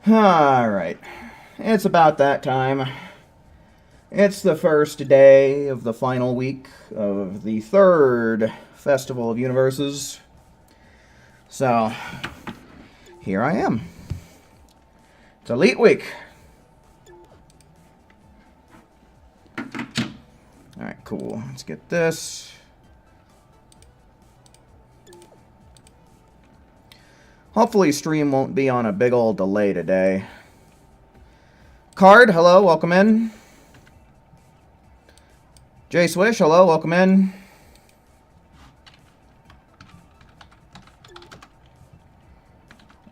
Alright. It's about that time. It's the first day of the final week of the third Festival of Universes. So, here I am. It's Elite Week. Alright, cool. Let's get this. Hopefully stream won't be on a big old delay today. Card, hello, welcome in. J Swish, hello, welcome in.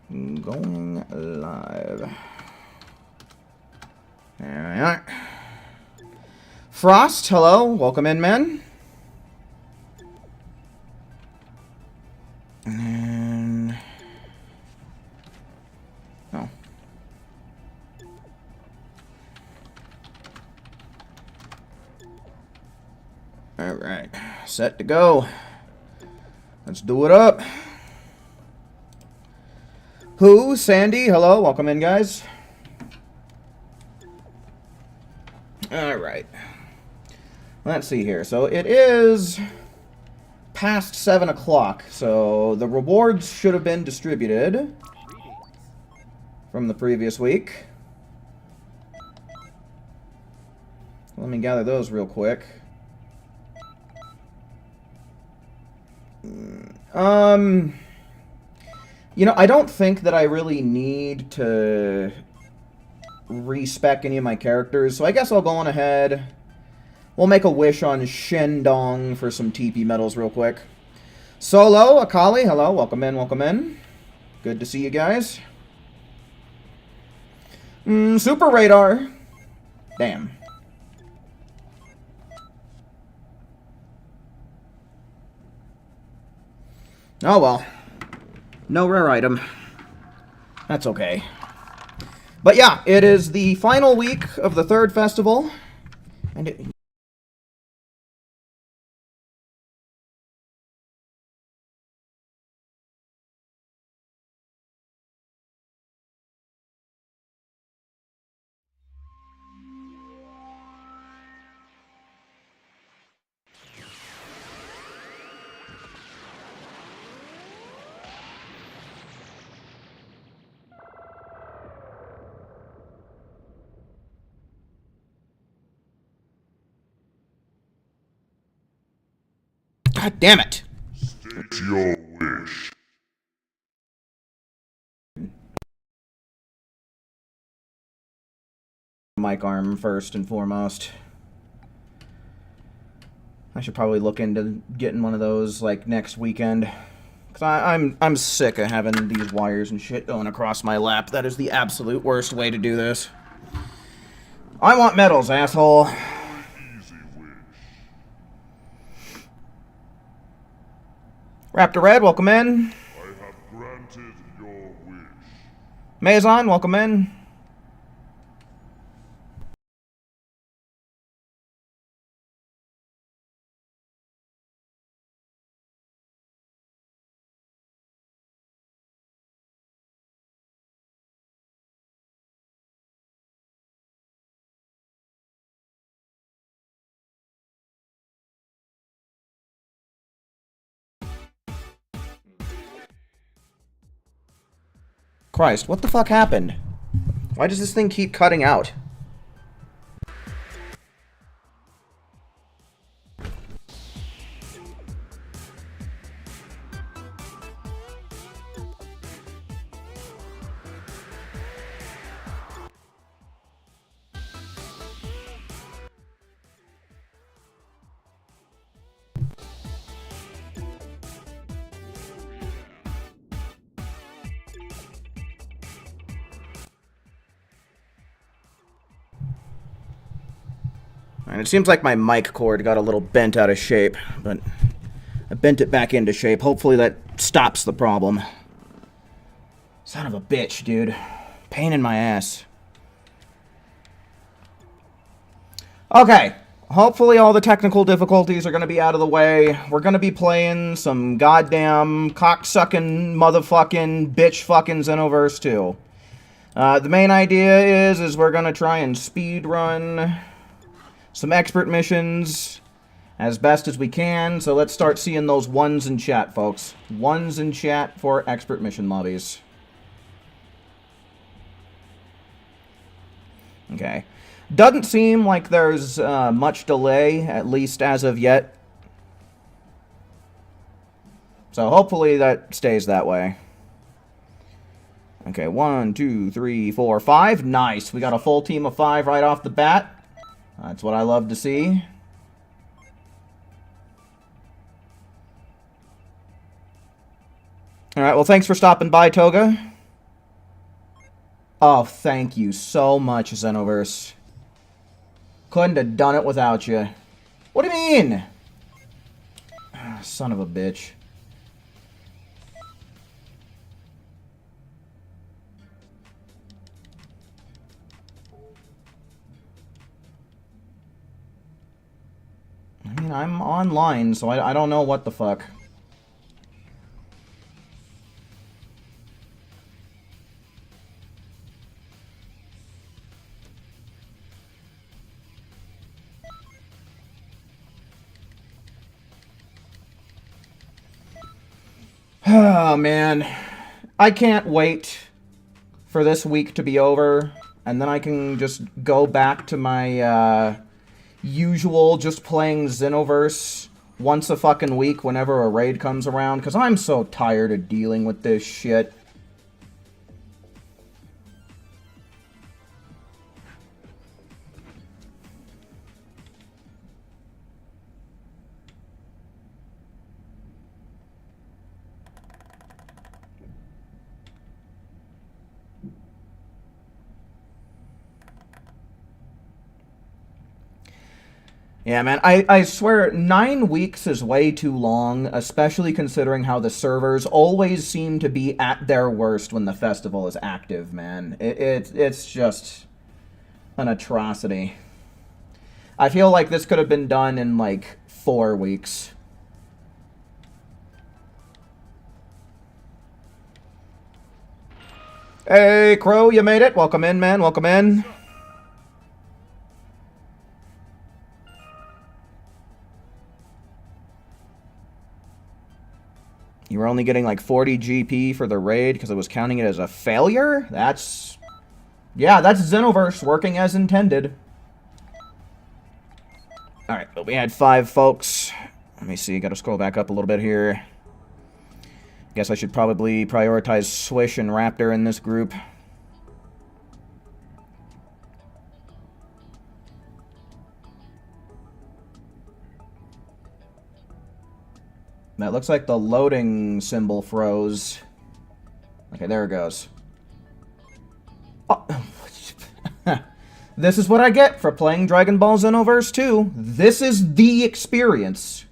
Going live. There we are. Frost, hello, welcome in, man. And oh. All right, set to go. Let's do it up. Who? Sandy, hello, welcome in, guys. All right. Let's see here. So it is past 7 o'clock, so the rewards should have been distributed from the previous week. Let me gather those real quick. You know, I don't think that I really need to respec any of my characters, so I guess I'll go on ahead. We'll make a wish on Shendong for some TP medals real quick. Solo, Akali, hello, welcome in, welcome in. Good to see you guys. Super Radar. Damn. Oh well. No rare item. That's okay. But yeah, it is the final week of the third festival. And it... God damn it! State your wish. Mic arm first and foremost. I should probably look into getting one of those like next weekend. Cause I'm sick of having these wires and shit going across my lap. That is the absolute worst way to do this. I want medals, asshole. Raptor Red, welcome in. I have granted your wish. Maison, welcome in. Christ, what the fuck happened? Why does this thing keep cutting out? And it seems like my mic cord got a little bent out of shape, but I bent it back into shape. Hopefully that stops the problem. Son of a bitch, dude. Pain in my ass. Okay. Hopefully all the technical difficulties are going to be out of the way. We're going to be playing some goddamn cocksucking, motherfucking, bitch fucking Xenoverse 2. The main idea is we're gonna try and speed run some expert missions as best as we can. So let's start seeing those ones in chat, folks. Ones in chat for expert mission lobbies. Okay. Doesn't seem like there's much delay, at least as of yet. So hopefully that stays that way. Okay, 1, 2, 3, 4, 5. Nice. We got a full team of 5 right off the bat. That's what I love to see. Alright, well, thanks for stopping by, Toga. Oh, thank you so much, Xenoverse. Couldn't have done it without you. What do you mean? Son of a bitch. I mean, I'm online, so I don't know what the fuck. Oh, man. I can't wait for this week to be over, and then I can just go back to my, usual just playing Xenoverse once a fucking week whenever a raid comes around, because I'm so tired of dealing with this shit. Yeah, man, I swear, 9 weeks is way too long, especially considering how the servers always seem to be at their worst when the festival is active, man. It's just an atrocity. I feel like this could have been done in, like, 4 weeks. Hey, Crow, you made it. Welcome in, man. Welcome in. You were only getting like 40 GP for the raid because I was counting it as a failure? That's... Yeah, that's Xenoverse working as intended. Alright, but we had 5 folks. Let me see, gotta scroll back up a little bit here. Guess I should probably prioritize Swish and Raptor in this group. That looks like the loading symbol froze. Okay, there it goes. Oh. This is what I get for playing Dragon Ball Xenoverse 2. This is the experience.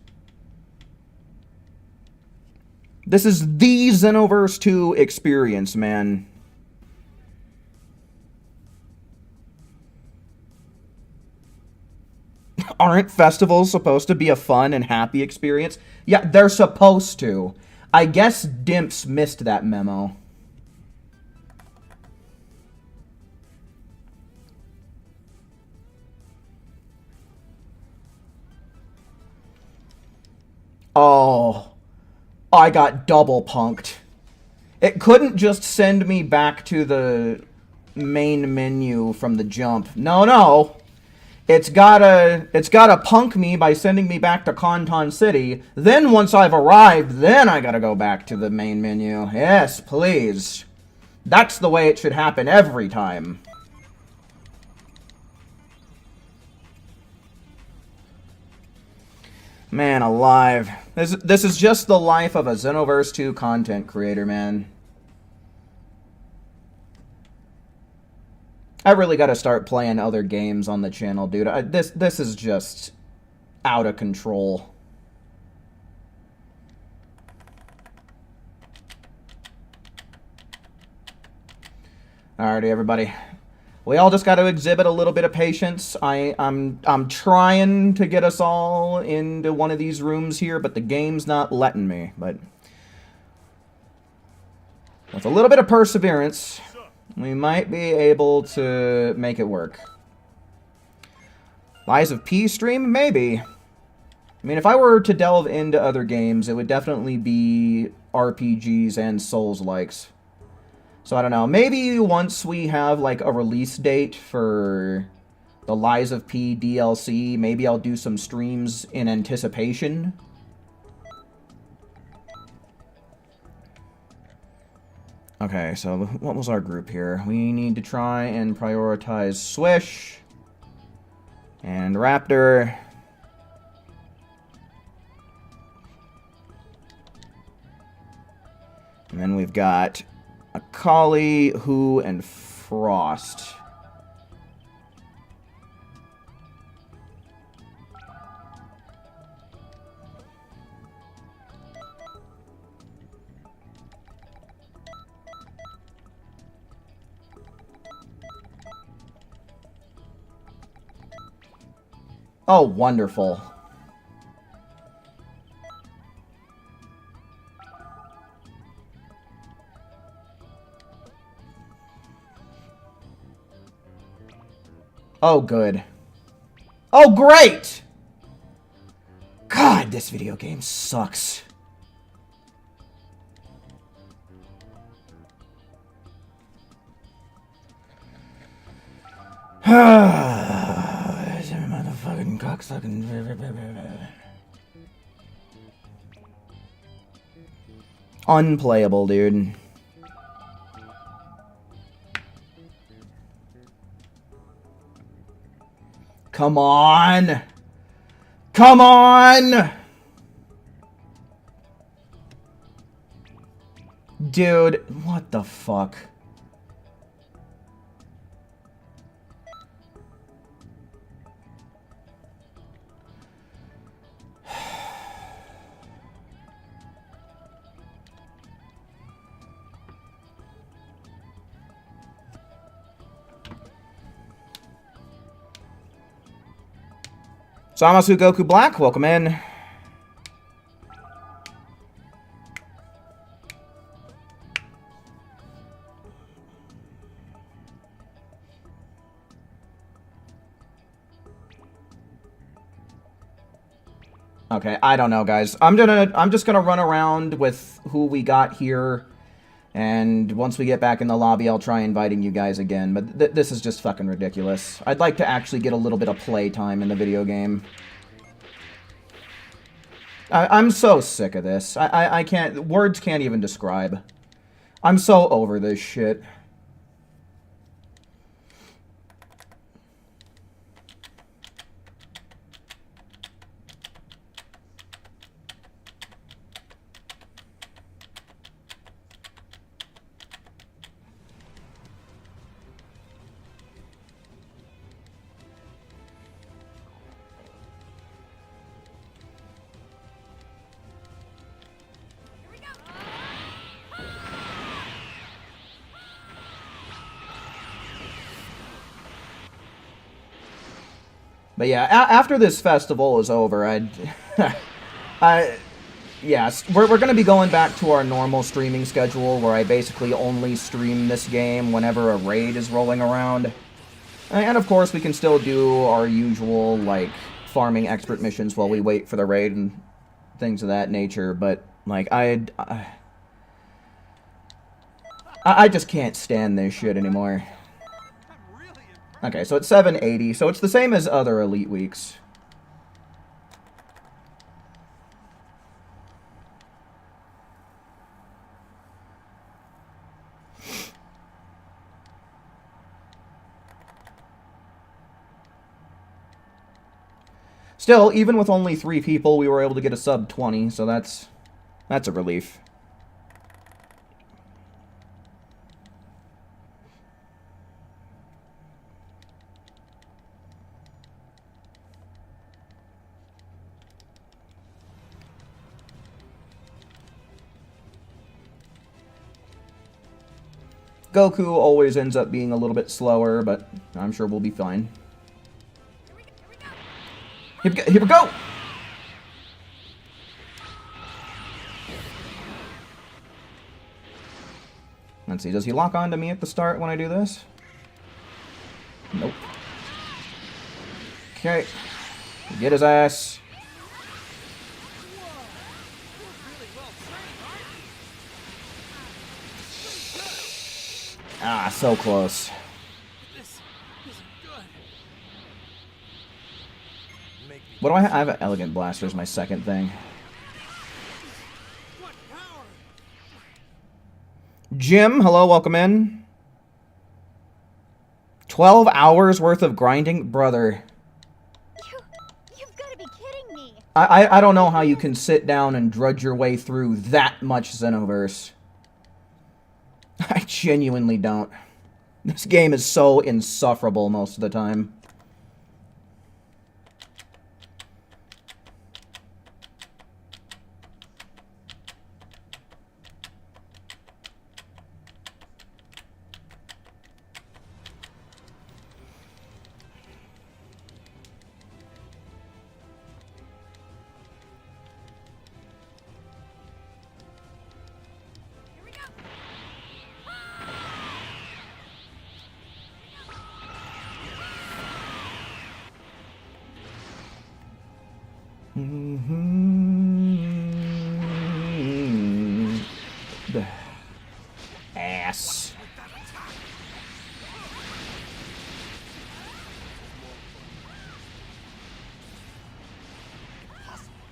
This is the Xenoverse 2 experience, man. Aren't festivals supposed to be a fun and happy experience? Yeah, they're supposed to. I guess Dimps missed that memo. Oh, I got double punked. It couldn't just send me back to the main menu from the jump. No. It's gotta punk me by sending me back to Conton City. Then once I've arrived, then I gotta go back to the main menu. Yes, please. That's the way it should happen every time. Man alive. This is just the life of a Xenoverse 2 content creator, man. I really gotta start playing other games on the channel, dude. This is just out of control. Alrighty, everybody. We all just got to exhibit a little bit of patience. I'm trying to get us all into one of these rooms here, but the game's not letting me. But with a little bit of perseverance, We might be able to make it work. Lies of P stream? Maybe. I mean, if I were to delve into other games, it would definitely be RPGs and Souls-likes. So I don't know. Maybe once we have, like, a release date for the Lies of P DLC, maybe I'll do some streams in anticipation. Okay, so what was our group here? We need to try and prioritize Swish and Raptor. And then we've got Akali, Who, and Frost. Oh, wonderful. Oh, good. Oh, great! God, this video game sucks. Motherfucking cocksucking. Unplayable, dude. Come on! Come on! Dude, what the fuck? Samasu Goku Black, welcome in. Okay, I don't know, guys. I'm just gonna run around with who we got here, and once we get back in the lobby, I'll try inviting you guys again. But this is just fucking ridiculous. I'd like to actually get a little bit of play time in the video game. I'm so sick of this. I can't... Words can't even describe. I'm so over this shit. But yeah, after this festival is over, yes, we're going to be going back to our normal streaming schedule where I basically only stream this game whenever a raid is rolling around. And of course, we can still do our usual, like, farming expert missions while we wait for the raid and things of that nature, but, like, I just can't stand this shit anymore. Okay, so it's 780, so it's the same as other Elite Weeks. Still, even with only 3 people, we were able to get a sub 20, so that's a relief. Goku always ends up being a little bit slower, but I'm sure we'll be fine. Here we go! Let's see, does he lock onto me at the start when I do this? Nope. Okay. Get his ass. Ah, so close. What do I have? I have an Elegant Blaster as my second thing. Jim, hello, welcome in. 12 hours worth of grinding? Brother. You've got to be kidding me. I don't know how you can sit down and drudge your way through that much Xenoverse. I genuinely don't. This game is so insufferable most of the time. The ass.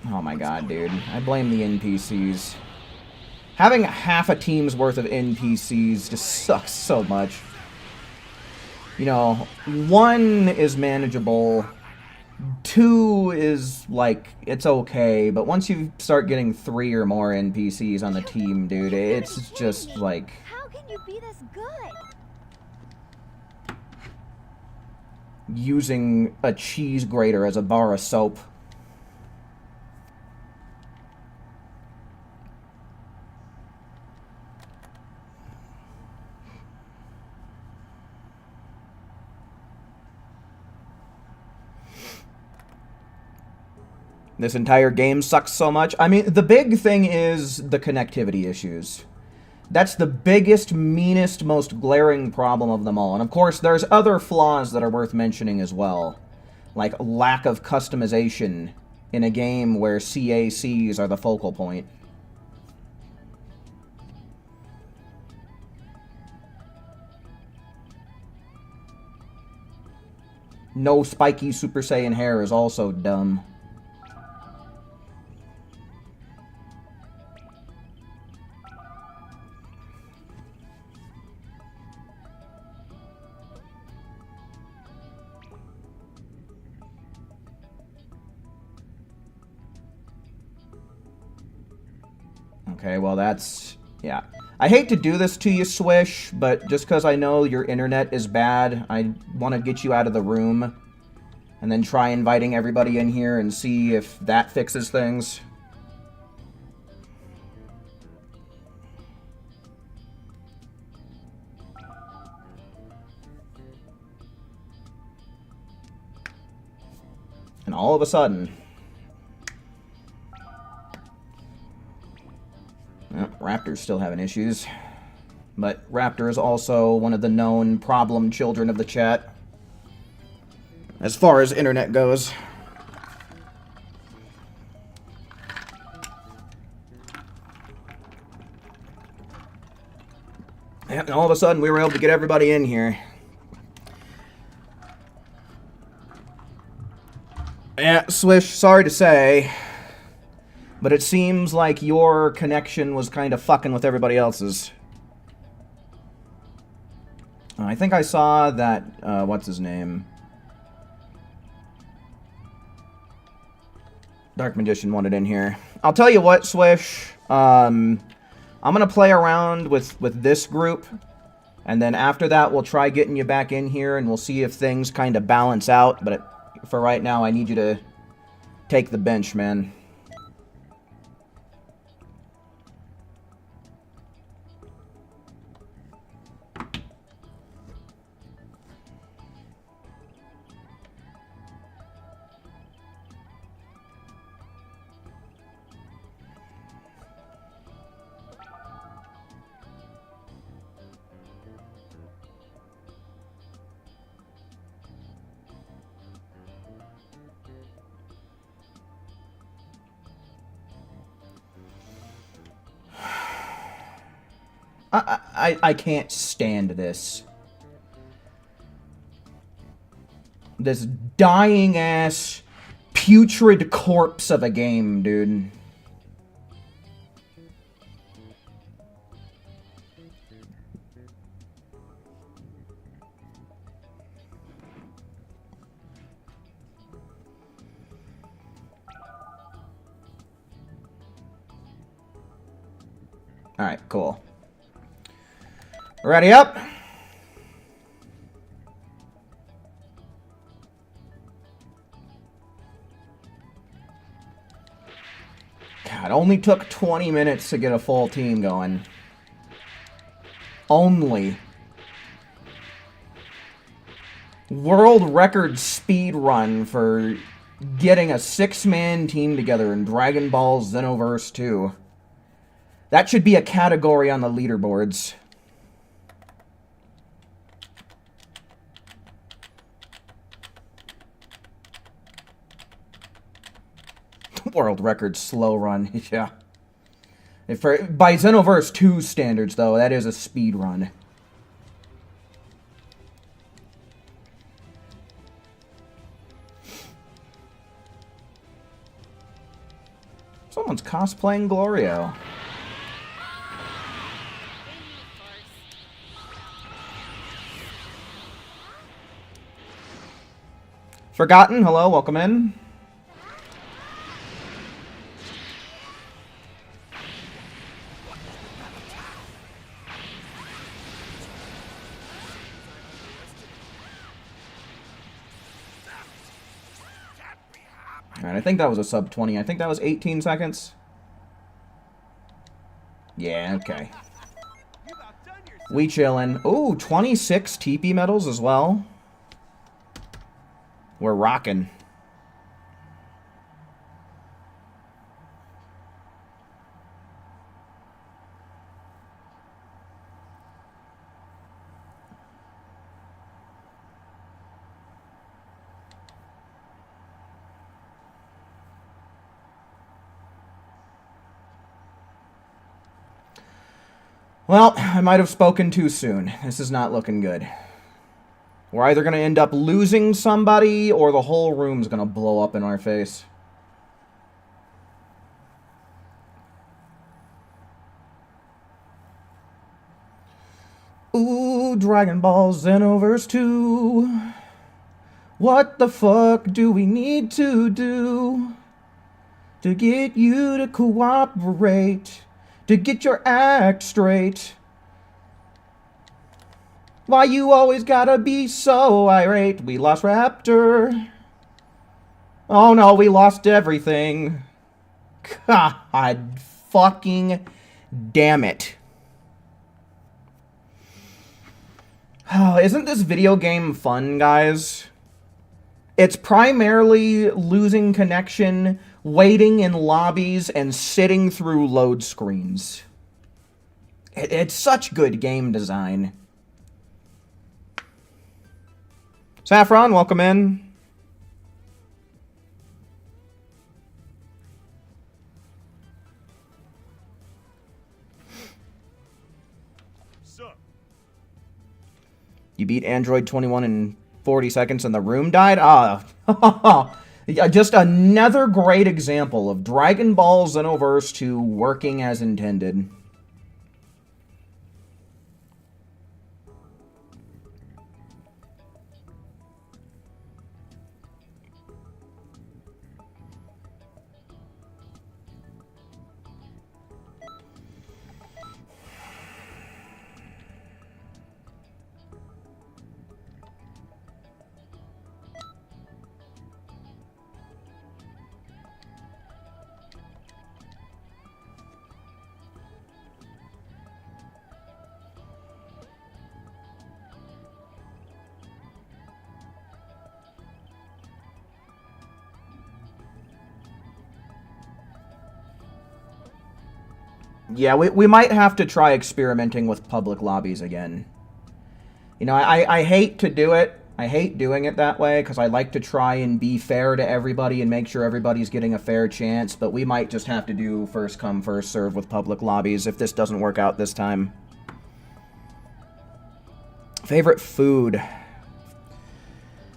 Oh my god, dude. I blame the NPCs. Having half a team's worth of NPCs just sucks so much. You know, 1 is manageable. 2 is, like, it's okay, but once you start getting 3 or more NPCs on the team, dude, it's just, like... How can you be this good? Using a cheese grater as a bar of soap. This entire game sucks so much. I mean, the big thing is the connectivity issues. That's the biggest, meanest, most glaring problem of them all. And of course, there's other flaws that are worth mentioning as well. Like lack of customization in a game where CACs are the focal point. No spiky Super Saiyan hair is also dumb. Okay, well that's... yeah. I hate to do this to you, Swish, but just because I know your internet is bad, I want to get you out of the room. And then try inviting everybody in here and see if that fixes things. And all of a sudden... well, Raptor's still having issues. But Raptor is also one of the known problem children of the chat. As far as internet goes. And all of a sudden we were able to get everybody in here. Yeah, Swish, sorry to say, but it seems like your connection was kind of fucking with everybody else's. I think I saw that, what's his name? Dark Magician wanted in here. I'll tell you what, Swish, I'm gonna play around with this group, and then after that we'll try getting you back in here, and we'll see if things kind of balance out, but for right now I need you to take the bench, man. I can't stand this. This dying-ass, putrid corpse of a game, dude. Alright, cool. Ready up? God, only took 20 minutes to get a full team going. Only. World record speed run for getting a 6-man team together in Dragon Ball Xenoverse 2. That should be a category on the leaderboards. World record slow run, yeah. By Xenoverse 2 standards, though, that is a speed run. Someone's cosplaying Glorio. Forgotten, hello, welcome in. Alright, I think that was a sub 20. I think that was 18 seconds. Yeah, okay. We chillin'. Ooh, 26 TP medals as well. We're rocking. Well, I might have spoken too soon. This is not looking good. We're either going to end up losing somebody, or the whole room's going to blow up in our face. Ooh, Dragon Ball Xenoverse 2. What the fuck do we need to do to get you to cooperate? To get your act straight. Why you always gotta be so irate? We lost Raptor. Oh no, we lost everything. God fucking damn it. Oh, isn't this video game fun, guys? It's primarily losing connection, waiting in lobbies, and sitting through load screens. It's such good game design. Saffron, welcome in. You beat Android 21 in 40 seconds and the room died? Ah, just another great example of Dragon Ball Xenoverse 2 working as intended. Yeah, we might have to try experimenting with public lobbies again. You know, I hate to do it. I hate doing it that way, because I like to try and be fair to everybody and make sure everybody's getting a fair chance, but we might just have to do first come, first serve with public lobbies if this doesn't work out this time. Favorite food.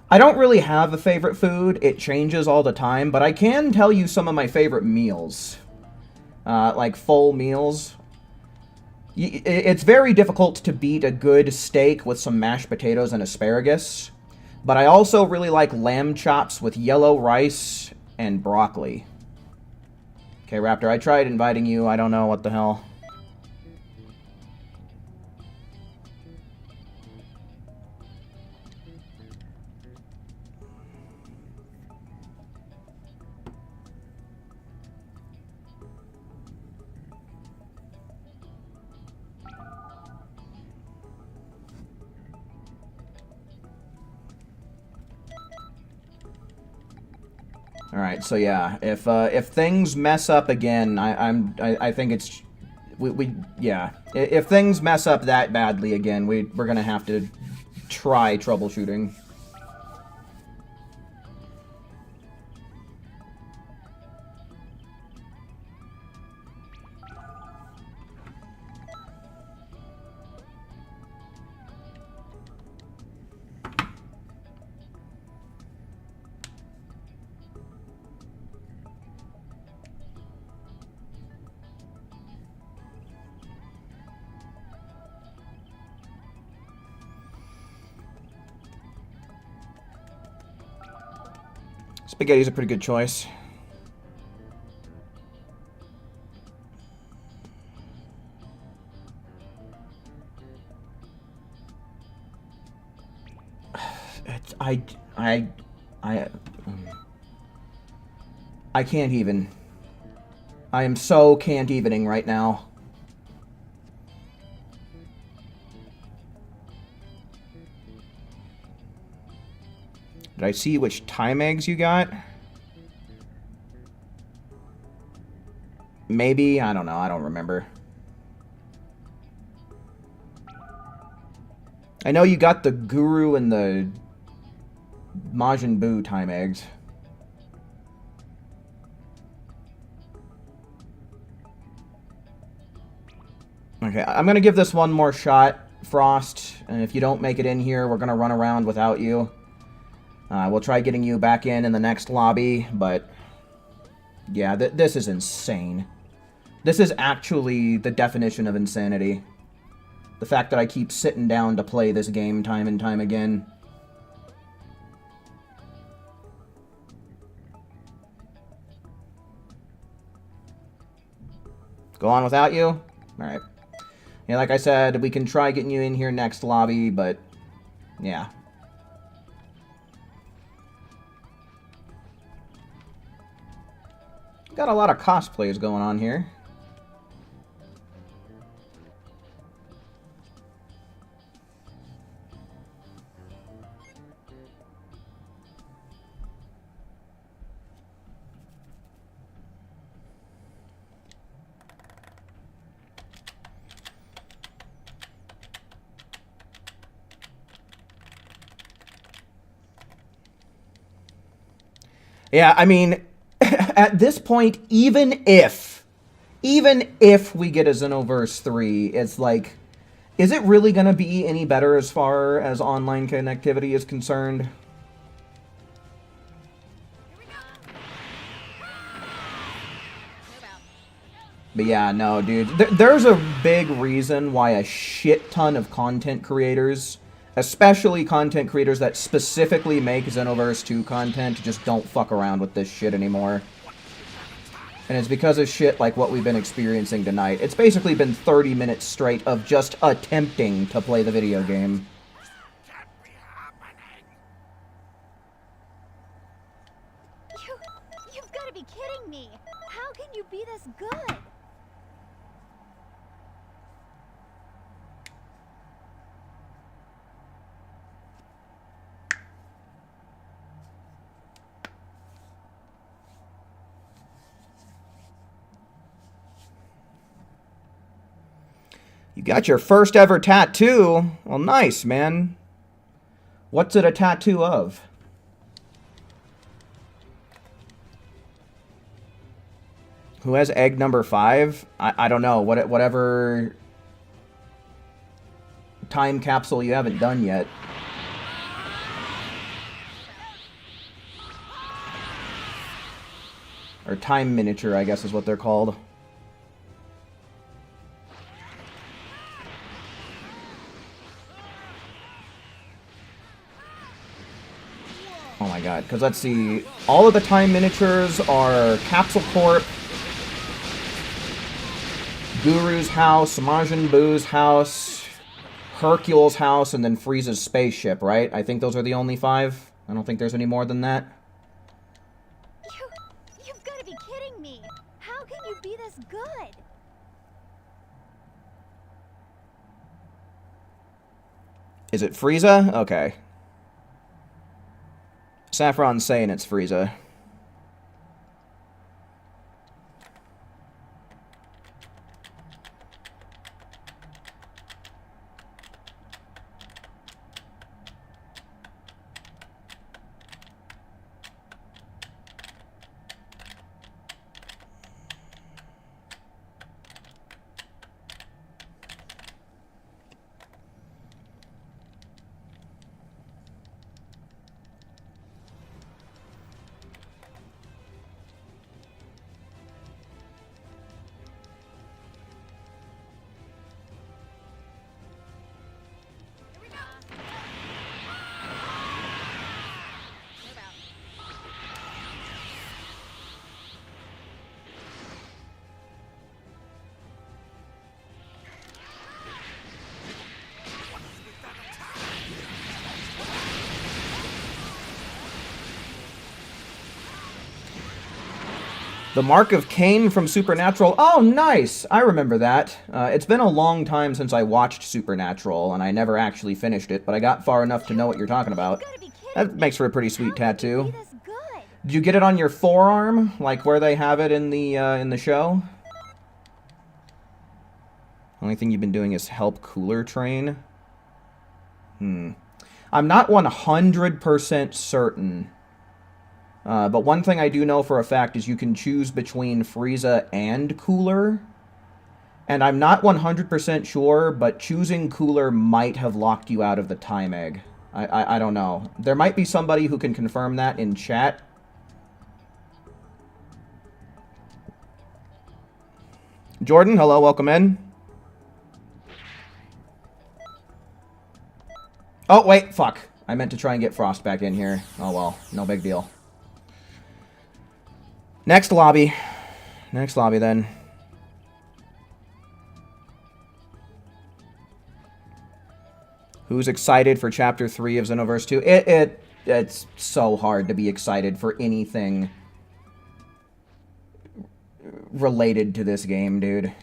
I don't really have a favorite food. It changes all the time, but I can tell you some of my favorite meals. Like full meals. It's very difficult to beat a good steak with some mashed potatoes and asparagus. But I also really like lamb chops with yellow rice and broccoli. Okay, Raptor, I tried inviting you. I don't know what the hell. All right, so yeah, if things mess up again, I think it's yeah. If things mess up that badly again, we're gonna have to try troubleshooting. Spaghetti's a pretty good choice. I can't even. I am so can't evening right now. Did I see which time eggs you got? Maybe? I don't know. I don't remember. I know you got the Guru and the Majin Buu time eggs. Okay, I'm gonna give this one more shot, Frost. And if you don't make it in here, we're gonna run around without you. We'll try getting you back in the next lobby, but yeah, this is insane. This is actually the definition of insanity. The fact that I keep sitting down to play this game time and time again. Go on without you? Alright. Yeah, like I said, we can try getting you in here next lobby, but yeah. Got a lot of cosplays going on here. Yeah, I mean, at this point, even if we get a Xenoverse 3, it's like, is it really going to be any better as far as online connectivity is concerned? But yeah, no, dude. There's a big reason why a shit ton of content creators, especially content creators that specifically make Xenoverse 2 content, just don't fuck around with this shit anymore. And it's because of shit like what we've been experiencing tonight. It's basically been 30 minutes straight of just attempting to play the video game. You've got to be kidding me. How can you be this good? You got your first ever tattoo. Well, nice, man. What's it a tattoo of? Who has egg number 5? I don't know. Whatever time capsule you haven't done yet. Or time miniature, I guess is what they're called. Oh my god, because let's see. All of the time miniatures are Capsule Corp, Guru's house, Majin Buu's house, Hercule's house, and then Frieza's spaceship, right? I think those are the only 5. I don't think there's any more than that. You've got to be kidding me. How can you be this good? Is it Frieza? Okay. Saffron's saying it's Frieza. The Mark of Cain from Supernatural. Oh, nice! I remember that. It's been a long time since I watched Supernatural, and I never actually finished it, but I got far enough to know what you're talking about. That makes for a pretty sweet tattoo. Did you get it on your forearm, like where they have it in the show? Only thing you've been doing is help Cooler Train. I'm not 100% certain. But one thing I do know for a fact is you can choose between Frieza and Cooler. And I'm not 100% sure, but choosing Cooler might have locked you out of the time egg. I don't know. There might be somebody who can confirm that in chat. Jordan, hello, welcome in. Oh, wait, fuck. I meant to try and get Frost back in here. Oh well, no big deal. Next lobby. Next lobby, then. Who's excited for Chapter 3 of Xenoverse 2? It's so hard to be excited for anything related to this game, dude.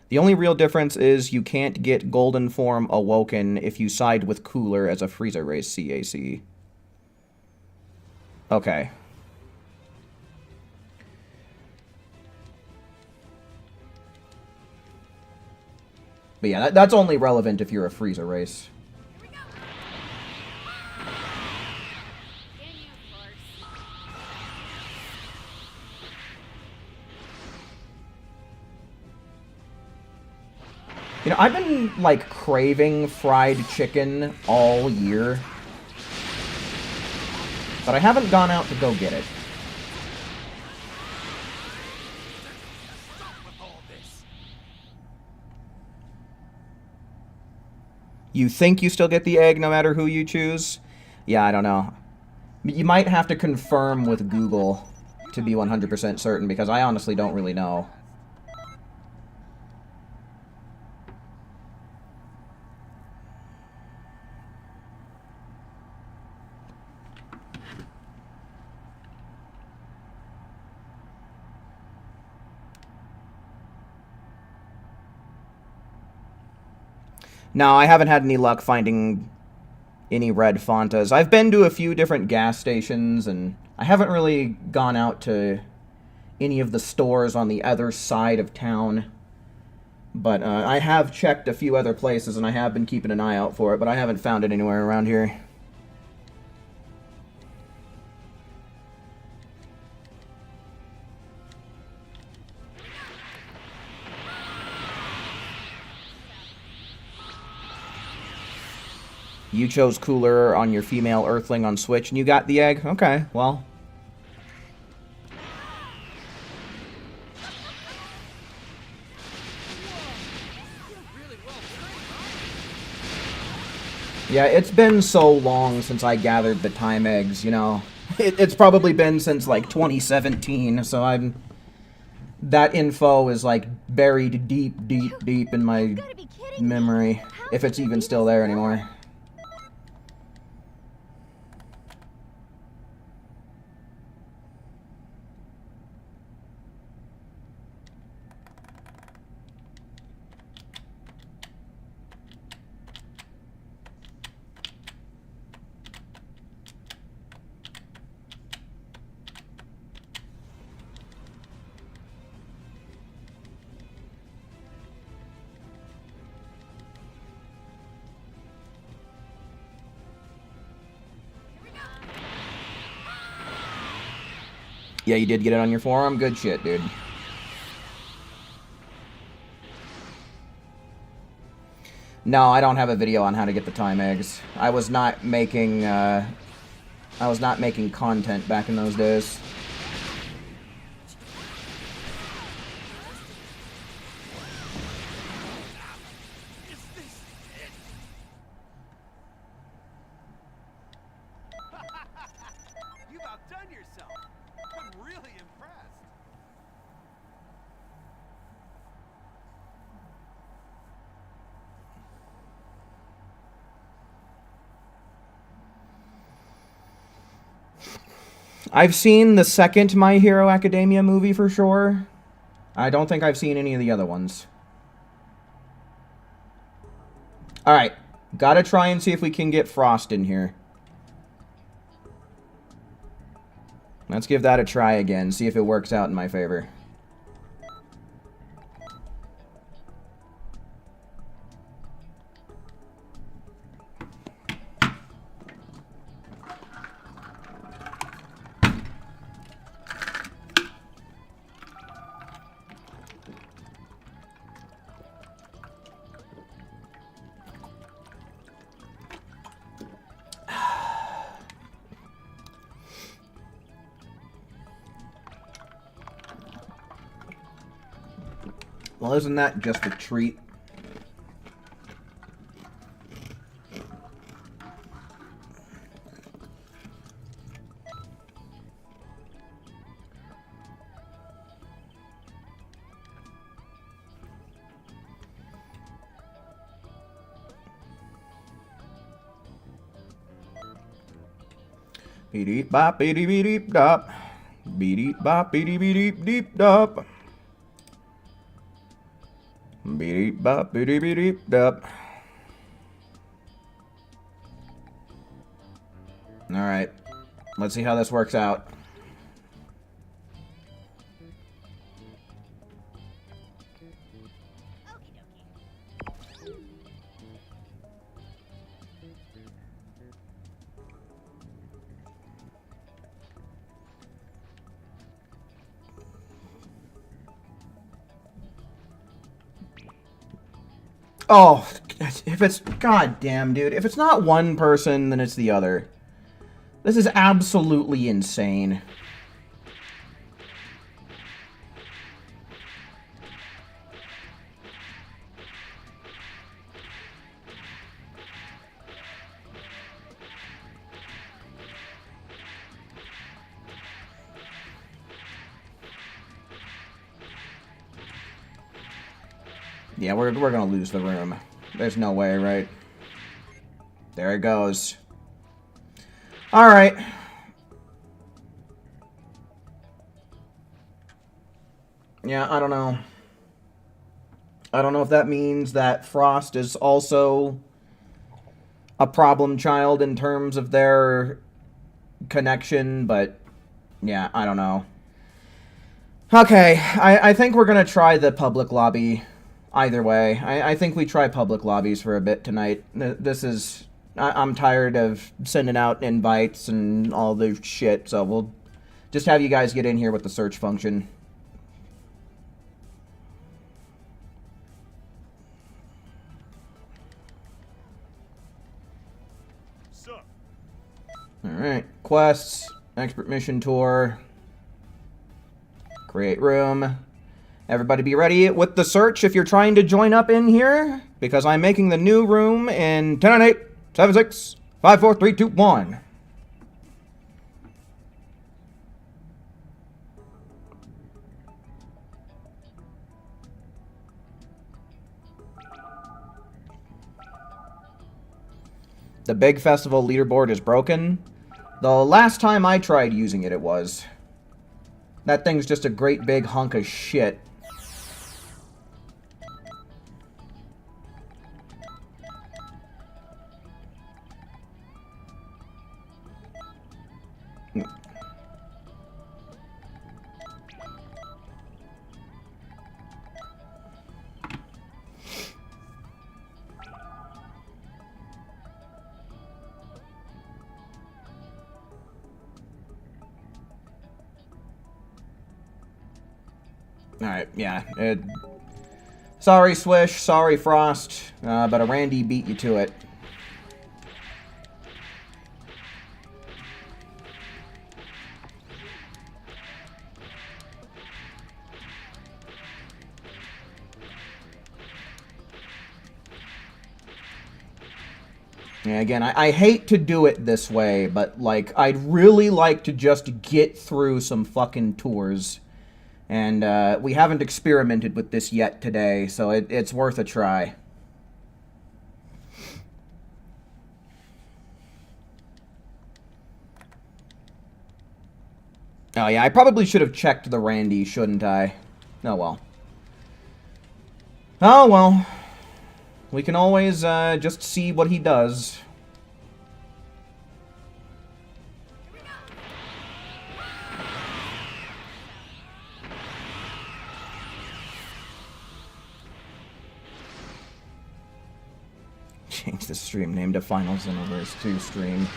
The only real difference is you can't get Golden Form awoken if you side with Cooler as a Frieza race CAC. Okay. But yeah, that's only relevant if you're a Frieza race. You know, I've been, like, craving fried chicken all year. But I haven't gone out to go get it. You think you still get the egg no matter who you choose? Yeah, I don't know. You might have to confirm with Google to be 100% certain, because I honestly don't really know. No, I haven't had any luck finding any red Fantas. I've been to a few different gas stations, and I haven't really gone out to any of the stores on the other side of town. But I have checked a few other places, and I have been keeping an eye out for it, but I haven't found it anywhere around here. You chose cooler on your female Earthling on Switch, and you got the egg? Okay, well. Yeah, it's been so long since I gathered the time eggs, you know. It's probably been since, like, 2017, so I'm... That info is, like, buried deep, deep, deep in my memory, if it's even still there anymore. Yeah, you did get it on your forum? Good shit, dude. No, I don't have a video on how to get the time eggs. I was not making content back in those days. You've outdone yourself. I'm really impressed. I've seen the second My Hero Academia movie for sure. I don't think I've seen any of the other ones. Alright, gotta try and see if we can get Frost in here. Let's give that a try again, see if it works out in my favor. Well, isn't that just a treat? Beep bop beep beep dop. Beep bop beep beep deep dop. Beep bop beep beep dop. Alright. Let's see how this works out. Oh, if it's... goddamn, dude. If it's not one person, then it's the other. This is absolutely insane. Yeah, we're gonna lose the room. There's no way, right? There it goes. Alright. Yeah, I don't know. I don't know if that means that Frost is also a problem child in terms of their connection, but yeah, I don't know. Okay, I think we're gonna try the public lobby either way. I think we try public lobbies for a bit tonight. This is... I'm tired of sending out invites and all the shit, so we'll just have you guys get in here with the search function. up? Alright, quests, expert mission tour, create room. Everybody be ready with the search if you're trying to join up in here, because I'm making the new room in 10, 9, 8, 7, 6, 5, 4, 3, 2, 1. The big festival leaderboard is broken. The last time I tried using it, it was. That thing's just a great big hunk of shit. Alright, yeah. Sorry, Swish. Sorry, Frost. But a Randy beat you to it. Yeah, again, I hate to do it this way, but, like, I'd really like to just get through some fucking tours. And we haven't experimented with this yet today, so it's worth a try. Oh yeah, I probably should have checked the Randy, shouldn't I? Oh well. Oh well. We can always just see what he does. Change the stream name to Final Xenoverse 2 stream.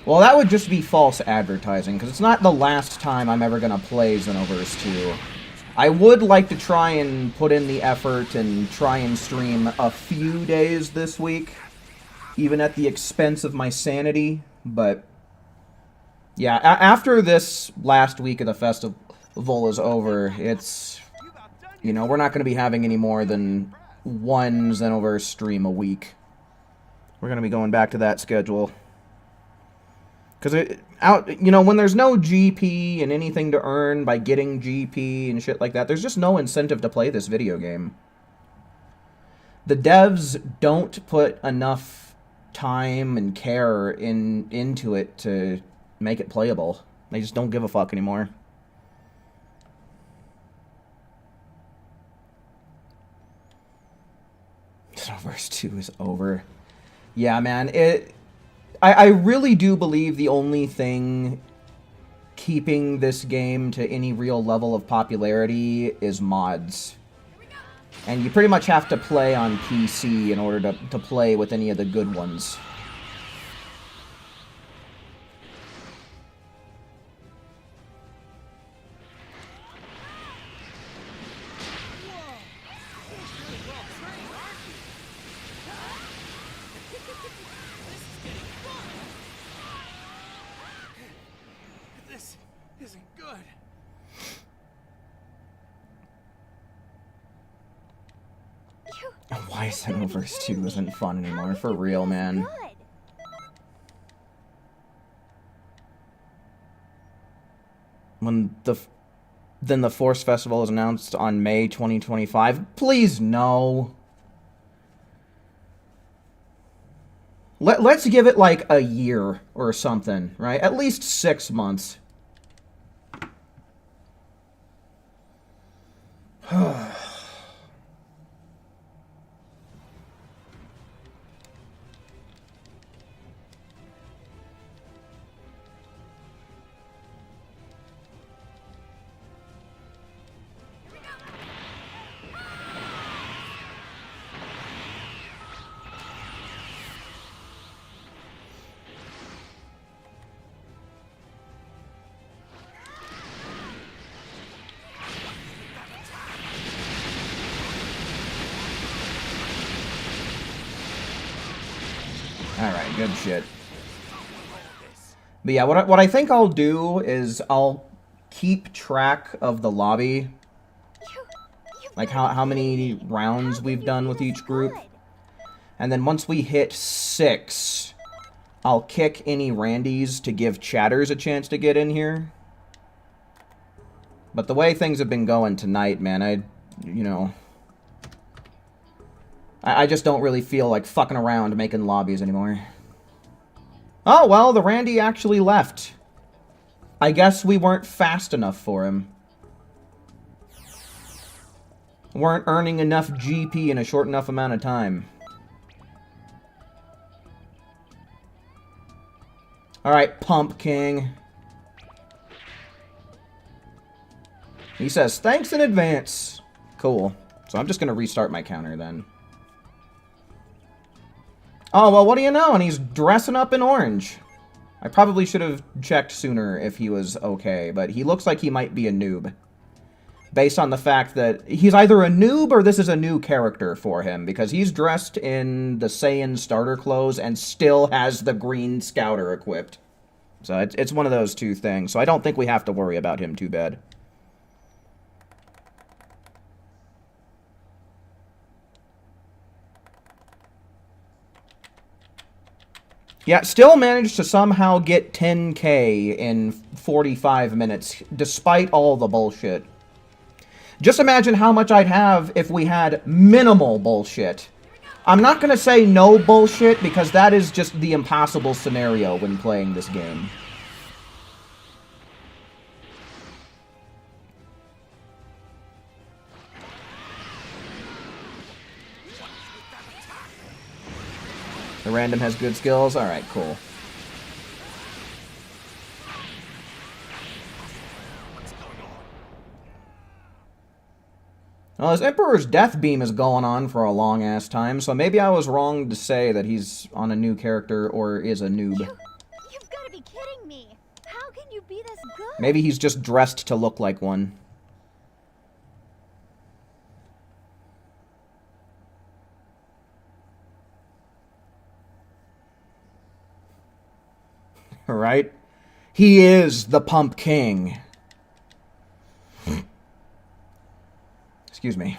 Well, that would just be false advertising, because it's not the last time I'm ever going to play Xenoverse 2. I would like to try and put in the effort and try and stream a few days this week, even at the expense of my sanity, but yeah, after this last week of the festival is over, it's, you know, we're not going to be having any more than one Xenoverse stream a week. We're going to be going back to that schedule. Because, you know, when there's no GP and anything to earn by getting GP and shit like that, there's just no incentive to play this video game. The devs don't put enough time and care into it to make it playable. They just don't give a fuck anymore. Xenoverse 2 is over. Yeah, man, I really do believe the only thing keeping this game to any real level of popularity is mods. And you pretty much have to play on PC in order to play with any of the good ones. Why Xenoverse 2 isn't fun anymore, for real, man. When then the Force Festival is announced on May 2025, please no. Let's give it like a year or something, right? At least 6 months. Alright, good shit. But yeah, what I think I'll do is I'll keep track of the lobby, You like gotta how be many kidding me. rounds How we've can you done be with this each group. good? And then once we hit 6, I'll kick any Randys to give chatters a chance to get in here. But the way things have been going tonight, man, you know, I just don't really feel like fucking around making lobbies anymore. Oh, well, the Randy actually left. I guess we weren't fast enough for him. Weren't earning enough GP in a short enough amount of time. Alright, Pump King. He says, thanks in advance. Cool. So I'm just going to restart my counter then. Oh, well, what do you know? And he's dressing up in orange. I probably should have checked sooner if he was okay, but he looks like he might be a noob. Based on the fact that he's either a noob or this is a new character for him, because he's dressed in the Saiyan starter clothes and still has the green scouter equipped. So it's one of those two things, so I don't think we have to worry about him too bad. Yeah, still managed to somehow get 10K in 45 minutes, despite all the bullshit. Just imagine how much I'd have if we had minimal bullshit. I'm not going to say no bullshit, because that is just the impossible scenario when playing this game. The random has good skills? Alright, cool. Well, his Emperor's Death Beam is going on for a long-ass time, so maybe I was wrong to say that he's on a new character or is a noob. You've got to be kidding me. How can you be this good? Maybe he's just dressed to look like one. Right? He is the Pump King. Excuse me.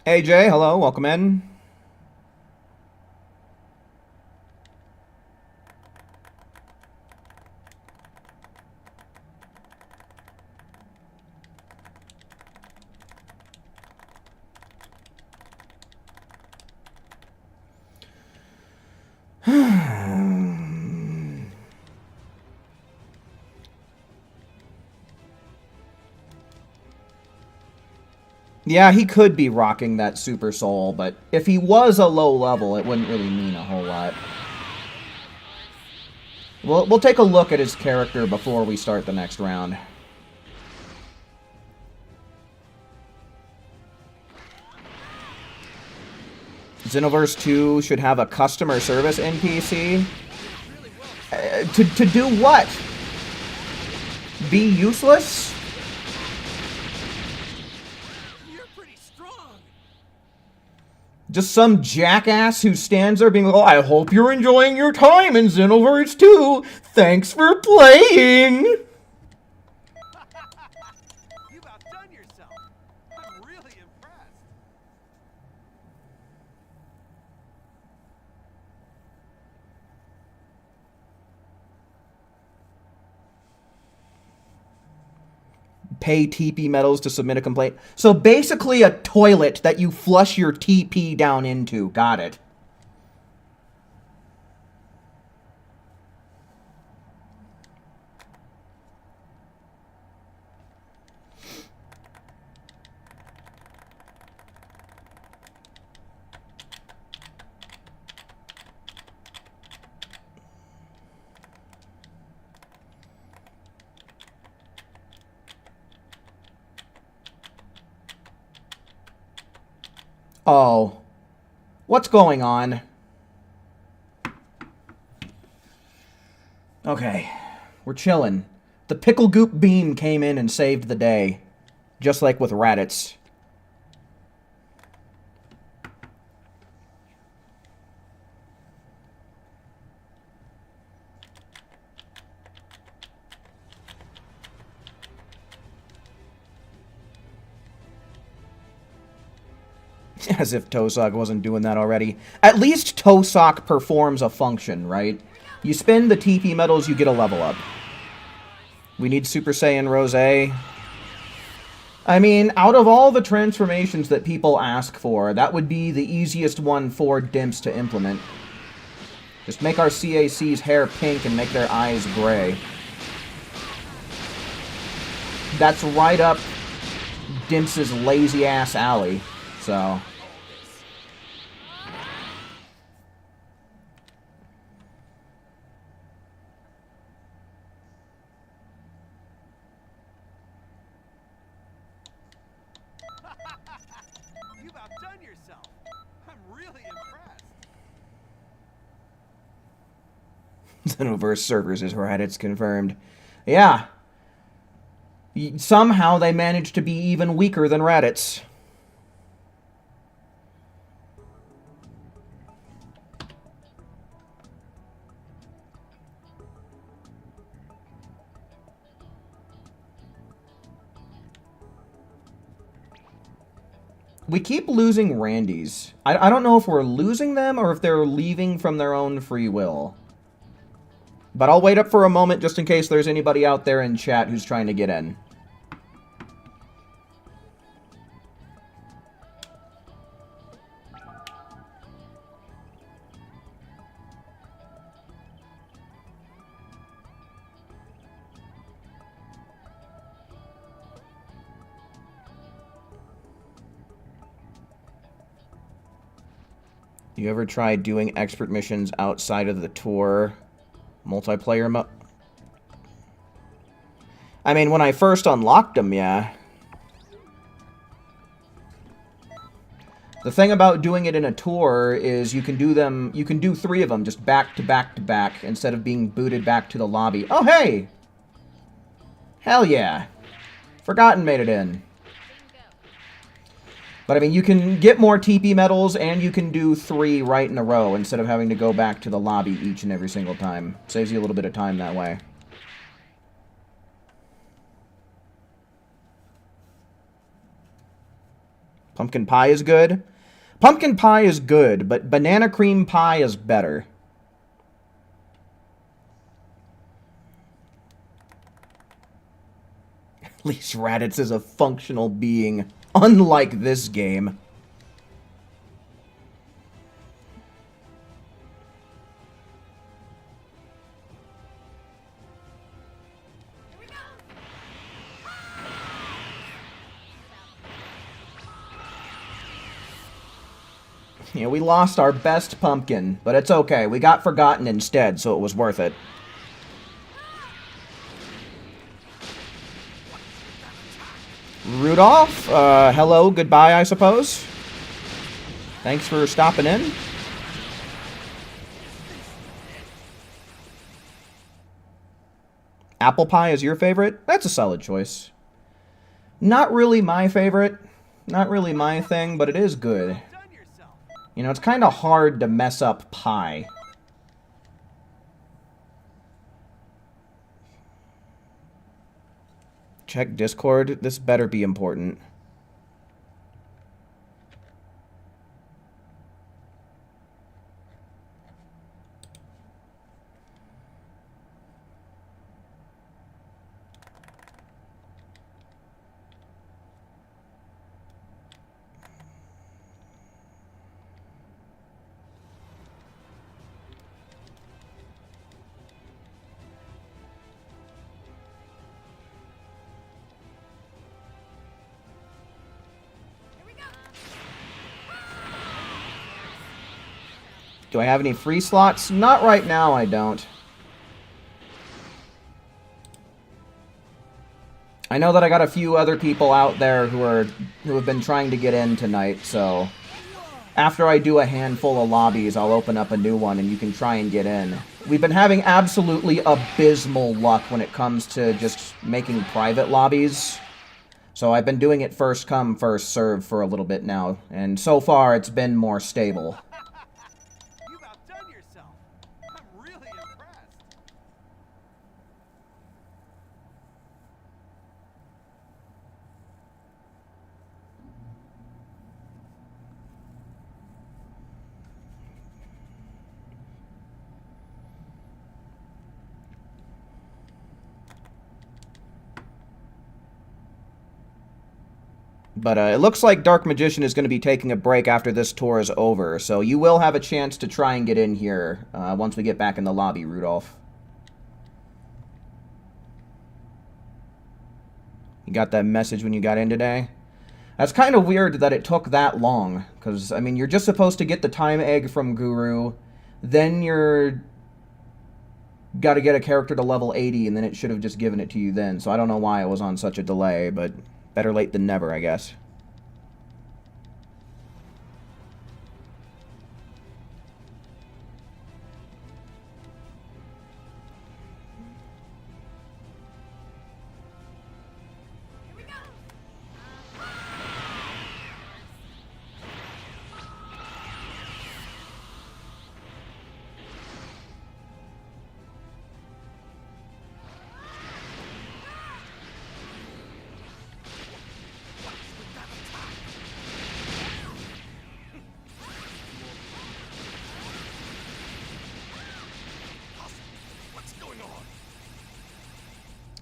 Hey Jay, hello, welcome in. Yeah, he could be rocking that Super Soul, but if he was a low level, it wouldn't really mean a whole lot. We'll take a look at his character before we start the next round. Xenoverse 2 should have a customer service NPC. To do what? Be useless? Just some jackass who stands there being like, oh, I hope you're enjoying your time in Xenoverse 2. Thanks for playing. You've outdone yourself. I'm really impressed. Pay TP medals to submit a complaint. So basically a toilet that you flush your TP down into. Got it. Oh. What's going on? Okay. We're chilling. The pickle goop beam came in and saved the day. Just like with Raditz. As if Tosok wasn't doing that already. At least Tosok performs a function, right? You spend the TP medals, you get a level up. We need Super Saiyan Rose. I mean, out of all the transformations that people ask for, that would be the easiest one for Dimps to implement. Just make our CAC's hair pink and make their eyes gray. That's right up Dimps' lazy-ass alley, so... You've outdone yourself. I'm really impressed. Xenoverse servers is right, it's confirmed. Yeah. Somehow they managed to be even weaker than Raditz. We keep losing Randys. I don't know if we're losing them or if they're leaving from their own free will. But I'll wait up for a moment just in case there's anybody out there in chat who's trying to get in. You ever tried doing expert missions outside of the tour multiplayer mode? I mean, when I first unlocked them, yeah. The thing about doing it in a tour is you can do 3 of them just back to back to back instead of being booted back to the lobby. Oh, hey! Hell yeah. Forgotten made it in. But, I mean, you can get more TP medals, and you can do 3 right in a row instead of having to go back to the lobby each and every single time. Saves you a little bit of time that way. Pumpkin pie is good. Pumpkin pie is good, but banana cream pie is better. At least Raditz is a functional being. Unlike this game. Yeah, we lost our best pumpkin, but it's okay. We got forgotten instead, so it was worth it. Rudolph, hello, goodbye, I suppose. Thanks for stopping in. Apple pie is your favorite? That's a solid choice. Not really my favorite. Not really my thing, but it is good. You know, it's kind of hard to mess up pie. Check Discord. This better be important. Do I have any free slots? Not right now, I don't. I know that I got a few other people out there who have been trying to get in tonight, so after I do a handful of lobbies, I'll open up a new one and you can try and get in. We've been having absolutely abysmal luck when it comes to just making private lobbies. So I've been doing it first come, first serve for a little bit now, and so far it's been more stable. You've outdone yourself. I'm really impressed. But it looks like Dark Magician is going to be taking a break after this tour is over, so you will have a chance to try and get in here once we get back in the lobby, Rudolph. You got that message when you got in today? That's kind of weird that it took that long, because, I mean, you're just supposed to get the time egg from Guru, then you're got to get a character to level 80, and then it should have just given it to you then, so I don't know why it was on such a delay, but better late than never, I guess. Here we go.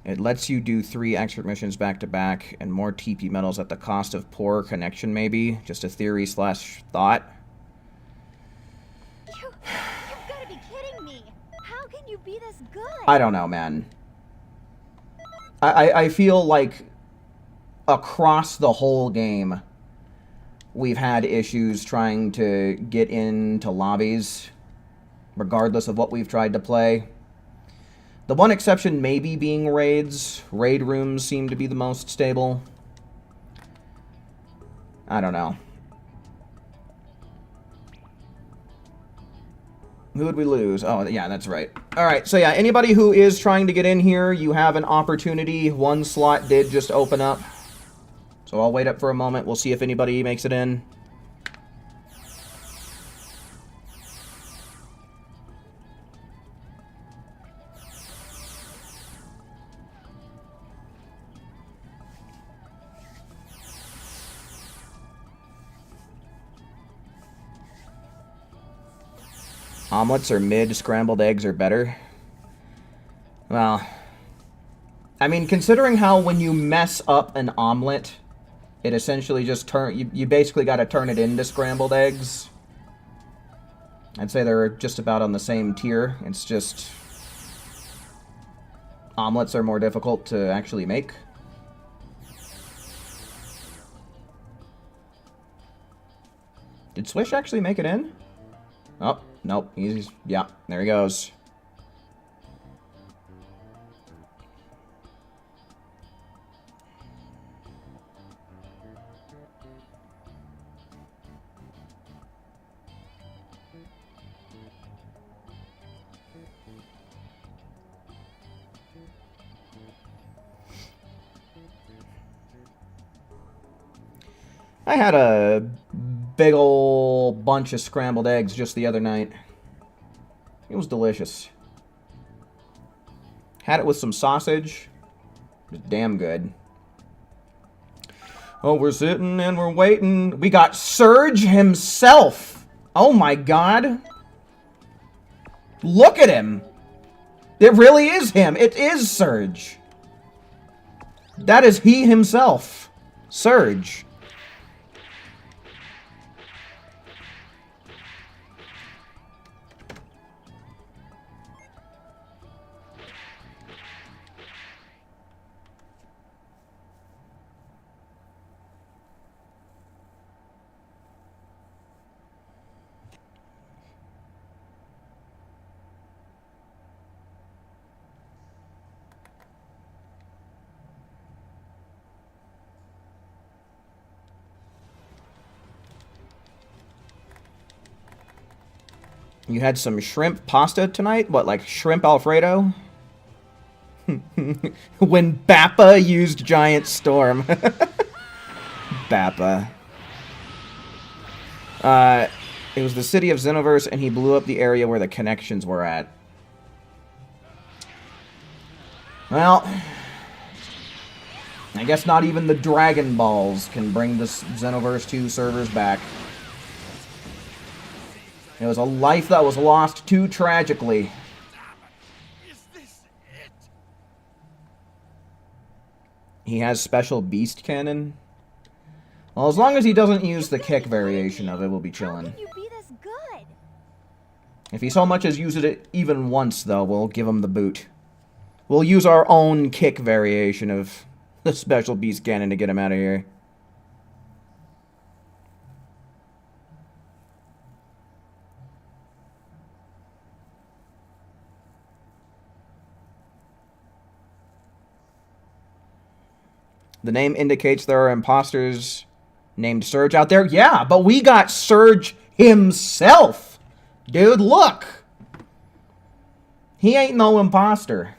It lets you do 3 expert missions back-to-back and more TP medals at the cost of poor connection, maybe? Just a theory slash thought. You've got to be kidding me. How can you be this good? I don't know, man. I feel like across the whole game, we've had issues trying to get into lobbies, regardless of what we've tried to play. The one exception maybe being raids. Raid rooms seem to be the most stable. I don't know. Who would we lose? Oh, yeah, that's right. Alright, so yeah, anybody who is trying to get in here, you have an opportunity. One slot did just open up. So I'll wait up for a moment. We'll see if anybody makes it in. Omelets are mid, scrambled eggs are better. Well, I mean, considering how when you mess up an omelet, it essentially just you basically got to turn it into scrambled eggs. I'd say they're just about on the same tier. It's just omelets are more difficult to actually make. Did Swish actually make it in? Oh, nope. Yeah, there he goes. I had a big ol' bunch of scrambled eggs just the other night. It was delicious. Had it with some sausage. It was damn good. Oh, we're sitting and we're waiting. We got Surge himself. Oh my god. Look at him. It really is him. It is Surge. That is he himself. Surge. You had some shrimp pasta tonight? What, like shrimp Alfredo? When Bappa used Giant Storm. Bappa. It was the city of Xenoverse, and he blew up the area where the connections were at. Well, I guess not even the Dragon Balls can bring the Xenoverse 2 servers back. It was a life that was lost too tragically. Is this it? He has special beast cannon. Well, as long as he doesn't use the kick variation of it, we'll be How chilling. can you be this good? If he so much as uses it even once, though, we'll give him the boot. We'll use our own kick variation of the special beast cannon to get him out of here. The name indicates there are imposters named Surge out there. Yeah, but we got Surge himself. Dude, look. He ain't no imposter.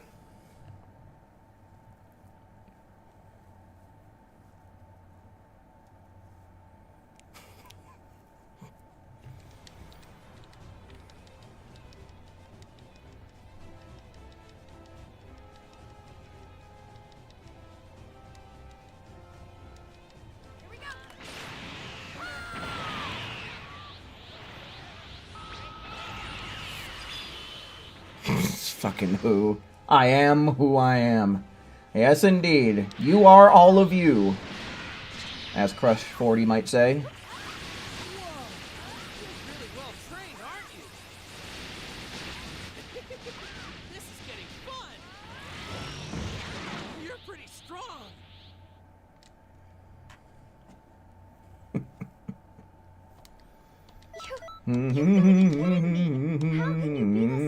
Fucking who? I am who I am. Yes, indeed. You are all of you. As Crush 40 might say. Whoa! You're really well trained, aren't you? This is getting fun! You're pretty strong! You really kidding me? How can you be this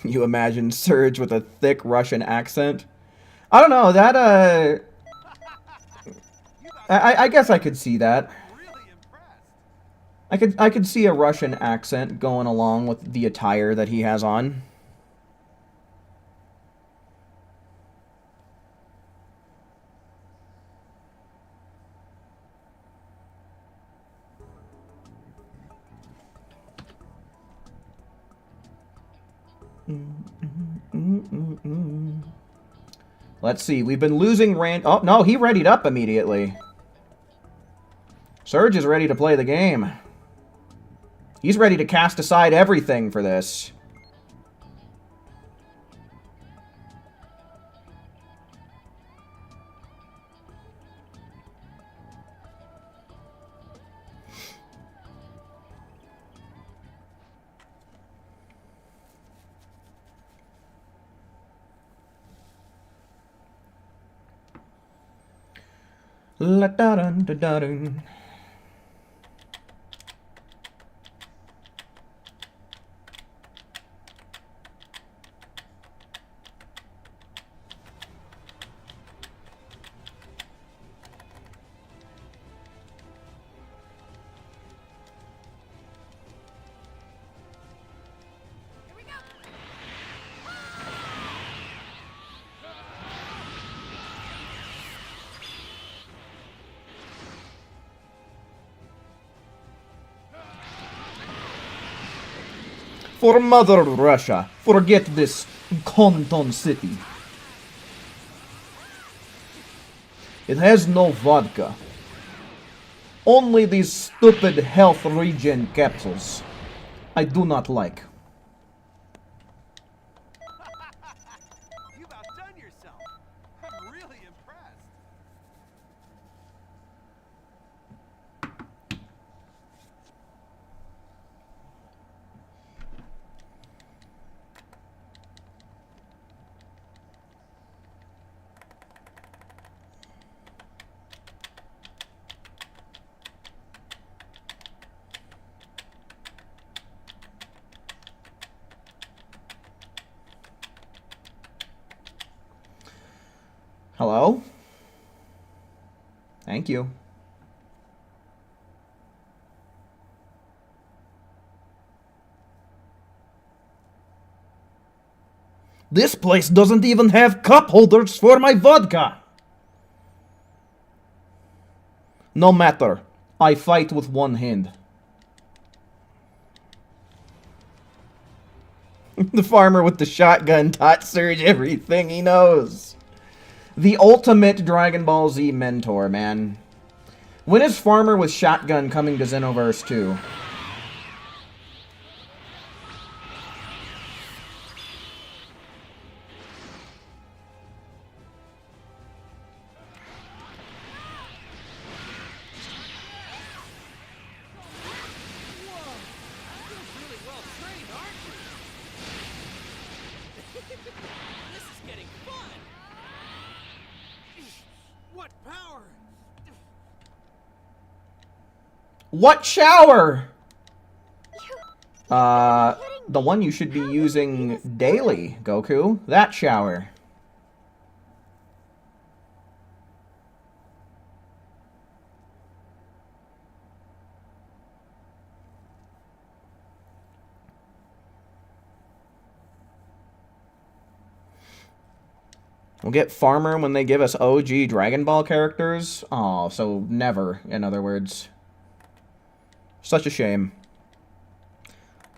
You imagine Surge with a thick Russian accent? I don't know, that, I guess I could see that. Really impressed. I could see a Russian accent going along with the attire that he has on. Let's see, we've been losing Rand... Oh, no, he readied up immediately. Surge is ready to play the game. He's ready to cast aside everything for this. La da dun da da dun. For Mother Russia, forget this Canton City. It has no vodka. Only these stupid health regen capsules. I do not like. You've outdone yourself. I'm really impressed. Hello? Thank you. This place doesn't even have cup holders for my vodka! No matter. I fight with one hand. The farmer with the shotgun taught Surge everything he knows. The ultimate Dragon Ball Z mentor, man. When is Farmer with Shotgun coming to Xenoverse 2? Really well trained, aren't you? This is getting fun. What power? What shower? You The one you should be using daily, Goku. That shower. We'll get Farmer when they give us OG Dragon Ball characters. Oh, so never, in other words. Such a shame.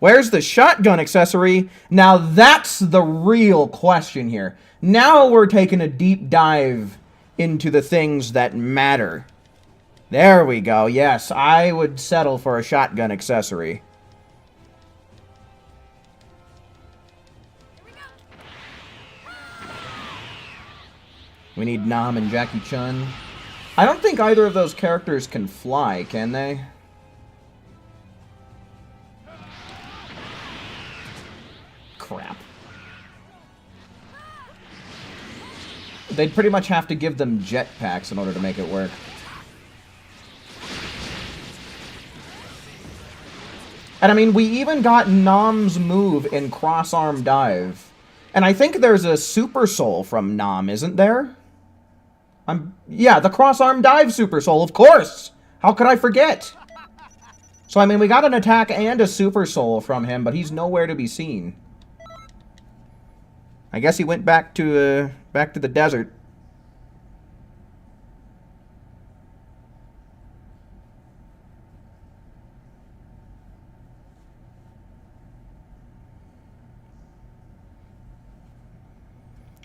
Where's the shotgun accessory? Now that's the real question here. Now we're taking a deep dive into the things that matter. There we go. Yes, I would settle for a shotgun accessory. We need Nam and Jackie Chun. I don't think either of those characters can fly, can they? Crap. They'd pretty much have to give them jetpacks in order to make it work. And I mean, we even got Nam's move in cross-arm dive. And I think there's a Super Soul from Nam, isn't there? Yeah, the cross-arm dive Super Soul, of course! How could I forget? So, I mean, we got an attack and a Super Soul from him, but he's nowhere to be seen. I guess he went back to the desert.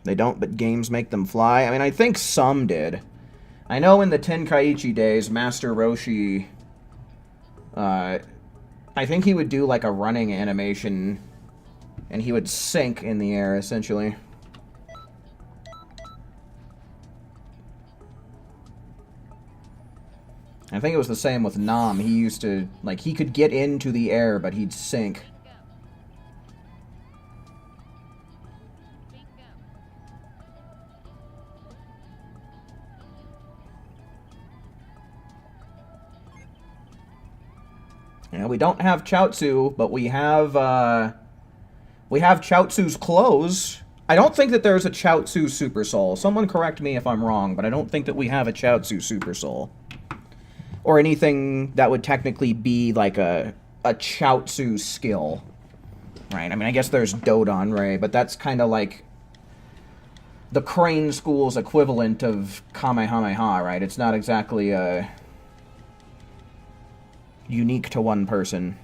They don't, but games make them fly. I mean, I think some did. I know in the Tenkaichi days, Master Roshi, I think he would do like a running animation, and he would sink in the air, essentially. I think it was the same with Nam. He used to, like, he could get into the air, but he'd sink. Yeah, we don't have Chaozu, but we have Chaozu's clothes. I don't think that there's a Chaozu Super Soul. Someone correct me if I'm wrong, but I don't think that we have a Chaozu Super Soul. Or anything that would technically be like a Chaozu skill. Right, I mean, I guess there's Dodon Ray, but that's kind of like the Crane School's equivalent of Kamehameha, right? It's not exactly unique to one person.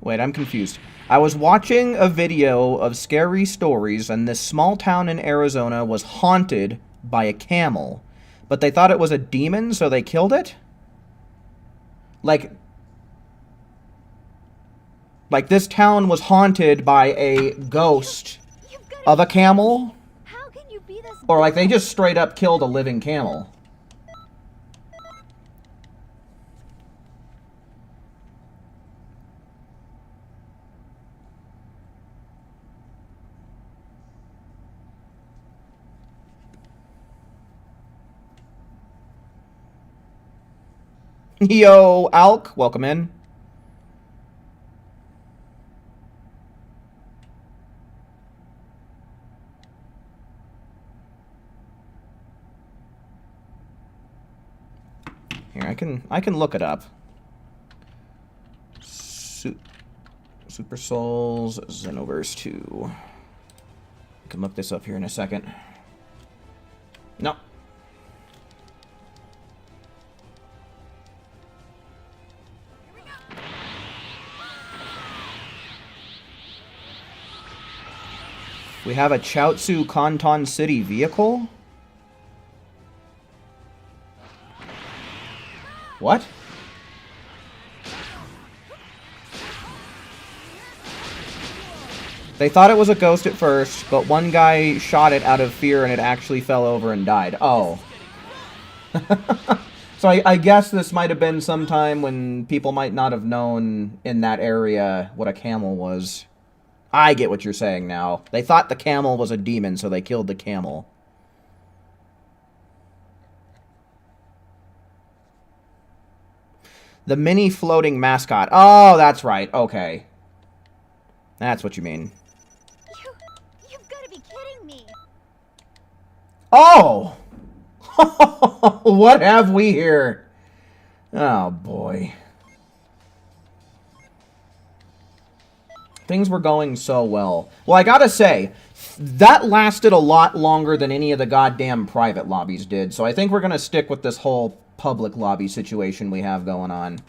Wait, I'm confused. I was watching a video of scary stories, and this small town in Arizona was haunted by a camel. But they thought it was a demon, so they killed it? Like this town was haunted by a ghost of a camel? How can you be this Or like they just straight up killed a living camel? Yo, Alk, welcome in. Here, I can look it up. Super Souls Xenoverse 2. I can look this up here in a second. No. We have a Chaozu Canton City vehicle? What? They thought it was a ghost at first, but one guy shot it out of fear and it actually fell over and died. Oh. So I guess this might have been sometime when people might not have known in that area what a camel was. I get what you're saying now. They thought the camel was a demon, so they killed the camel. The mini floating mascot. Oh, that's right. Okay. That's what you mean. You've got to be kidding me. Oh! What have we here? Oh, boy. Things were going so well. Well, I gotta say, that lasted a lot longer than any of the goddamn private lobbies did, so I think we're gonna stick with this whole public lobby situation we have going on.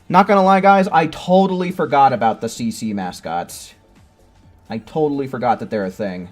Not gonna lie, guys, I totally forgot about the CC mascots. I totally forgot that they're a thing.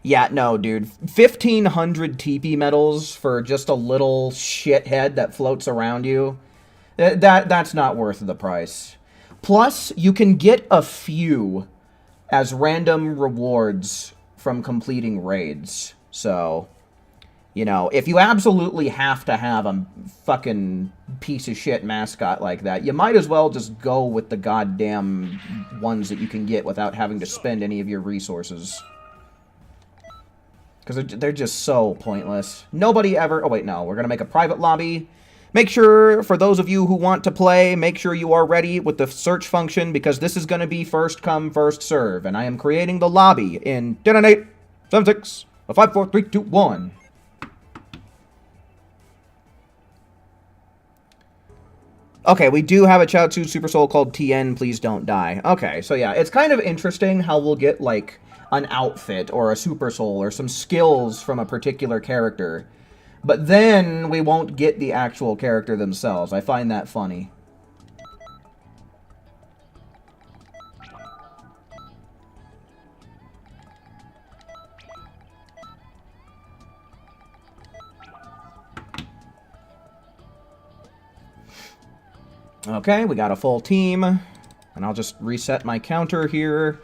Yeah, no, dude. 1,500 TP medals for just a little shithead that floats around you. That's not worth the price. Plus, you can get a few as random rewards from completing raids. So, you know, if you absolutely have to have a fucking piece of shit mascot like that, you might as well just go with the goddamn ones that you can get without having to spend any of your resources. Because they're just so pointless. Nobody ever... Oh, wait, no. We're going to make a private lobby. Make sure, for those of you who want to play, make sure you are ready with the search function, because this is going to be first come, first serve. And I am creating the lobby in 10, 8, 7, 6, 5, 4, 3, 2, 1. Okay, we do have a Chaozu Super Soul called TN, Please Don't Die. Okay, so yeah, it's kind of interesting how we'll get, like, an outfit or a Super Soul or some skills from a particular character. But then we won't get the actual character themselves. I find that funny. Okay, we got a full team. And I'll just reset my counter here.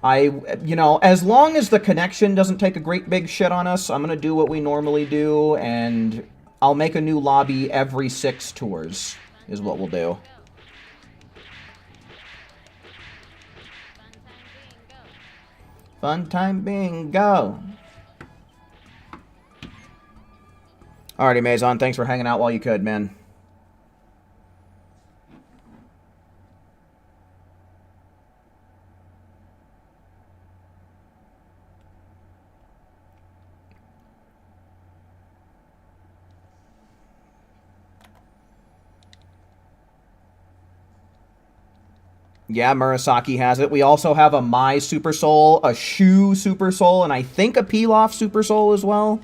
You know, as long as the connection doesn't take a great big shit on us, I'm going to do what we normally do, and I'll make a new lobby every 6 tours, is what we'll do. Fun time bingo. Alrighty, Maison, thanks for hanging out while you could, man. Yeah, Murasaki has it. We also have a Mai Super Soul, a Shu Super Soul, and I think a Pilaf Super Soul as well.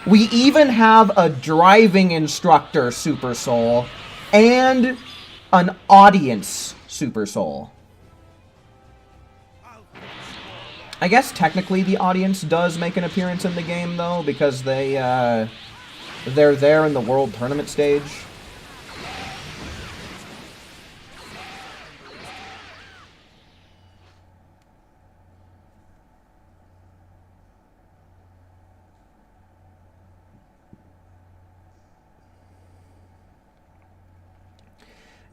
We even have a driving instructor Super Soul and an audience Super Soul. I guess technically the audience does make an appearance in the game, though, because they're there in the World Tournament stage.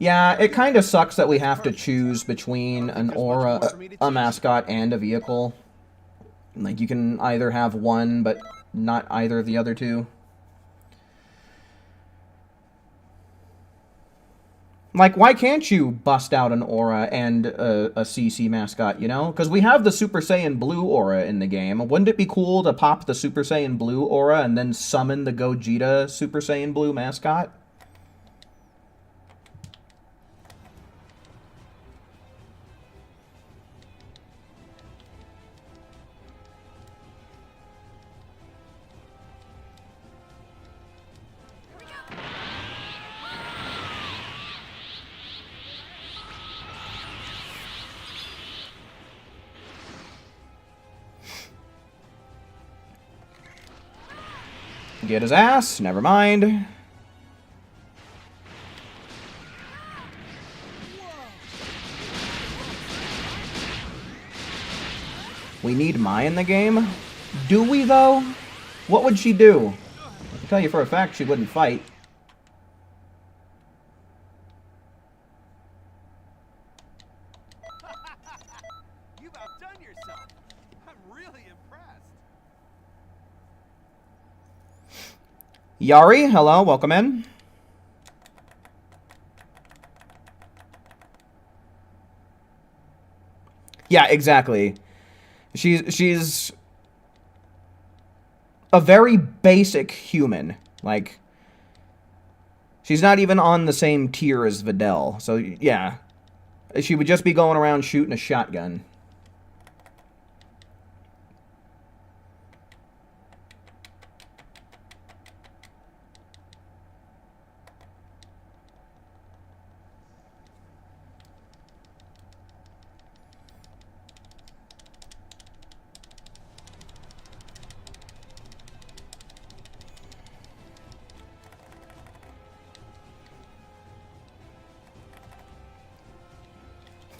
Yeah, it kind of sucks that we have to choose between an aura, a mascot, and a vehicle. Like, you can either have one, but not either of the other two. Like, why can't you bust out an aura and a CC mascot, you know? Because we have the Super Saiyan Blue aura in the game. Wouldn't it be cool to pop the Super Saiyan Blue aura and then summon the Gogeta Super Saiyan Blue mascot? Get his ass. Never mind. We need Mai in the game? Do we, though? What would she do? I can tell you for a fact she wouldn't fight. You've outdone yourself. I'm really impressed. Yari, hello, welcome in. Yeah, exactly. She's a very basic human. Like, she's not even on the same tier as Videl. So, yeah. She would just be going around shooting a shotgun.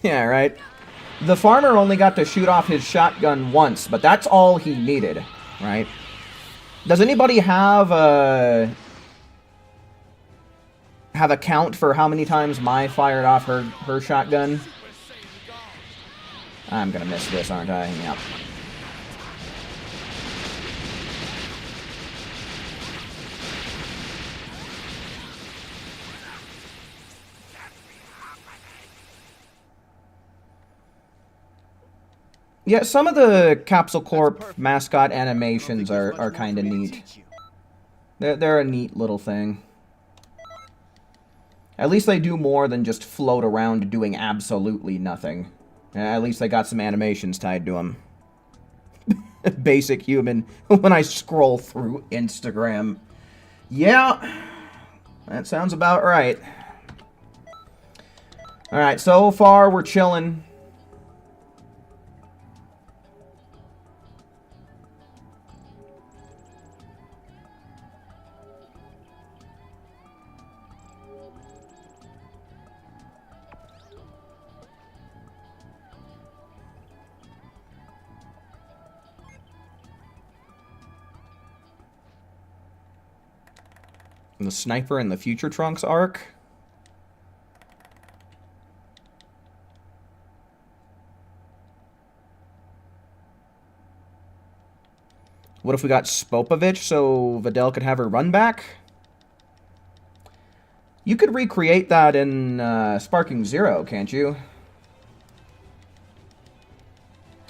Yeah, right. The farmer only got to shoot off his shotgun once, but that's all he needed, right? Does anybody have a count for how many times Mai fired off her shotgun? I'm gonna miss this, aren't I? Yep. Yeah, some of the Capsule Corp mascot animations are kind of neat. They're a neat little thing. At least they do more than just float around doing absolutely nothing. At least they got some animations tied to them. Basic human when I scroll through Instagram. Yeah, that sounds about right. Alright, so far we're chilling. The Sniper in the Future Trunks arc. What if we got Spopovich so Videl could have her run back? You could recreate that in Sparking Zero, can't you?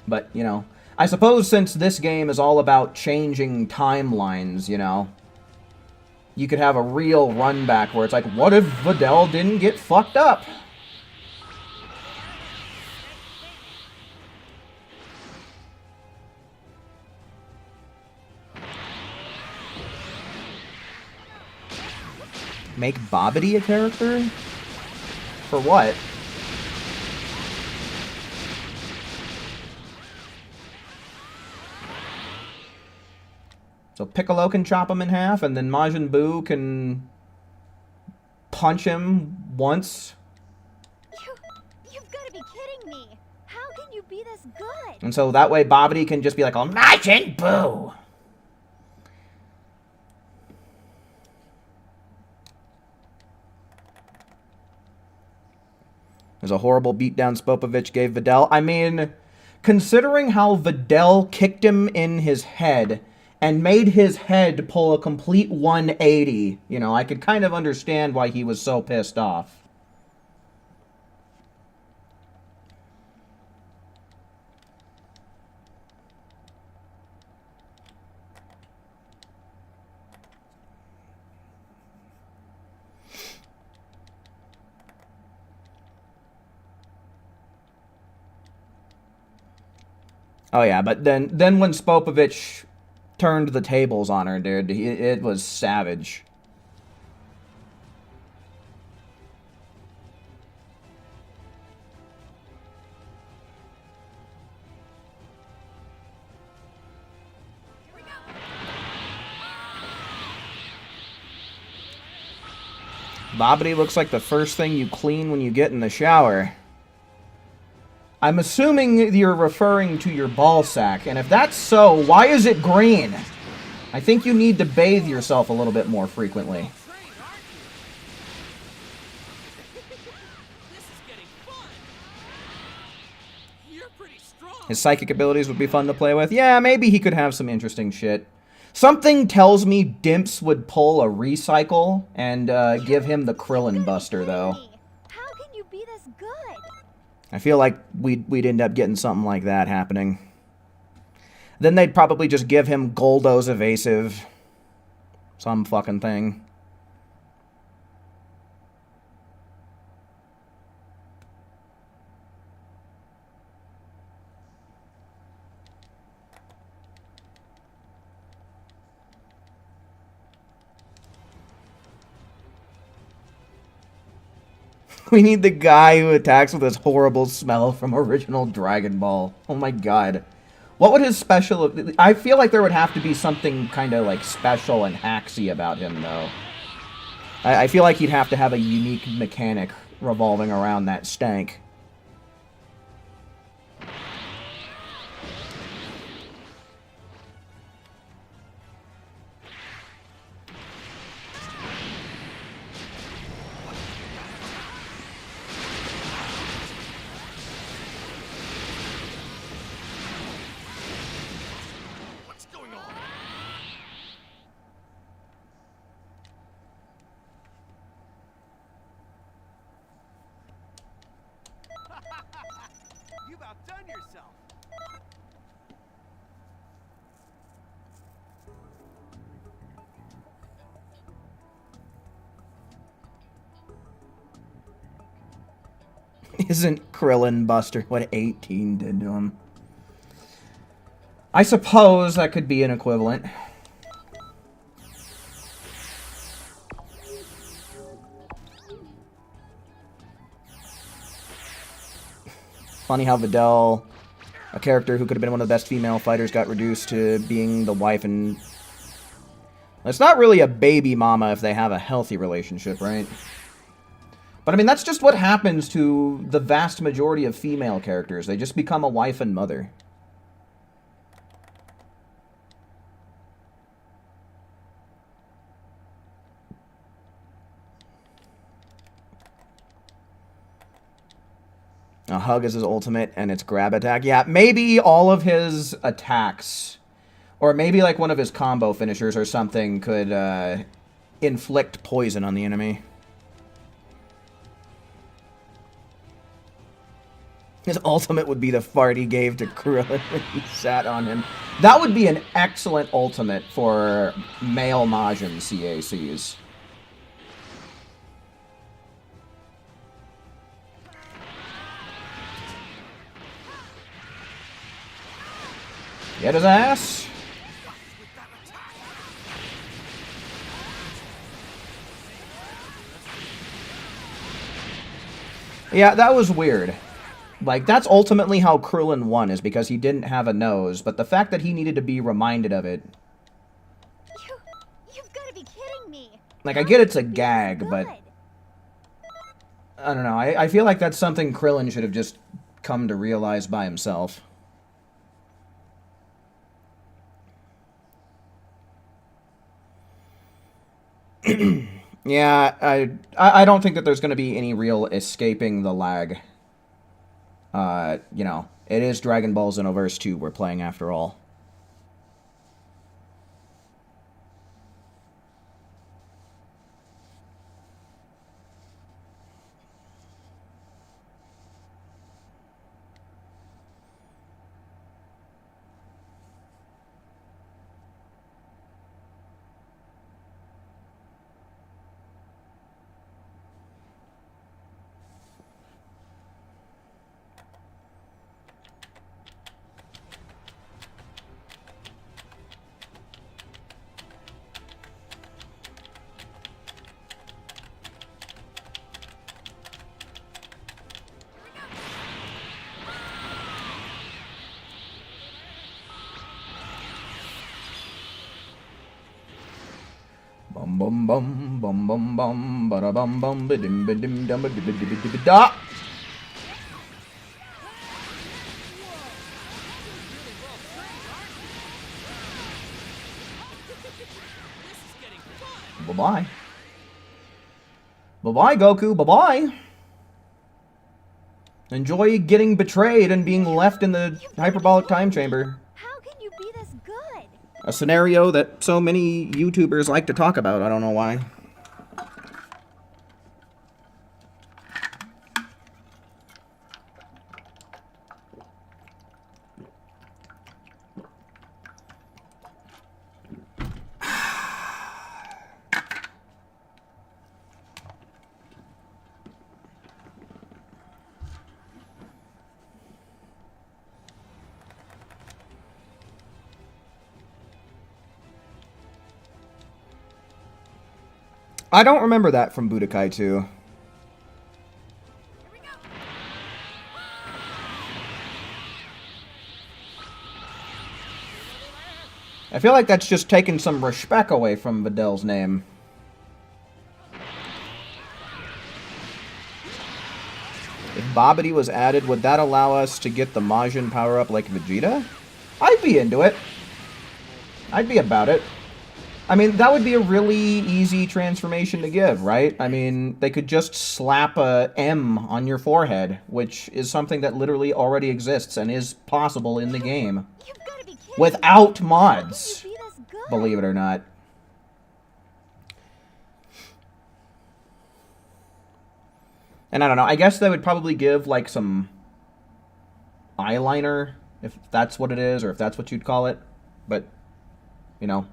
But, you know, I suppose since this game is all about changing timelines, you know, you could have a real run back where it's like, what if Videl didn't get fucked up? Make Bobbity a character? For what? So Piccolo can chop him in half, and then Majin Buu can punch him once. You've got to be kidding me. How can you be this good? And so that way Bobbity can just be like, oh, Majin Buu! There's a horrible beatdown Spopovich gave Videl. I mean, considering how Videl kicked him in his head and made his head pull a complete 180, you know, I could kind of understand why he was so pissed off. Oh yeah, but then when Spopovich turned the tables on her, dude, it was savage. Bobbity looks like the first thing you clean when you get in the shower. I'm assuming you're referring to your ball sack, and if that's so, why is it green? I think you need to bathe yourself a little bit more frequently. His psychic abilities would be fun to play with. Yeah, maybe he could have some interesting shit. Something tells me Dimps would pull a recycle and give him the Krillin Buster, though. How can you be this good? I feel like we'd end up getting something like that happening. Then they'd probably just give him Goldo's Evasive. Some fucking thing. We need the guy who attacks with his horrible smell from original Dragon Ball. Oh my god. What would his special... I feel like there would have to be something kind of like special and hacksy about him, though. I feel like he'd have to have a unique mechanic revolving around that stank. You've outdone yourself. Isn't Krillin Buster what 18 did to him? I suppose that could be an equivalent. Funny how Videl, a character who could have been one of the best female fighters, got reduced to being the wife and... It's not really a baby mama if they have a healthy relationship, right? But I mean, that's just what happens to the vast majority of female characters. They just become a wife and mother. A hug is his ultimate, and it's grab attack. Yeah, maybe all of his attacks Or maybe like one of his combo finishers or something could inflict poison on the enemy. His ultimate would be the fart he gave to Krillin when he sat on him. That would be an excellent ultimate for male Majin CACs. Get his ass. Yeah, that was weird. Like, that's ultimately how Krillin won, is because he didn't have a nose, but the fact that he needed to be reminded of it... You've got to be kidding me. Like, I get it's a gag, but... I don't know, I feel like that's something Krillin should have just come to realize by himself. Yeah, I don't think that there's going to be any real escaping the lag. You know, it is Dragon Ball Xenoverse 2 we're playing after all. Bum bum bum bum bum bum bada bum bum bidim bidim dum bidim da. Bye bye. Bye bye, Goku. Bye bye. Enjoy getting betrayed and being left in the hyperbolic time chamber. How can you be this good? A scenario that so many YouTubers like to talk about. I don't know why. I don't remember that from Budokai 2. I feel like that's just taking some respect away from Vidal's name. If Babidi was added, would that allow us to get the Majin power-up like Vegeta? I'd be into it. I'd be about it. I mean, that would be a really easy transformation to give, right? I mean, they could just slap a M on your forehead, which is something that literally already exists and is possible in the game. You've got to be kidding Without me. mods, How can you be this good? believe it or not. And I don't know, I guess they would probably give, like, some eyeliner, if that's what it is, or if that's what you'd call it. But, you know,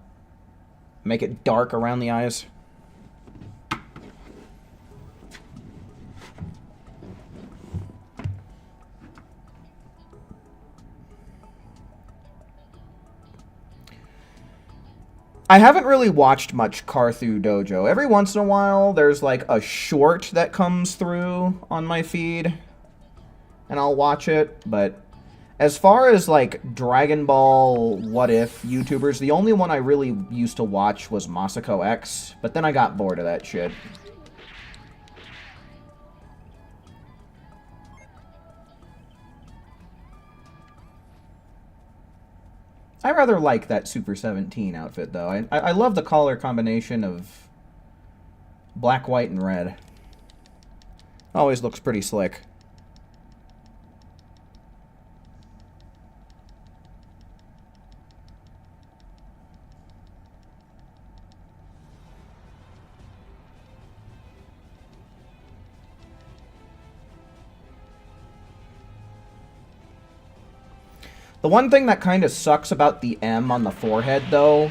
make it dark around the eyes. I haven't really watched much Carthu Dojo. Every once in a while, there's like a short that comes through on my feed, and I'll watch it, but as far as like Dragon Ball What If YouTubers, the only one I really used to watch was Masako X, but then I got bored of that shit. I rather like that Super 17 outfit, though. I love the color combination of black, white, and red. Always looks pretty slick. The one thing that kind of sucks about the M on the forehead, though,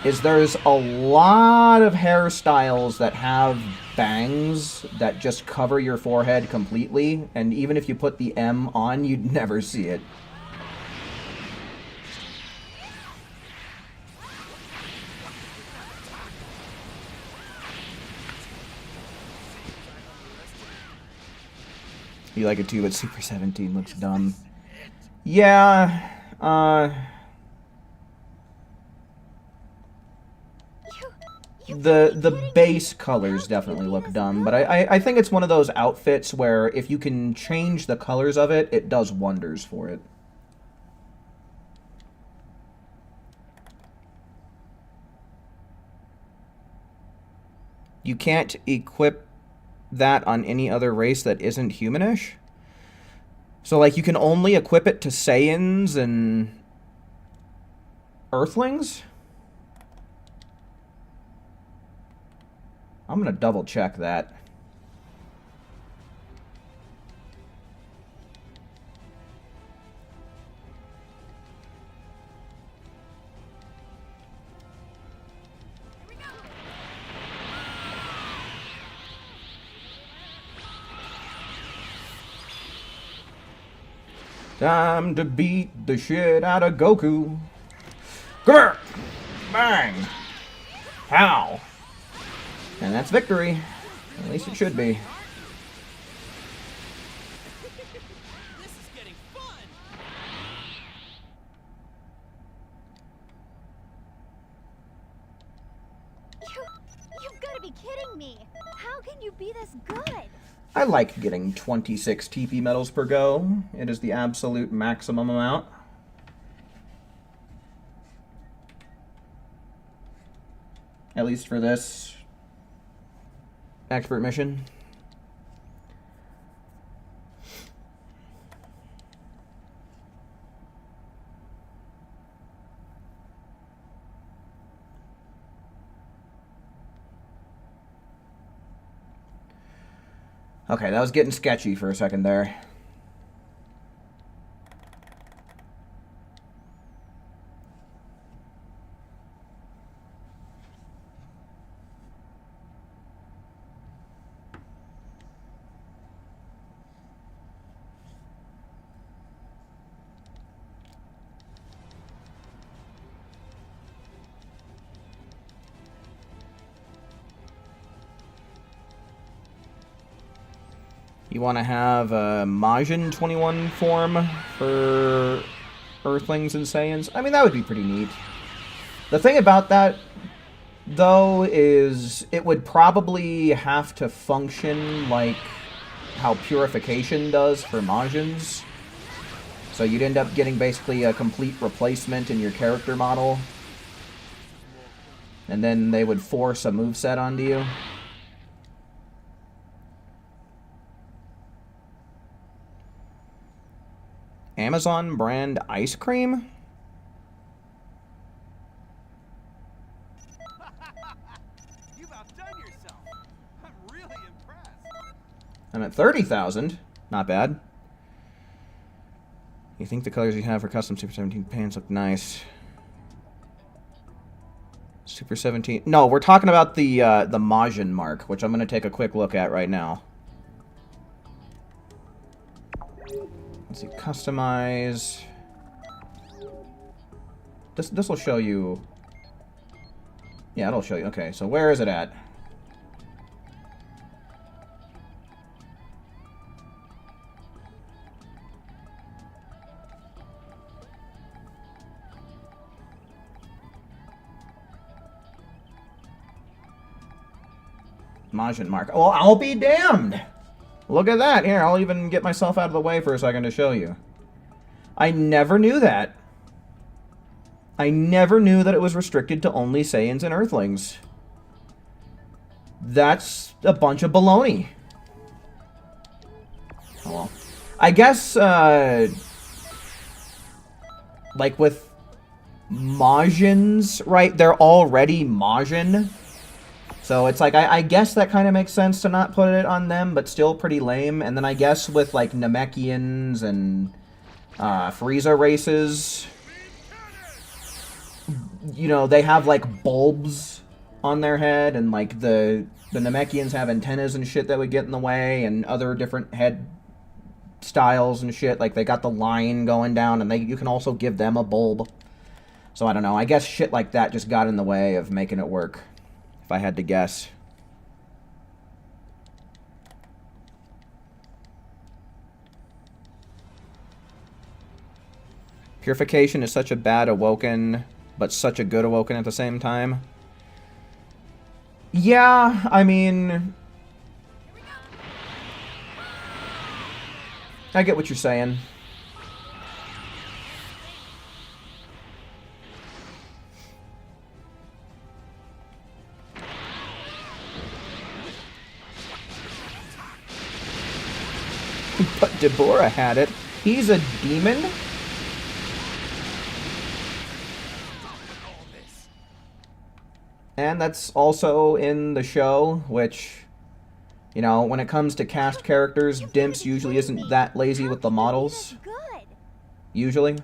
is there's a lot of hairstyles that have bangs that just cover your forehead completely, and even if you put the M on, you'd never see it. You like it too, but Super 17 looks dumb. Yeah, the base colors definitely look dumb, but I think it's one of those outfits where if you can change the colors of it, it does wonders for it. You can't equip that on any other race that isn't humanish? So, like, you can only equip it to Saiyans and Earthlings? I'm gonna double check that. Time to beat the shit out of Goku. Grr! Bang! Pow! And that's victory. At least it should be. This is getting fun. You've got to be kidding me. How can you be this good? I like getting 26 TP medals per go. It is the absolute maximum amount. At least for this expert mission. Okay, that was getting sketchy for a second there. You want to have a Majin 21 form for Earthlings and Saiyans? I mean, that would be pretty neat. The thing about that, though, is it would probably have to function like how Purification does for Majins. So you'd end up getting basically a complete replacement in your character model. And then they would force a moveset onto you. Amazon brand ice cream? You've outdone yourself. I'm really impressed. I'm at 30,000. Not bad. You think the colors you have for custom Super 17 pants look nice? Super 17... No, we're talking about the Majin mark, which I'm going to take a quick look at right now. Let's see, customize. This will show you. Yeah, it'll show you. Okay, so where is it at? Majin mark. Well, I'll be damned! Look at that. Here, I'll even get myself out of the way for a second to show you. I never knew that. I never knew that it was restricted to only Saiyans and Earthlings. That's a bunch of baloney. Oh well. I guess, like with Majins, right? They're already Majin. So it's like, I guess that kind of makes sense to not put it on them, but still pretty lame. And then I guess with like Namekians and Frieza races, you know, they have, like, bulbs on their head, and, like, the Namekians have antennas and shit that would get in the way, and other different head styles and shit. Like, they got the line going down, and you can also give them a bulb. So, I don't know. I guess shit like that just got in the way of making it work, if I had to guess. Purification is such a bad awoken, but such a good awoken at the same time. Yeah, I mean, I get what you're saying. But Deborah had it. He's a demon? And that's also in the show, which, you know, when it comes to cast characters, Dimps usually isn't that lazy with the models. Usually.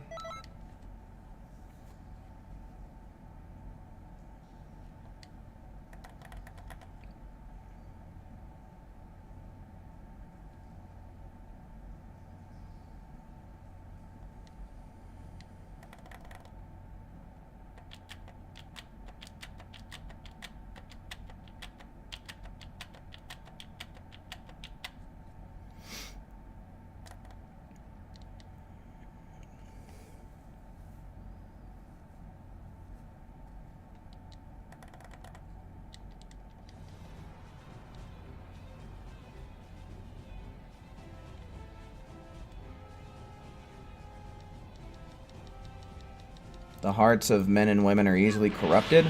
The hearts of men and women are easily corrupted.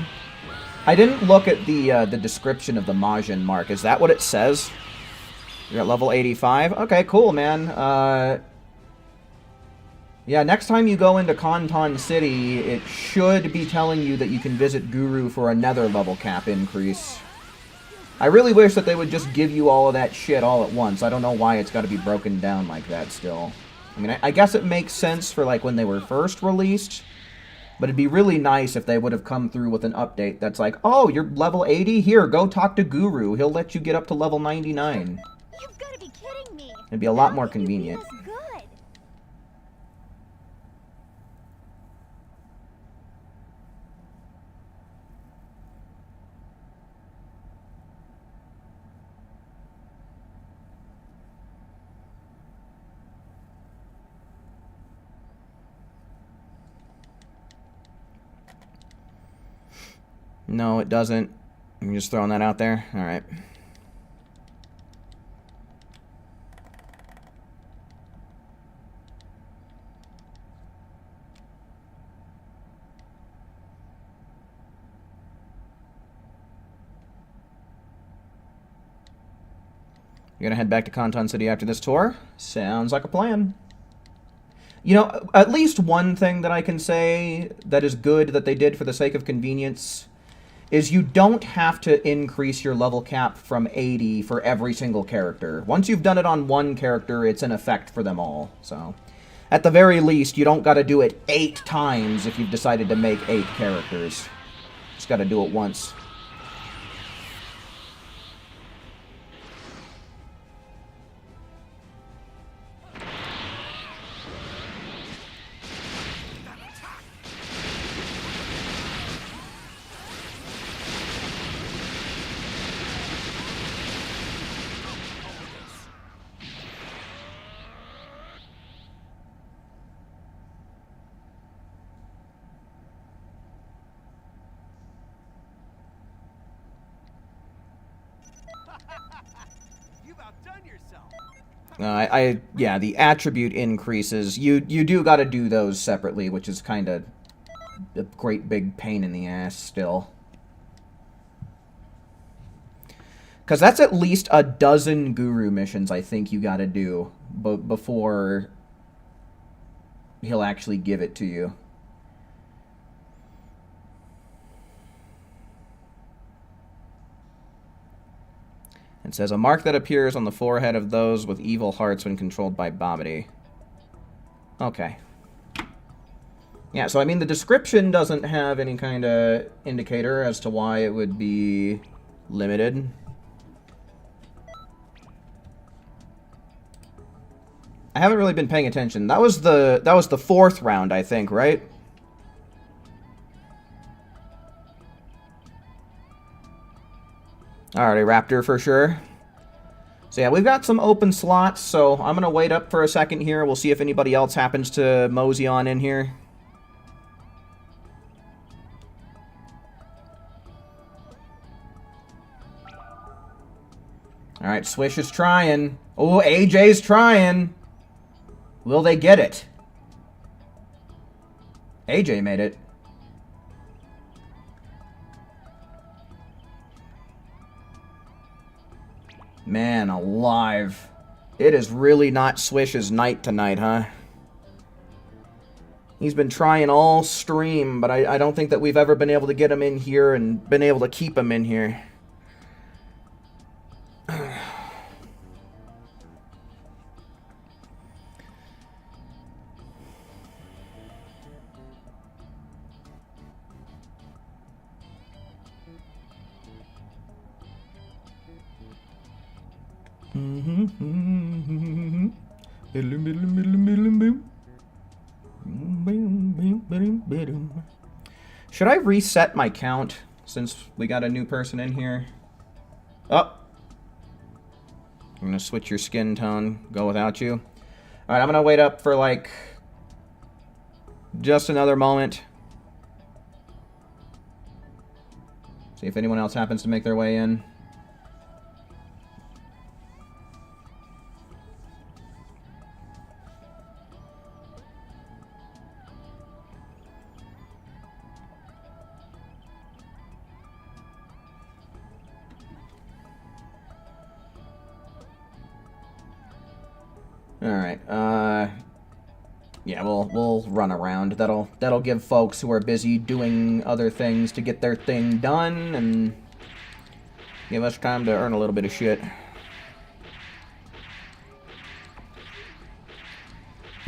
I didn't look at the description of the Majin mark. Is that what it says? You're at level 85? Okay, cool, man. Yeah, next time you go into Kanton City, it should be telling you that you can visit Guru for another level cap increase. I really wish that they would just give you all of that shit all at once. I don't know why it's got to be broken down like that still. I mean, I guess it makes sense for, like, when they were first released. But it'd be really nice if they would have come through with an update that's like, oh, you're level 80? Here, go talk to Guru. He'll let you get up to level 99. You've got to be kidding me. It'd be a lot more convenient. Good. No, it doesn't. I'm just throwing that out there. Alright. You're gonna head back to Kanton City after this tour? Sounds like a plan. You know, at least one thing that I can say that is good that they did for the sake of convenience is you don't have to increase your level cap from 80 for every single character. Once you've done it on one character, it's in effect for them all. So, at the very least, you don't gotta do it 8 times if you've decided to make 8 characters. Just gotta do it once. You've outdone yourself. Yeah, the attribute increases. You do gotta do those separately, which is kind of a great big pain in the ass still. Because that's at least a dozen Guru missions I think you gotta do before he'll actually give it to you. It says, a mark that appears on the forehead of those with evil hearts when controlled by Babidi. Okay. Yeah, so I mean, the description doesn't have any kind of indicator as to why it would be limited. I haven't really been paying attention. That was the fourth round, I think, right? Alrighty, Raptor for sure. So yeah, we've got some open slots, so I'm gonna wait up for a second here. We'll see if anybody else happens to mosey on in here. Alright, Swish is trying. Oh, AJ's trying. Will they get it? AJ made it. Man alive. It is really not Swish's night tonight, huh? He's been trying all stream, but I don't think that we've ever been able to get him in here and been able to keep him in here. Should I reset my count since we got a new person in here? Oh. I'm gonna switch your skin tone, go without you. Alright, I'm gonna wait up for like just another moment. See if anyone else happens to make their way in. Alright, yeah, we'll run around. That'll give folks who are busy doing other things to get their thing done, and give us time to earn a little bit of shit.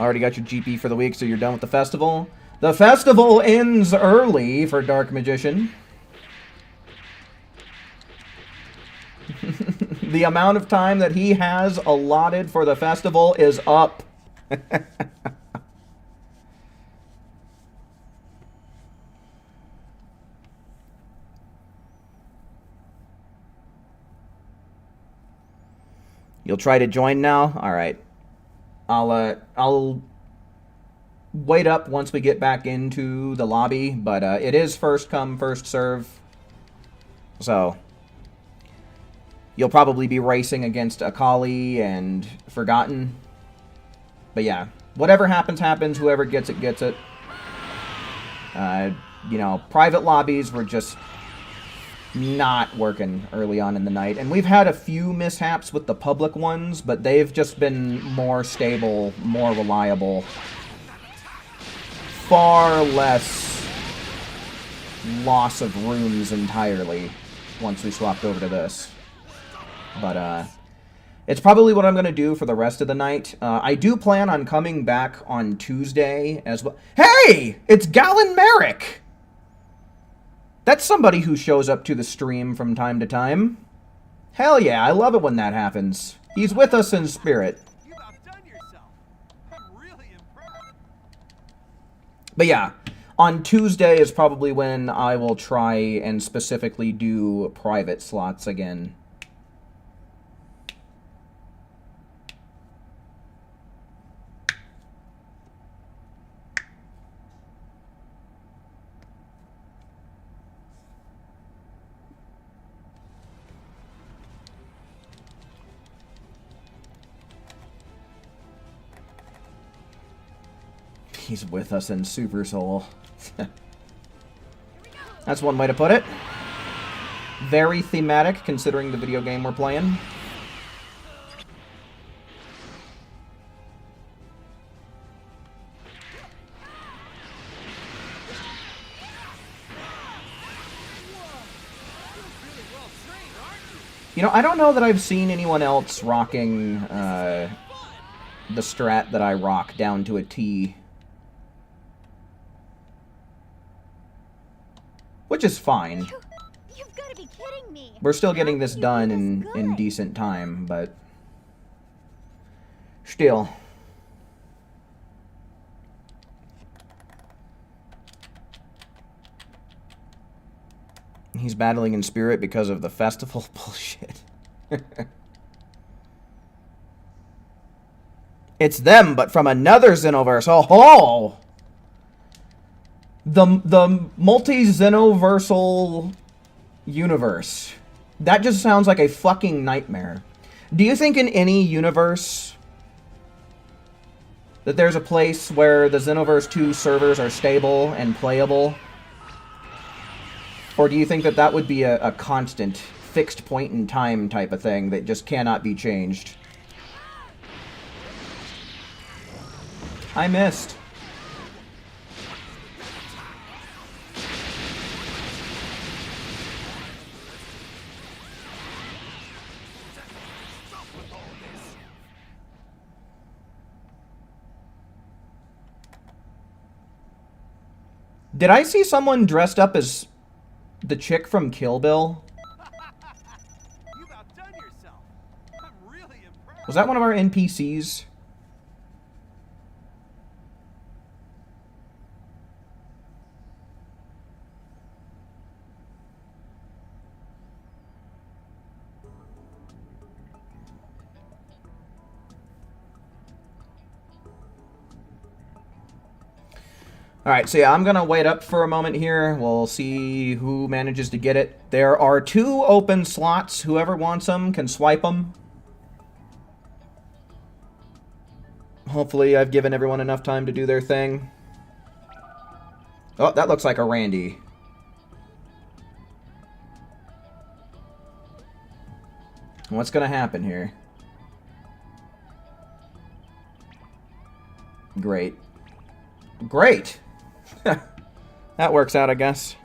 Already got your GP for the week, so you're done with the festival? The festival ends early for Dark Magician. The amount of time that he has allotted for the festival is up. You'll try to join now? Alright. I'll wait up once we get back into the lobby, but it is first come, first serve. So you'll probably be racing against Akali and Forgotten. But yeah, whatever happens, happens. Whoever gets it, gets it. You know, private lobbies were just not working early on in the night. And we've had a few mishaps with the public ones, but they've just been more stable, more reliable. Far less loss of rooms entirely once we swapped over to this. But, it's probably what I'm going to do for the rest of the night. I do plan on coming back on Tuesday as well. Hey! It's Galen Merrick! That's somebody who shows up to the stream from time to time. Hell yeah, I love it when that happens. He's with us in spirit. You've outdone yourself. I'm really impressed. But yeah, on Tuesday is probably when I will try and specifically do private slots again. He's with us in Super Soul. That's one way to put it. Very thematic, considering the video game we're playing. You know, I don't know that I've seen anyone else rocking the strat that I rock down to a T. Which is fine. You've got to be kidding me. We're still getting this How can you done be this in good? decent time, but still. He's battling in spirit because of the festival bullshit. It's them, but from another Xenoverse. Oh ho! The multi-Xenoversal universe. That just sounds like a fucking nightmare. Do you think in any universe that there's a place where the Xenoverse 2 servers are stable and playable? Or do you think that that would be a constant, fixed point in time type of thing that just cannot be changed? I missed. Did I see someone dressed up as the chick from Kill Bill? You've outdone yourself. I'm really impressed. Was that one of our NPCs? Alright, so yeah, I'm gonna wait up for a moment here. We'll see who manages to get it. There are 2 open slots. Whoever wants them can swipe them. Hopefully I've given everyone enough time to do their thing. Oh, that looks like a Randy. What's gonna happen here? Great. Great! That works out, I guess.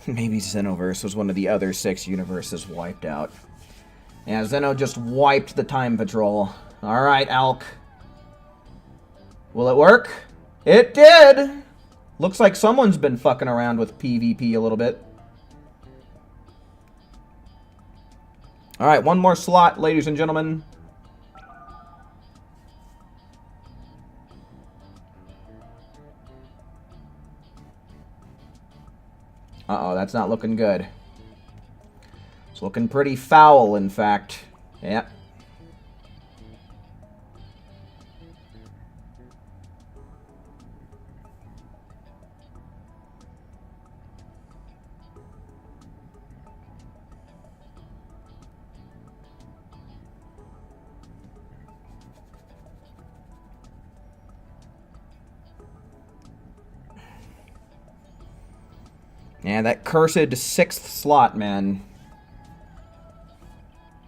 Maybe Xenoverse was one of the other 6 universes wiped out. Yeah, Xeno just wiped the Time Patrol. Alright, Alk. Will it work? It did! Looks like someone's been fucking around with PvP a little bit. Alright, one more slot, ladies and gentlemen. Uh-oh, that's not looking good. It's looking pretty foul, in fact. Yep. Yeah, that cursed 6th slot, man.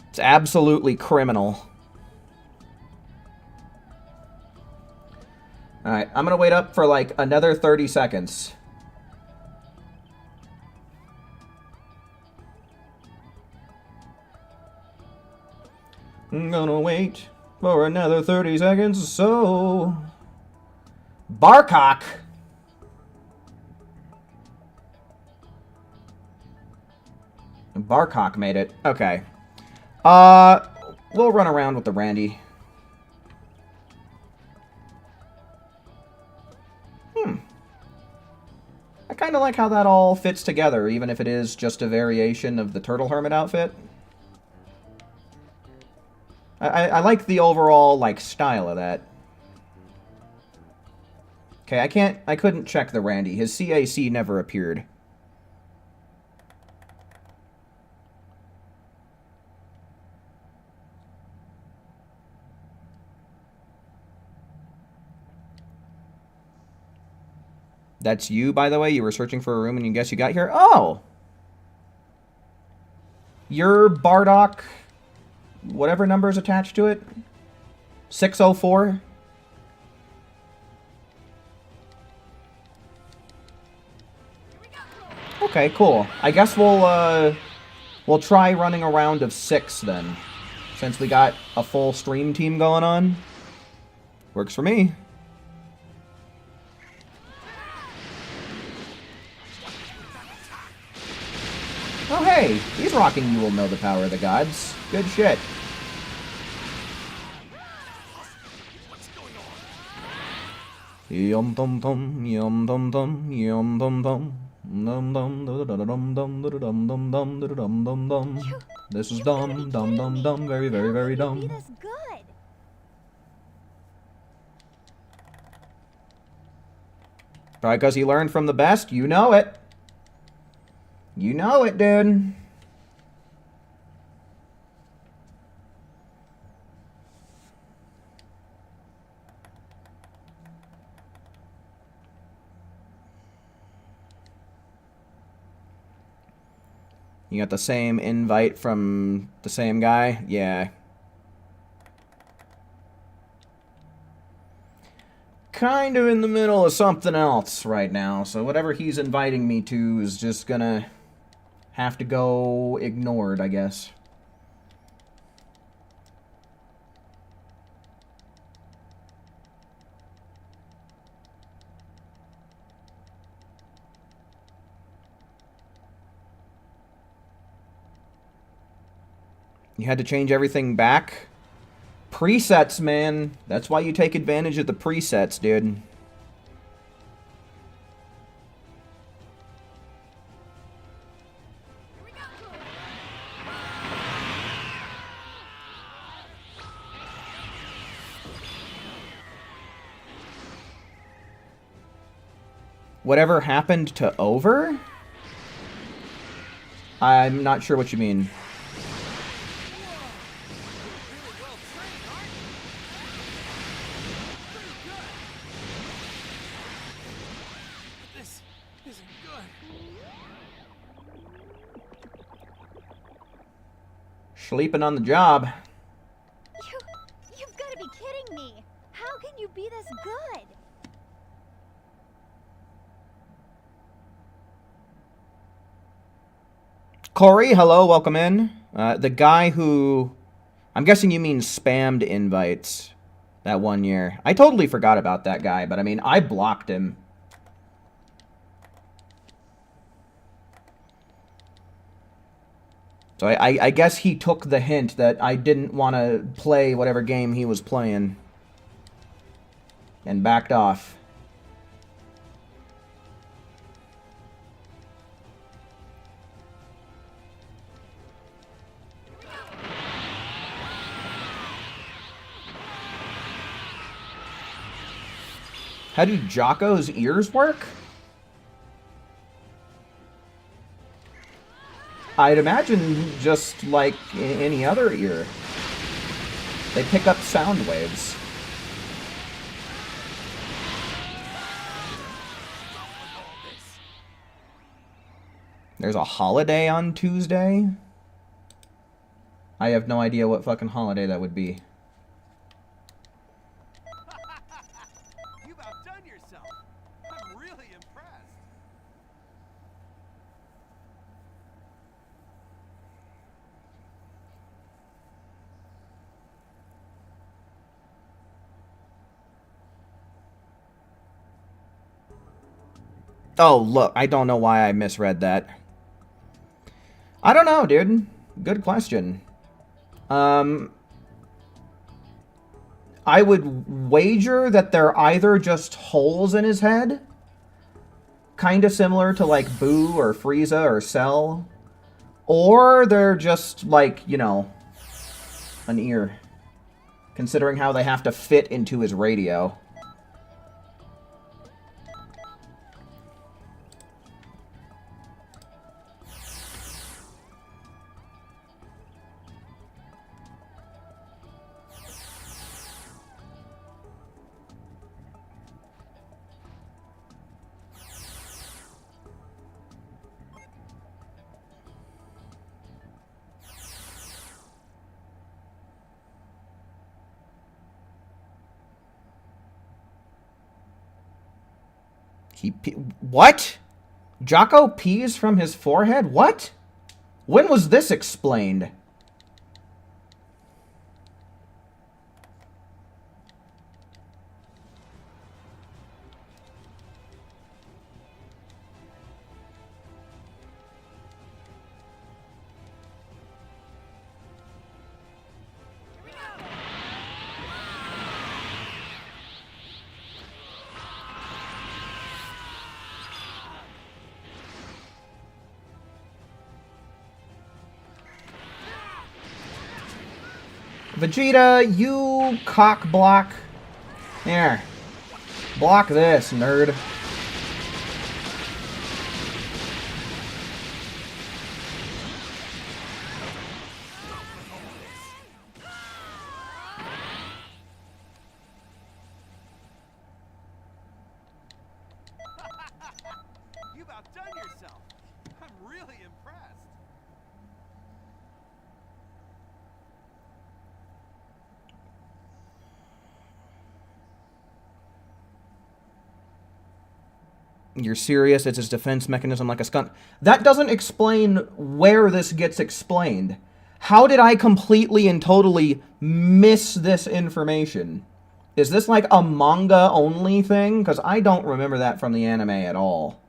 It's absolutely criminal. Alright, I'm gonna wait up for like another 30 seconds. I'm gonna wait for another 30 seconds or so. Barcock! Barcock made it. Okay. We'll run around with the Randy. I kind of like how that all fits together, even if it is just a variation of the Turtle Hermit outfit. I like the overall, like, style of that. Okay, I couldn't check the Randy. His CAC never appeared. That's you, by the way? You were searching for a room and you guess you got here? Oh! You're Bardock... whatever number is attached to it? 604? Okay, cool. I guess we'll try running a round of 6 then. Since we got a full stream team going on. Works for me. Oh hey, he's rocking You Will Know the Power of the Gods. Good shit. Yum dum dum, yum dum dum, yum dum dum. Dum dum dum dum dum dum dum dum dum dum. This is dumb, dumb, dumb, dumb, very, very, very How can you be dumb. this good? Probably because he learned from the best. You know it. You know it, dude. You got the same invite from the same guy? Yeah. Kind of in the middle of something else right now, so whatever he's inviting me to is just gonna have to go ignored, I guess. You had to change everything back? Presets, man. That's why you take advantage of the presets, dude. Whatever happened to Over? I'm not sure what you mean. This isn't good. Sleeping on the job. You've got to be kidding me. How can you be this good? Corey, hello, welcome in. The guy who... I'm guessing you mean spammed invites that one year. I totally forgot about that guy, but I mean, I blocked him. So I guess he took the hint that I didn't want to play whatever game he was playing. And backed off. How do Jocko's ears work? I'd imagine just like any other ear. They pick up sound waves. There's a holiday on Tuesday? I have no idea what fucking holiday that would be. You've outdone yourself. I'm really impressed. Oh, look, I don't know why I misread that. I don't know, dude. Good question. I would wager that they're either just holes in his head, kind of similar to like Boo or Frieza or Cell, or they're just like, you know, an ear, considering how they have to fit into his radio. What? Jocko pees from his forehead? What? When was this explained? Vegeta, you cock block. Here. Block this, nerd. You've outdone yourself. I'm really impressed. You're serious? It's his defense mechanism like a skunk. That doesn't explain where this gets explained. How did I completely and totally miss this information? Is this like a manga-only thing? Because I don't remember that from the anime at all.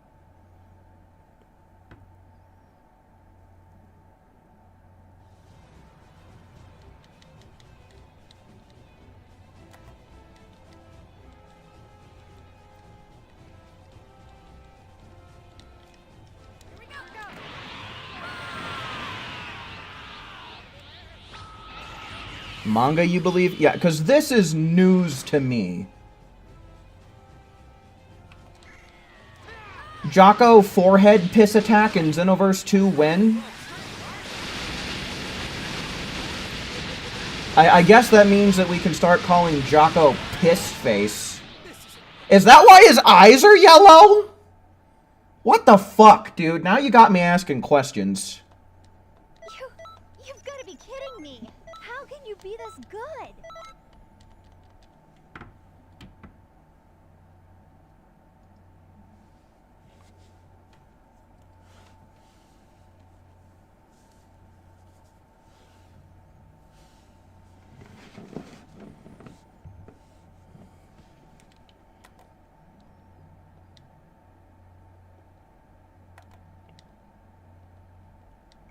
Manga, you believe? Yeah, because this is news to me. Jocko forehead piss attack in Xenoverse 2 when? I guess that means that we can start calling Jocko piss face. Is that why his eyes are yellow? What the fuck, dude? Now you got me asking questions. You've got to be kidding me. How can you be this good?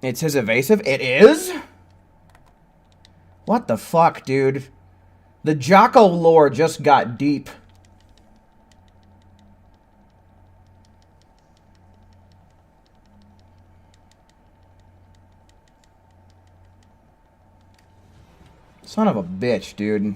It's his evasive? It is? What the fuck, dude? The Jocko lore just got deep. Son of a bitch, dude.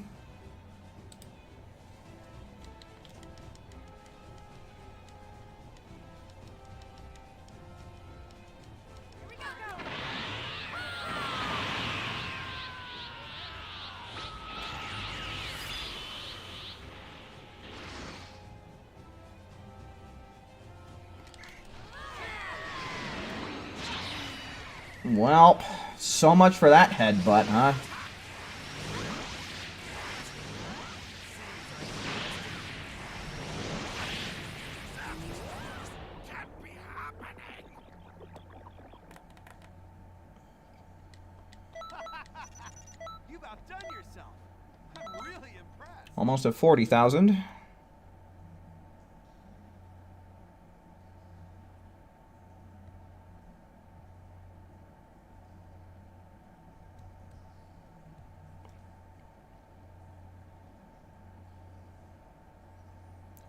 Well, so much for that headbutt, huh? You've outdone yourself. I'm really impressed. Almost at 40,000.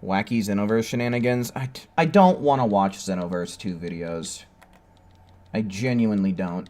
Wacky Xenoverse shenanigans. I don't want to watch Xenoverse 2 videos. I genuinely don't.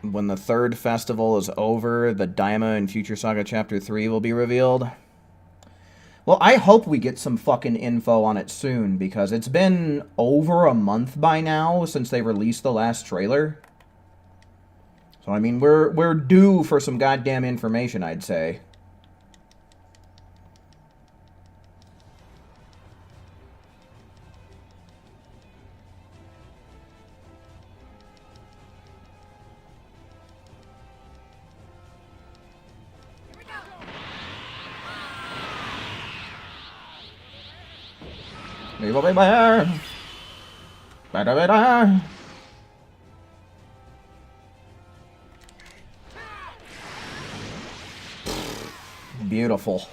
when the third festival is over, the Daima and Future Saga Chapter 3 will be revealed. Well, I hope we get some fucking info on it soon, because it's been over a month by now since they released the last trailer. So, I mean, we're due for some goddamn information, I'd say. Evil be bear. Better, better. Beautiful.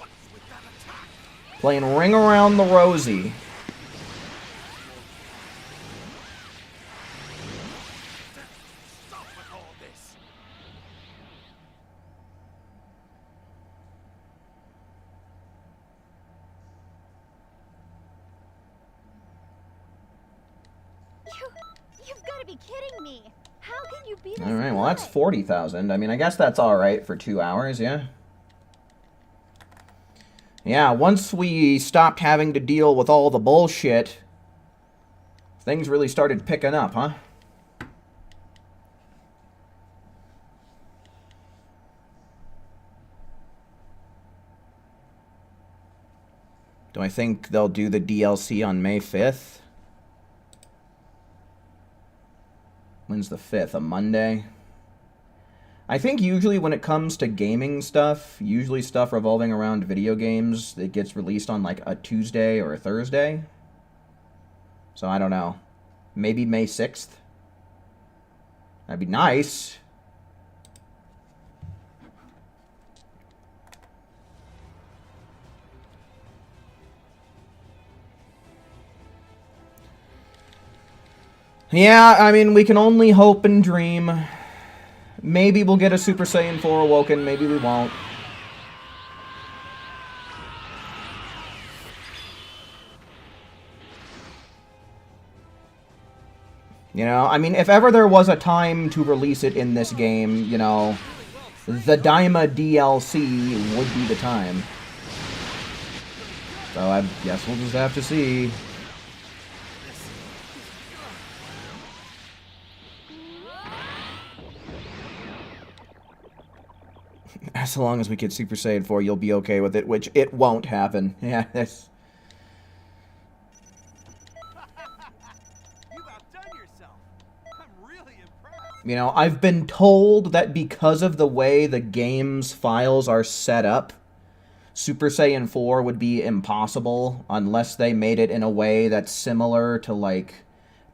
Playing Ring Around the Rosie. Stop with all this. You've got to be kidding me. How can you be this Alright, well that's good? 40,000. I mean, I guess that's alright for 2 hours, yeah? Yeah, once we stopped having to deal with all the bullshit, things really started picking up, huh? Do I think they'll do the DLC on May 5th? When's the 5th? A Monday? I think usually when it comes to gaming stuff, usually stuff revolving around video games, it gets released on like a Tuesday or a Thursday. So I don't know. Maybe May 6th? That'd be nice. Yeah, I mean, we can only hope and dream. Maybe we'll get a Super Saiyan 4 Awoken, maybe we won't. You know, I mean, if ever there was a time to release it in this game, you know, the Daima DLC would be the time. So I guess we'll just have to see. As long as we get Super Saiyan 4, you'll be okay with it, which it won't happen. Yeah, that's... You've outdone yourself. I'm really impressed. You know, I've been told that because of the way the game's files are set up, Super Saiyan 4 would be impossible unless they made it in a way that's similar to, like,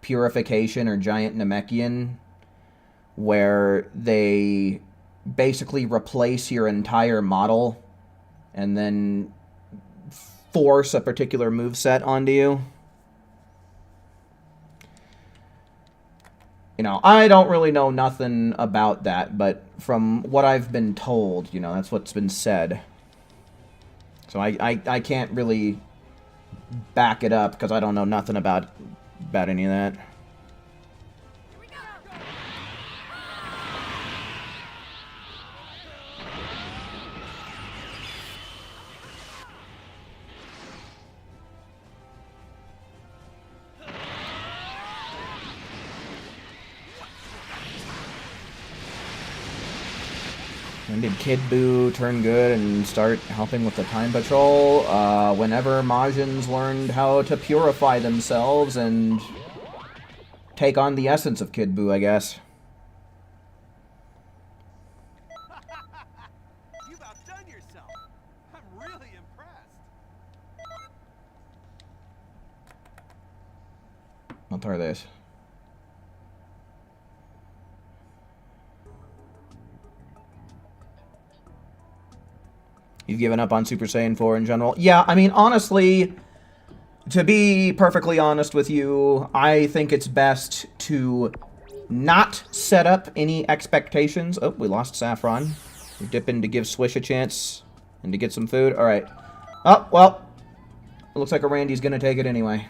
Purification or Giant Namekian, where they basically replace your entire model and then force a particular moveset onto you. You know, I don't really know nothing about that, but from what I've been told, you know, that's what's been said. So I can't really back it up because I don't know nothing about any of that. When did Kid Buu turn good and start helping with the Time Patrol? Whenever Majins learned how to purify themselves and take on the essence of Kid Buu, I guess. You've outdone yourself. I'm really impressed. What are these? You've given up on Super Saiyan 4 in general? Yeah, I mean, honestly, to be perfectly honest with you, I think it's best to not set up any expectations. Oh, we lost Saffron. We dip in to give Swish a chance and to get some food. All right. Oh, well, it looks like a Randy's going to take it anyway.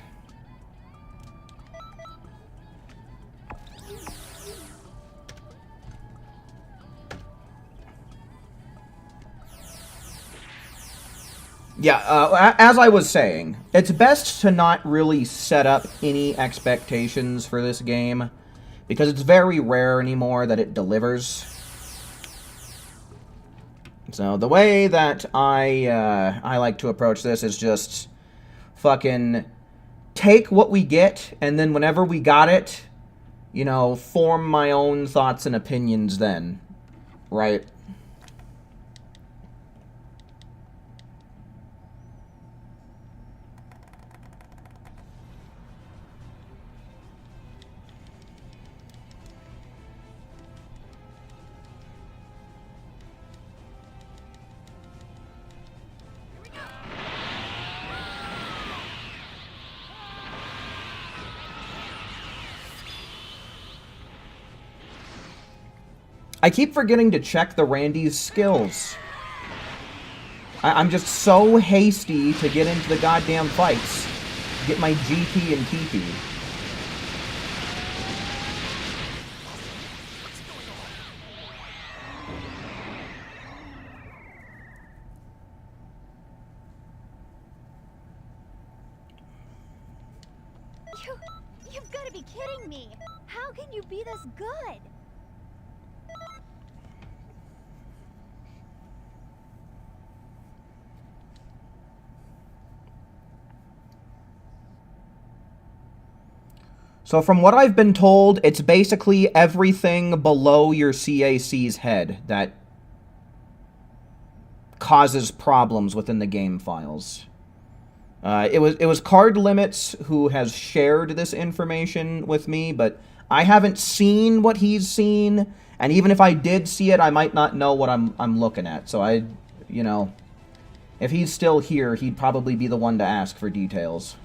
Yeah, as I was saying, it's best to not really set up any expectations for this game, because it's very rare anymore that it delivers. So the way that I like to approach this is just fucking take what we get, and then whenever we got it, you know, form my own thoughts and opinions then, right? I keep forgetting to check the Randy's skills. I'm just so hasty to get into the goddamn fights. Get my GP and PP. You've got to be kidding me. How can you be this good? So from what I've been told, it's basically everything below your CAC's head that causes problems within the game files. It was Card Limits who has shared this information with me, but I haven't seen what he's seen, and even if I did see it, I might not know what I'm looking at. So you know, if he's still here, he'd probably be the one to ask for details.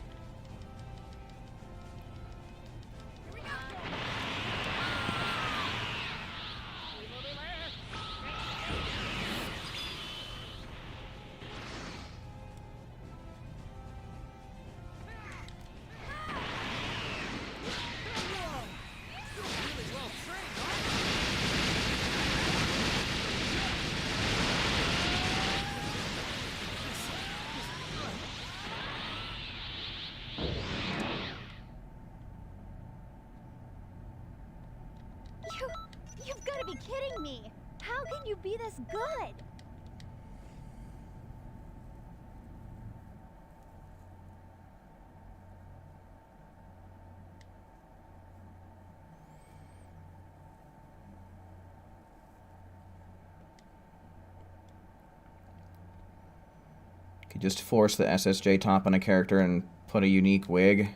You've got to be kidding me. How can you be this good? Could just force the SSJ top on a character and put a unique wig.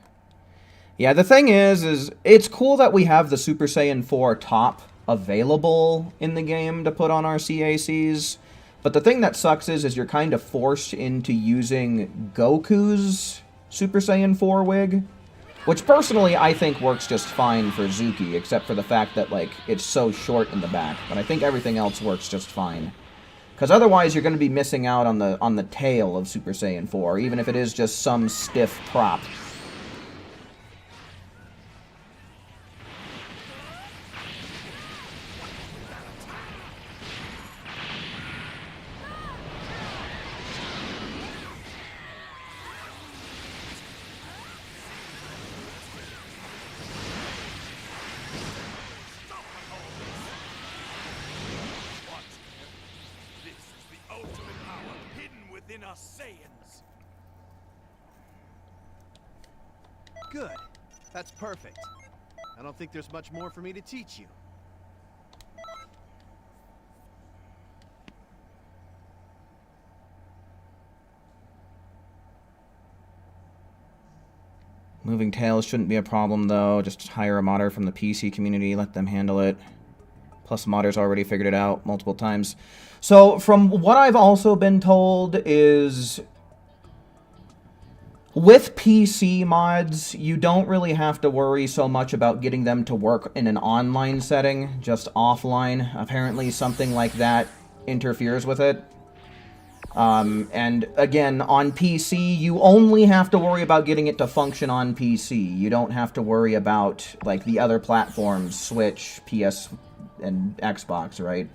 Yeah, the thing is it's cool that we have the Super Saiyan 4 top available in the game to put on our CACs, but the thing that sucks is you're kind of forced into using Goku's Super Saiyan 4 wig, which personally I think works just fine for Zuki, except for the fact that, like, it's so short in the back, but I think everything else works just fine. Because otherwise you're going to be missing out on the tail of Super Saiyan 4, even if it is just some stiff prop. Good. That's perfect. I don't think there's much more for me to teach you. Moving tails shouldn't be a problem, though. Just hire a modder from the PC community, let them handle it. Plus, modders already figured it out multiple times. So, from what I've also been told is, with PC mods, you don't really have to worry so much about getting them to work in an online setting, just offline. Apparently, something like that interferes with it. And again, on PC, you only have to worry about getting it to function on PC. You don't have to worry about, like, the other platforms, Switch, PS, and Xbox, right?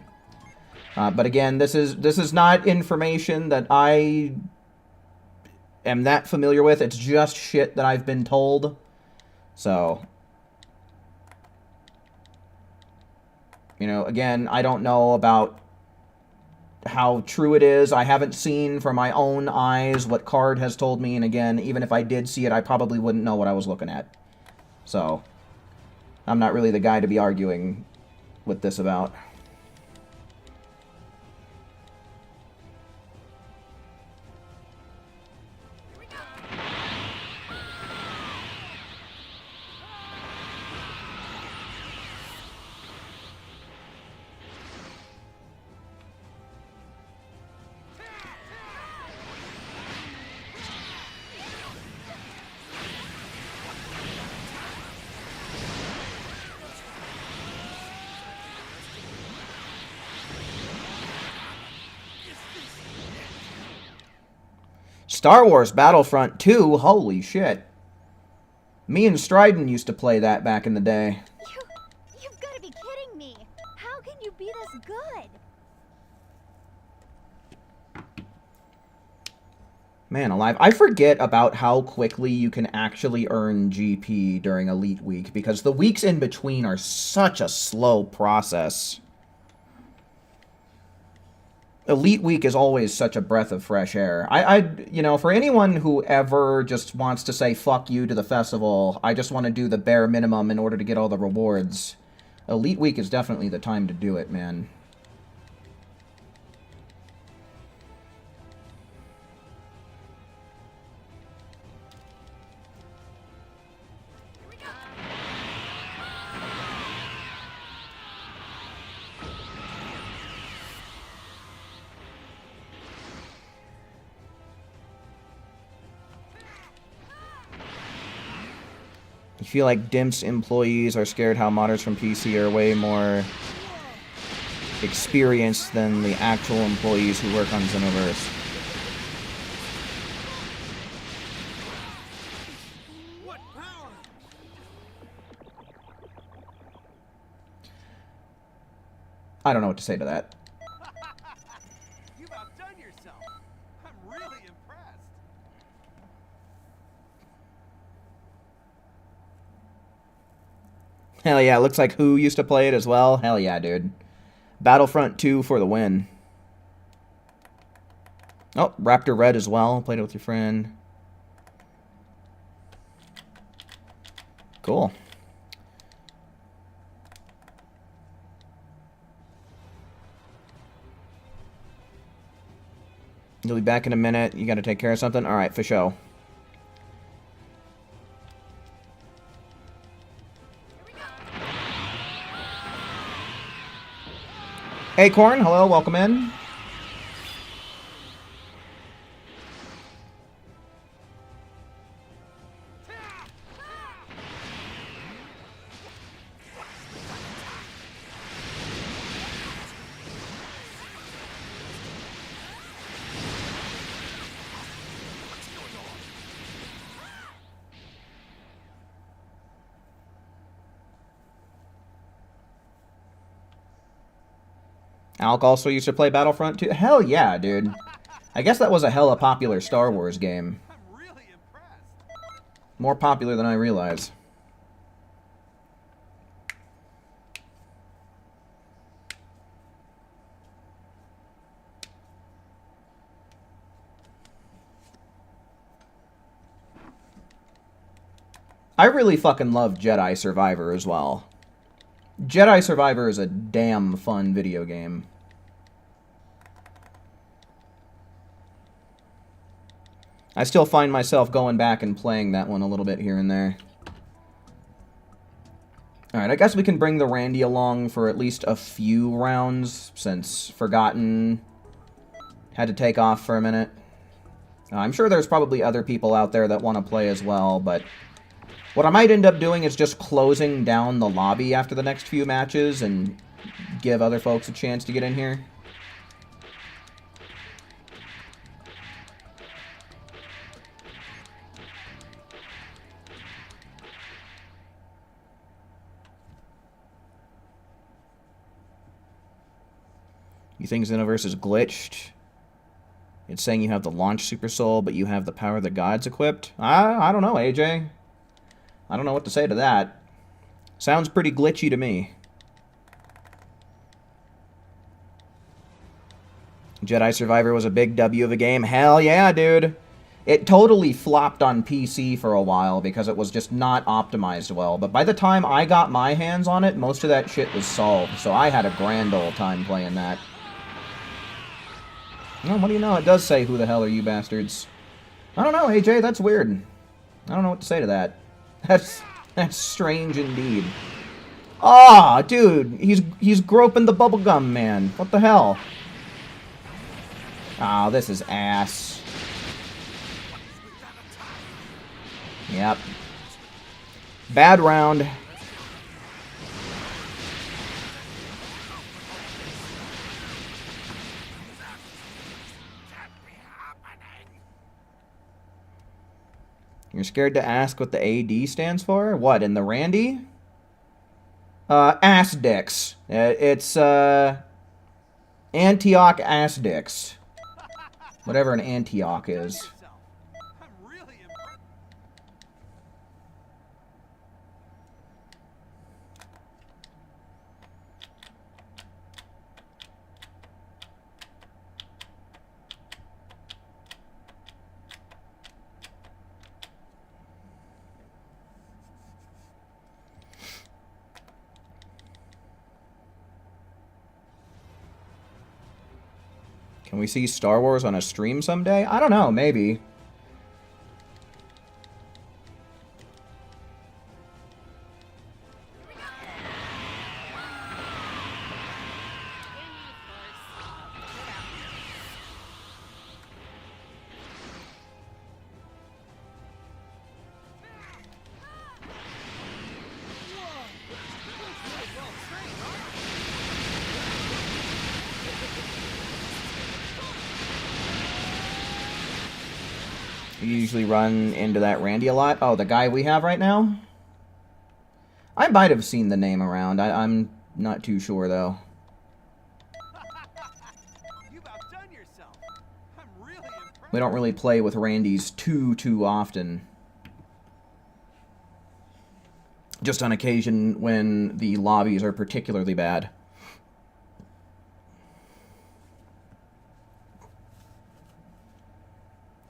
But again, this is not information that I am that familiar with. It's just shit that I've been told. So, you know, again, I don't know about how true it is. I haven't seen from my own eyes what Card has told me, and again, even if I did see it, I probably wouldn't know what I was looking at. So, I'm not really the guy to be arguing with this about. Star Wars Battlefront 2? Holy shit. Me and Stryden used to play that back in the day. You've got to be kidding me. How can you be this good? Man alive. I forget about how quickly you can actually earn GP during Elite Week, because the weeks in between are such a slow process. Elite Week is always such a breath of fresh air. You know, for anyone who ever just wants to say fuck you to the festival, I just want to do the bare minimum in order to get all the rewards, Elite Week is definitely the time to do it, man. I feel like DIMP's employees are scared how modders from PC are way more experienced than the actual employees who work on Xenoverse. What power? I don't know what to say to that. You've outdone yourself. I'm really impressed. Hell yeah, looks like Who used to play it as well. Hell yeah, dude. Battlefront 2 for the win. Oh, Raptor Red as well. Played it with your friend. Cool. You'll be back in a minute. You gotta take care of something? Alright, for sure. Acorn, hello, welcome in. Alk also used to play Battlefront 2. Hell yeah, dude. I guess that was a hella popular Star Wars game. I'm really impressed. More popular than I realize. I really fucking love Jedi Survivor as well. Jedi Survivor is a damn fun video game. I still find myself going back and playing that one a little bit here and there. Alright, I guess we can bring the Randy along for at least a few rounds, since Forgotten had to take off for a minute. I'm sure there's probably other people out there that want to play as well, but what I might end up doing is just closing down the lobby after the next few matches and give other folks a chance to get in here. You think Xenoverse is glitched? It's saying you have the launch super soul, but you have the power of the gods equipped. I don't know, AJ. I don't know what to say to that. Sounds pretty glitchy to me. Jedi Survivor was a big W of a game. Hell yeah, dude. It totally flopped on PC for a while because it was just not optimized well. But by the time I got my hands on it, most of that shit was solved. So I had a grand old time playing that. Well, what do you know? It does say, who the hell are you bastards? I don't know, AJ. That's weird. I don't know what to say to that. That's strange indeed. Ah, dude. He's groping the bubblegum man. What the hell? Oh, this is ass. Yep. Bad round. You're scared to ask what the AD stands for? What, in the Randy? Ass dicks. It's, Antioch ass dicks. Whatever an Antioch is. Can we see Star Wars on a stream someday? I don't know, maybe. You usually run into that Randy a lot. Oh, the guy we have right now? I might have seen the name around. I'm not too sure, though. You've outdone yourself. I'm really impressed. We don't really play with Randys too often. Just on occasion when the lobbies are particularly bad.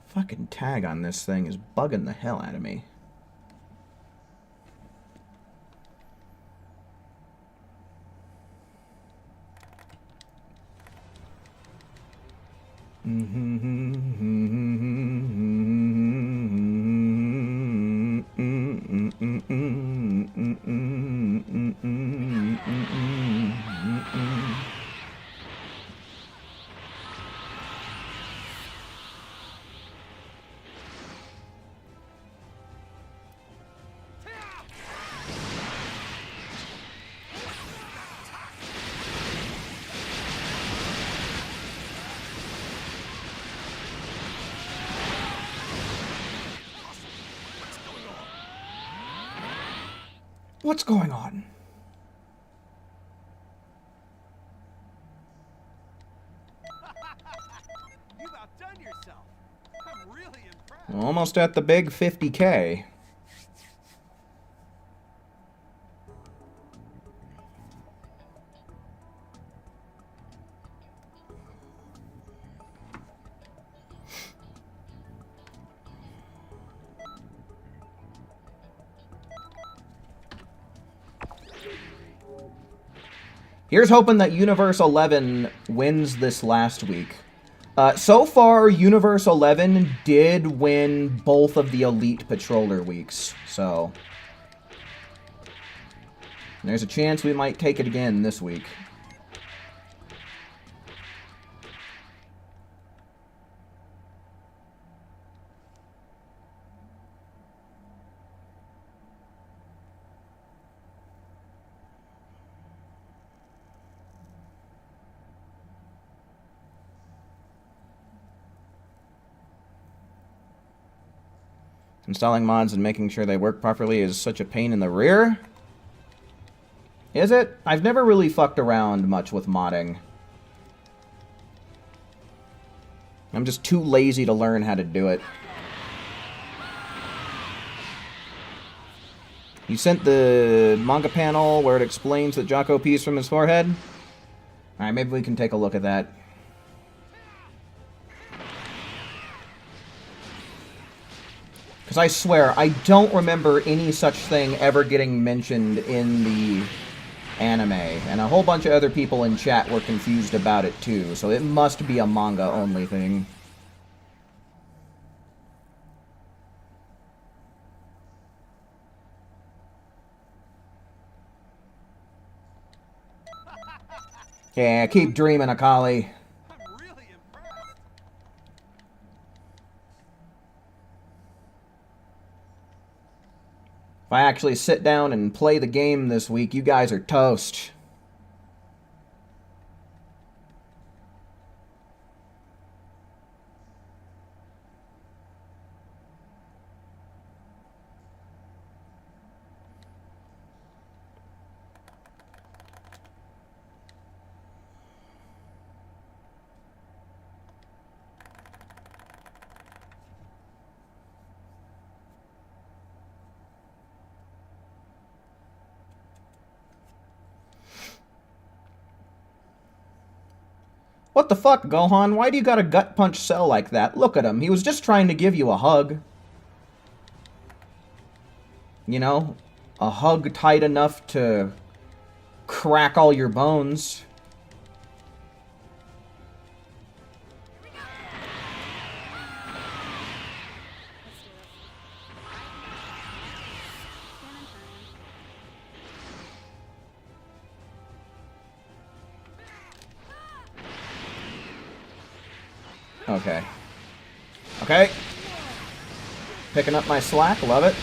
Fucking tag on this thing is bugging the hell out of me. What's going on? You've outdone yourself. I'm really impressed. Almost at the big 50K. Here's hoping that Universe 11 wins this last week. So far, Universe 11 did win both of the Elite Patroller weeks, so there's a chance we might take it again this week. Installing mods and making sure they work properly is such a pain in the rear. Is it? I've never really fucked around much with modding. I'm just too lazy to learn how to do it. You sent the manga panel where it explains that Jocko pees from his forehead? Alright, maybe we can take a look at that. Because I swear, I don't remember any such thing ever getting mentioned in the anime. And a whole bunch of other people in chat were confused about it too, so it must be a manga-only thing. Yeah, keep dreaming, Akali. I'm really impressed. If I actually sit down and play the game this week, you guys are toast. What the fuck, Gohan? Why do you got a gut punch Cell like that? Look at him. He was just trying to give you a hug. You know? A hug tight enough to crack all your bones. Okay. Okay. Picking up my slack. Love it.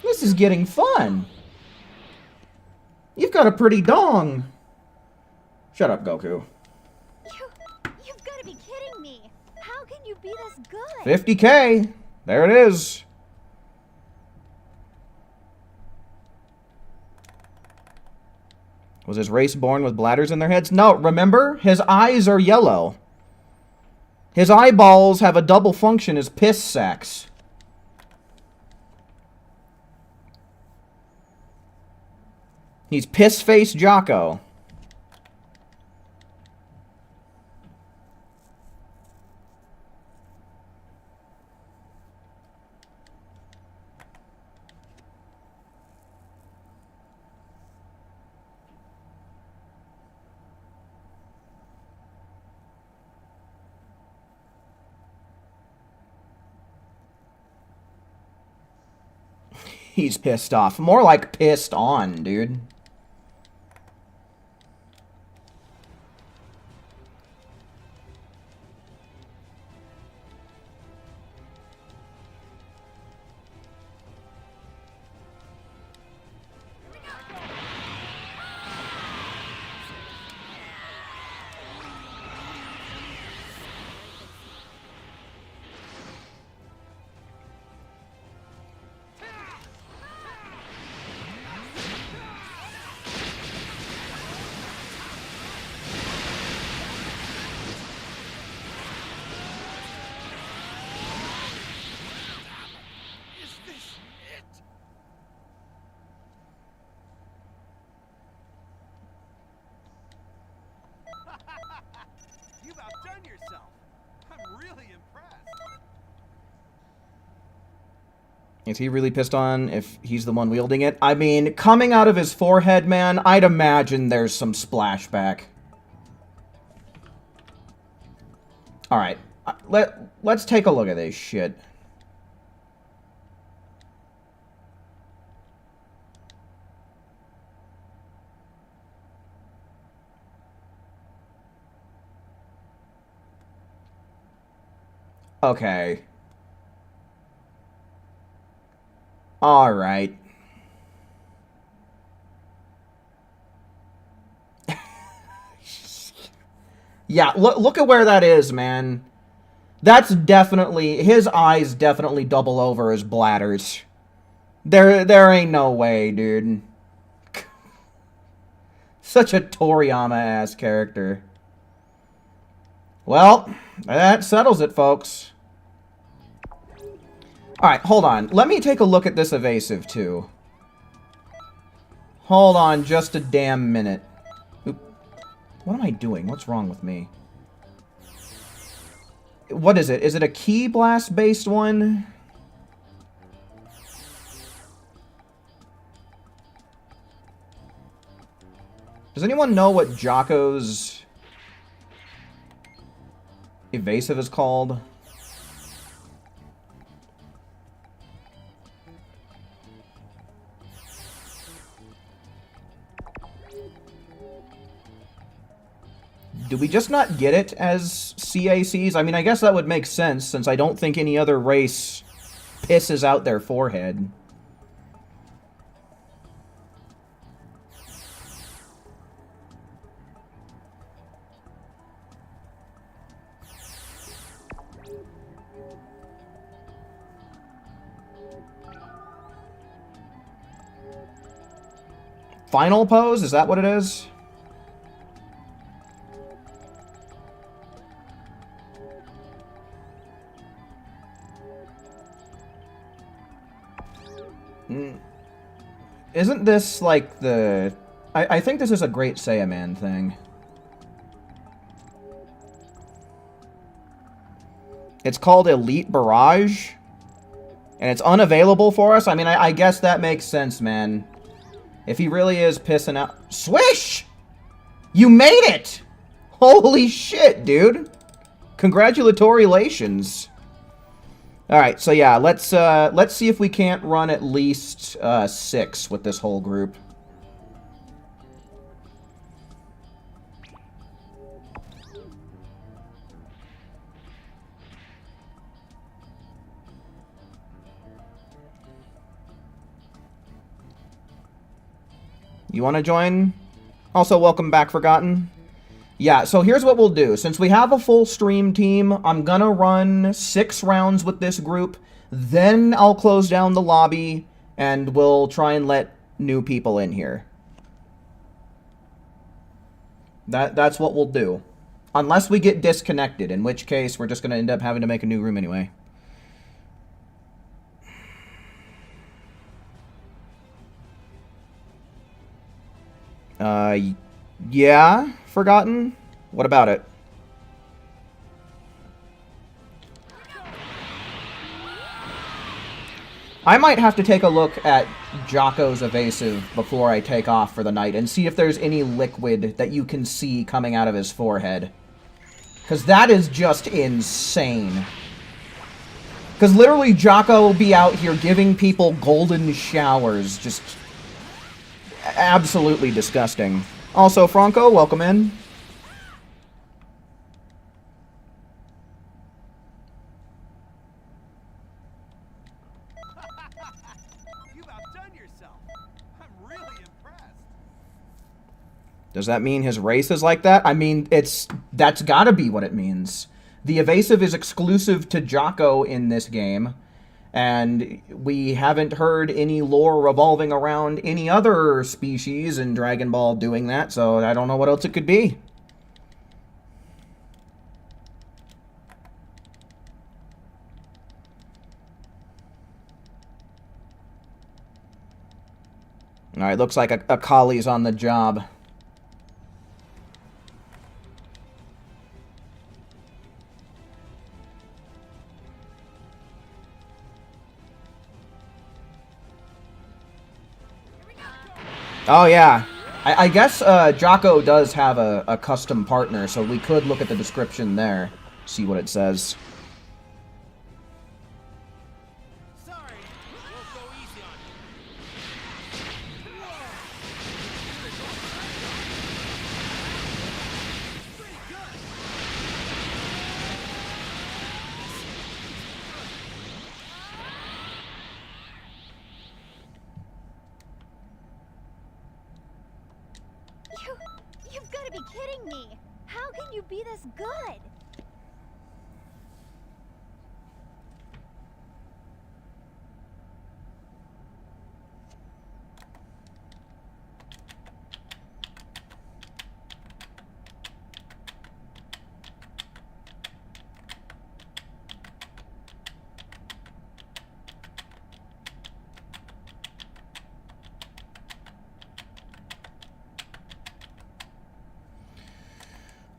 This is getting fun. You've got a pretty dong. Shut up, Goku. You've got to be kidding me. How can you be this good? 50K. There it is. Was his race born with bladders in their heads? No, remember? His eyes are yellow. His eyeballs have a double function as piss sacks. He's piss-faced Jocko. He's pissed off. More like pissed on, dude. Is this it? You've outdone yourself. I'm really impressed. Is he really pissed on if he's the one wielding it? I mean, coming out of his forehead, man, I'd imagine there's some splashback. Alright, let's take a look at this shit. Okay. Alright. Yeah, look at where that is, man. That's definitely... His eyes definitely double over his bladders. There ain't no way, dude. Such a Toriyama-ass character. Well, that settles it, folks. Alright, hold on. Let me take a look at this evasive, too. Hold on just a damn minute. Oop. What am I doing? What's wrong with me? What is it? Is it a Ki Blast-based one? Does anyone know what Jocko's evasive is called? Do we just not get it as CACs? I mean, I guess that would make sense, since I don't think any other race pisses out their forehead. Final pose? Is that what it is? Isn't this like the... I think this is a Great Saiyaman thing. It's called Elite Barrage. And it's unavailable for us? I mean, I guess that makes sense, man. If he really is pissing out... Swish! You made it! Holy shit, dude! Congratulations. Alright, so yeah, let's see if we can't run at least 6 with this whole group. You want to join? Also, welcome back, Forgotten. Yeah, so here's what we'll do. Since we have a full stream team, I'm gonna run 6 rounds with this group. Then I'll close down the lobby, and we'll try and let new people in here. That's what we'll do. Unless we get disconnected, in which case we're just gonna end up having to make a new room anyway. Yeah, Forgotten? What about it? I might have to take a look at Jocko's evasive before I take off for the night and see if there's any liquid that you can see coming out of his forehead. Because that is just insane. Because literally Jocko will be out here giving people golden showers. Just absolutely disgusting. Also, Franco, welcome in. You've outdone yourself. I'm really impressed. Does that mean his race is like that? I mean, that's gotta be what it means. The evasive is exclusive to Jocko in this game, and we haven't heard any lore revolving around any other species in Dragon Ball doing that, so I don't know what else it could be. Alright, looks like Akali's on the job. Oh, yeah. I guess Jocko does have a custom partner, so we could look at the description there, see what it says. Sorry, we'll go easy on you. Pretty good. You've got to be kidding me! How can you be this good?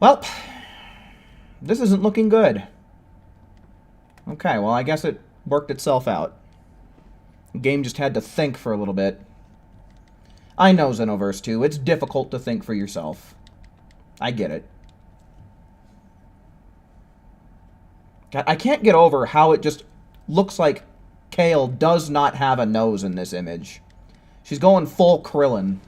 Well, this isn't looking good. Okay, well, I guess it worked itself out. The game just had to think for a little bit. I know, Xenoverse 2. It's difficult to think for yourself. I get it. God, I can't get over how it just looks like Kale does not have a nose in this image. She's going full Krillin.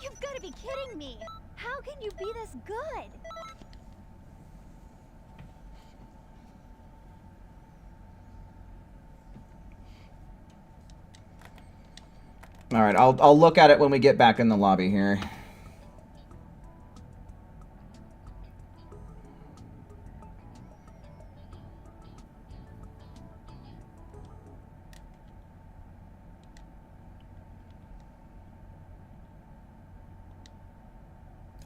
You've got to be kidding me! How can you be this good? Alright, I'll look at it when we get back in the lobby here.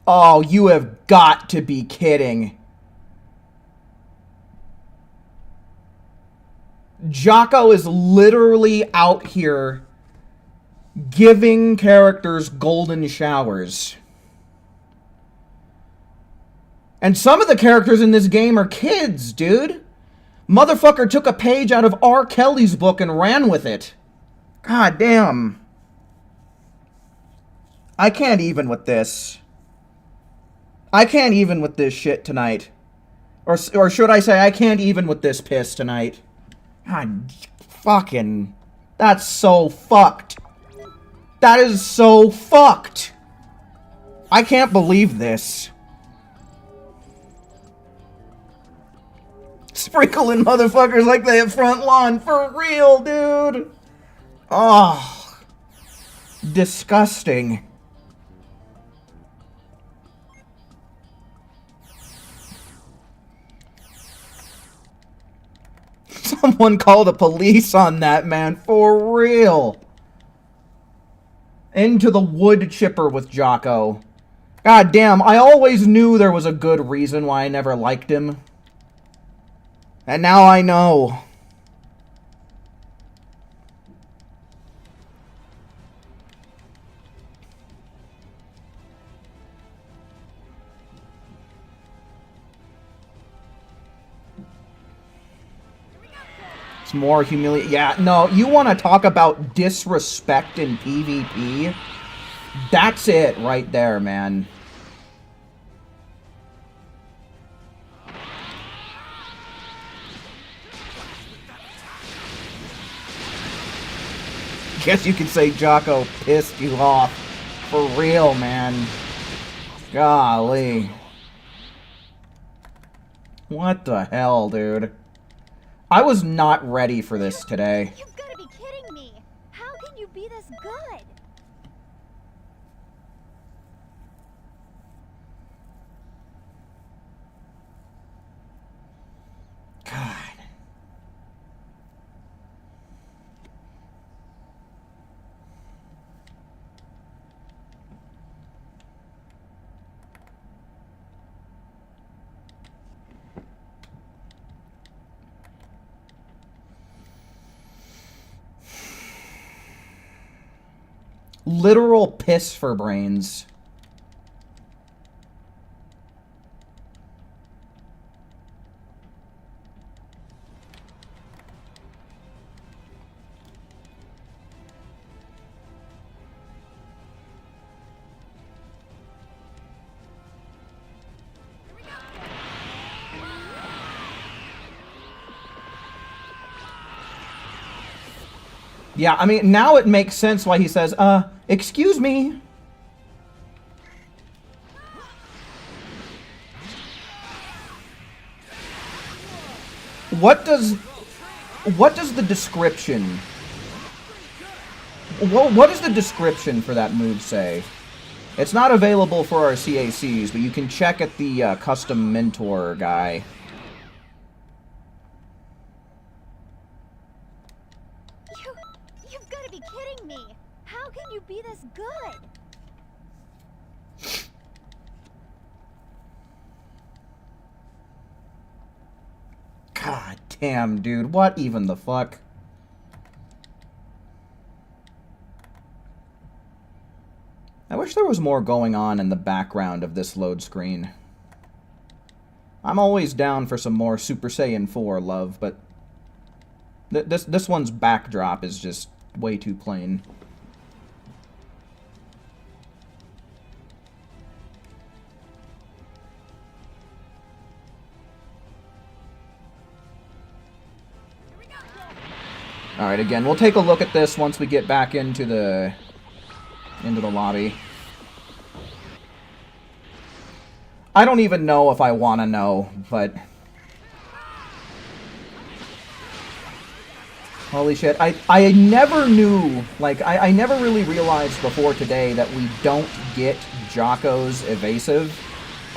Oh, you have got to be kidding. Jocko is literally out here giving characters golden showers. And some of the characters in this game are kids, dude. Motherfucker took a page out of R. Kelly's book and ran with it. God damn. I can't even with this. I can't even with this shit tonight. Or should I say, I can't even with this piss tonight. God, fucking... That's so fucked. That is so fucked. I can't believe this. Sprinkling motherfuckers like they have front lawn. For real, dude. Oh. Disgusting. Someone call the police on that, man. For real. Into the wood chipper with Jocko. God damn, I always knew there was a good reason why I never liked him. And now I know. More humiliating. Yeah, no, you want to talk about disrespect in PvP? That's it right there, man. Guess you could say Jocko pissed you off. For real, man. Golly. What the hell, dude? I was not ready for this today. You've got to be kidding me! How can you be this good? God. Literal piss for brains. Yeah, I mean, now it makes sense why he says, excuse me. What does the description... What does the description for that move say? It's not available for our CACs, but you can check at the custom mentor guy. You've got to be kidding me! How can you be this good? God damn, dude. What even the fuck? I wish there was more going on in the background of this load screen. I'm always down for some more Super Saiyan 4 love, but this one's backdrop is just way too plain. Alright, again, we'll take a look at this once we get back into the lobby. I don't even know if I want to know, but... Holy shit, I never knew, like, I never really realized before today that we don't get Jocko's evasive,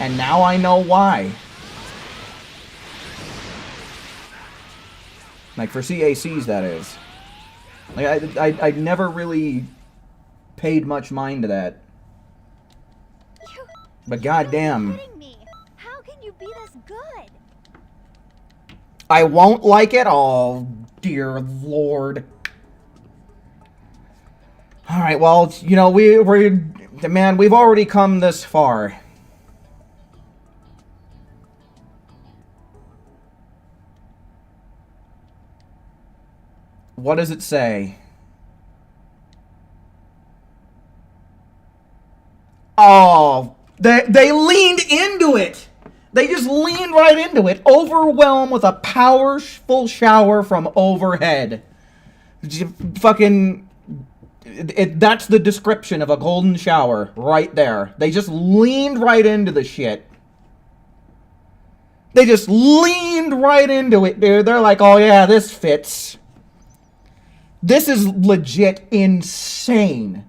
and now I know why. Like, for CACs, that is. Like, I never really paid much mind to that. But goddamn. How can you be this good? I won't like it? Oh, dear lord. Alright, well, you know, man, we've already come this far. What does it say? Oh, they leaned into it. They just leaned right into it. Overwhelmed with a powerful shower from overhead. Fucking... that's the description of a golden shower right there. They just leaned right into the shit. They just leaned right into it, dude. They're like, oh yeah, this fits. This is legit insane.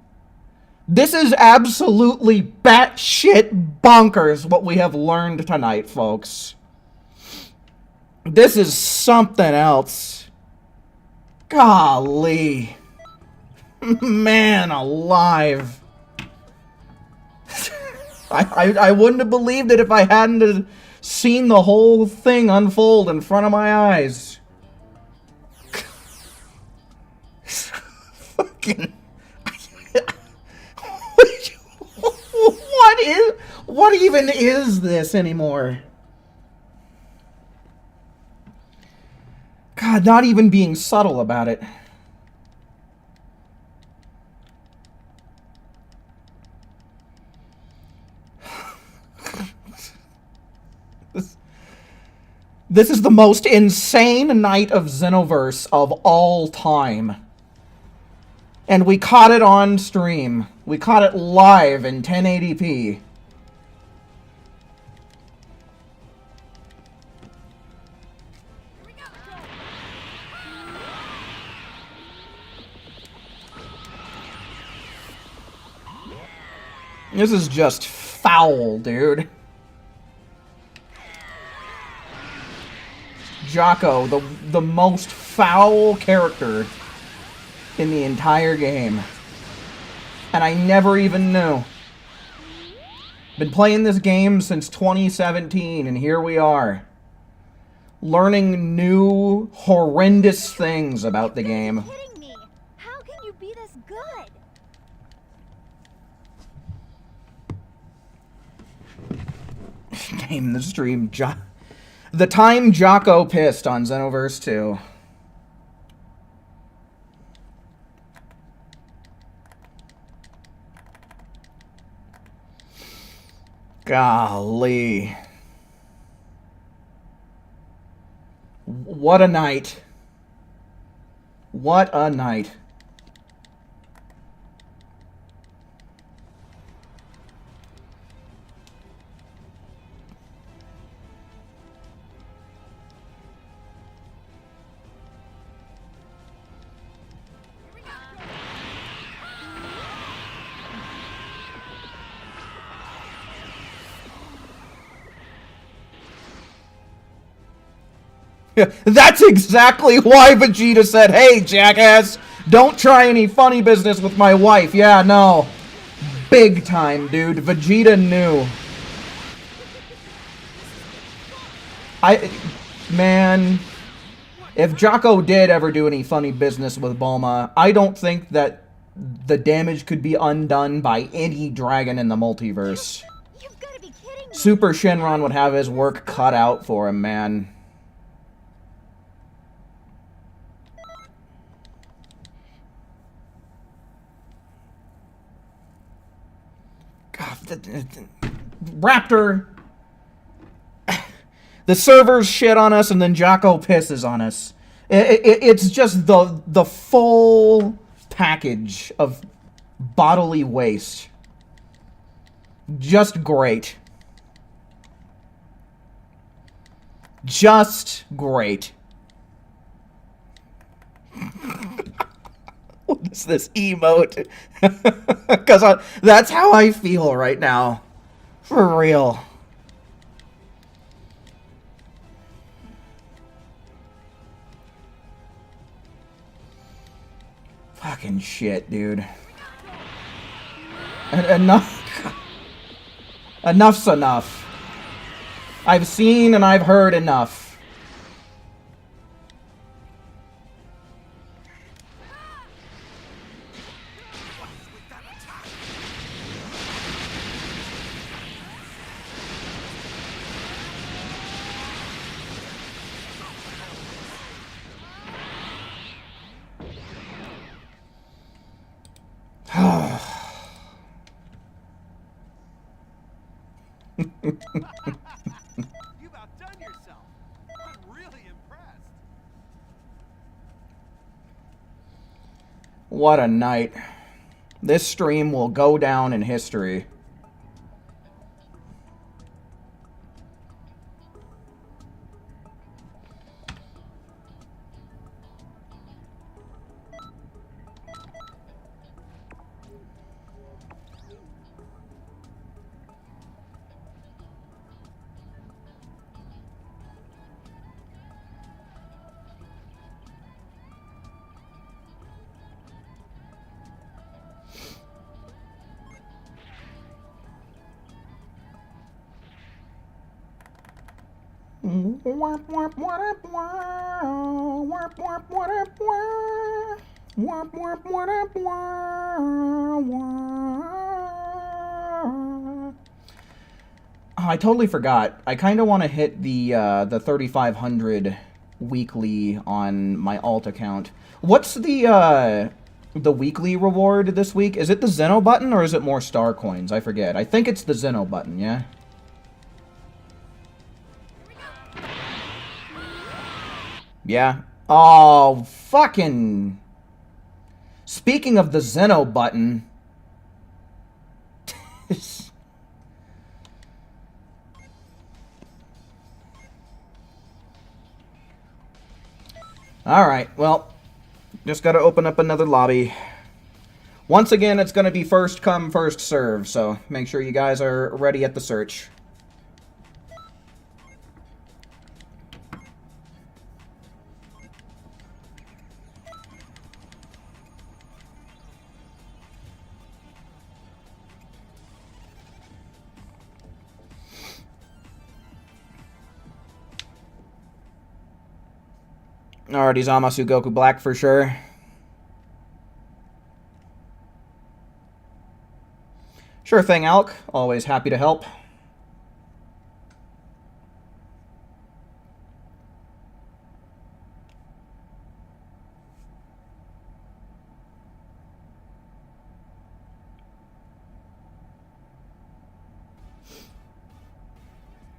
This is absolutely batshit bonkers what we have learned tonight, folks. This is something else. Golly. Man alive. I wouldn't have believed it if I hadn't have seen the whole thing unfold in front of my eyes. Fucking... What even is this anymore? God, not even being subtle about it. This is the most insane night of Xenoverse of all time. And we caught it on stream. We caught it live in 1080p. This is just foul, dude. Jocko, the most foul character in the entire game. And I never even knew. Been playing this game since 2017, and here we are. Learning new, horrendous things about the game. You're kidding me. How can you be this good? Name the stream, the time Jocko pissed on Xenoverse 2. Golly. What a night. What a night. That's exactly why Vegeta said, hey, jackass, don't try any funny business with my wife. Yeah, no. Big time, dude. Vegeta knew. Man, if Jocko did ever do any funny business with Bulma, I don't think that the damage could be undone by any dragon in the multiverse. You've got to be kidding me. Super Shenron would have his work cut out for him, man. God, Raptor. The servers shit on us, and then Jocko pisses on us. It's just the full package of bodily waste. Just great. Just great. What is this emote? Because that's how I feel right now. For real. Fucking shit, dude. Enough. Enough's enough. I've seen and I've heard enough. You've outdone yourself. I'm really impressed. What a night. This stream will go down in history. I totally forgot. I kind of want to hit the 3,500 weekly on my alt account. What's the weekly reward this week? Is it the Zeno button or is it more star coins? I forget. I think it's the Zeno button, yeah? Yeah. Oh, fucking... Speaking of the Zeno button... Alright, well, just gotta open up another lobby. Once again, it's gonna be first come, first serve, so make sure you guys are ready at the search. Alrighty, Zamasu Goku Black for sure. Sure thing, Alk. Always happy to help.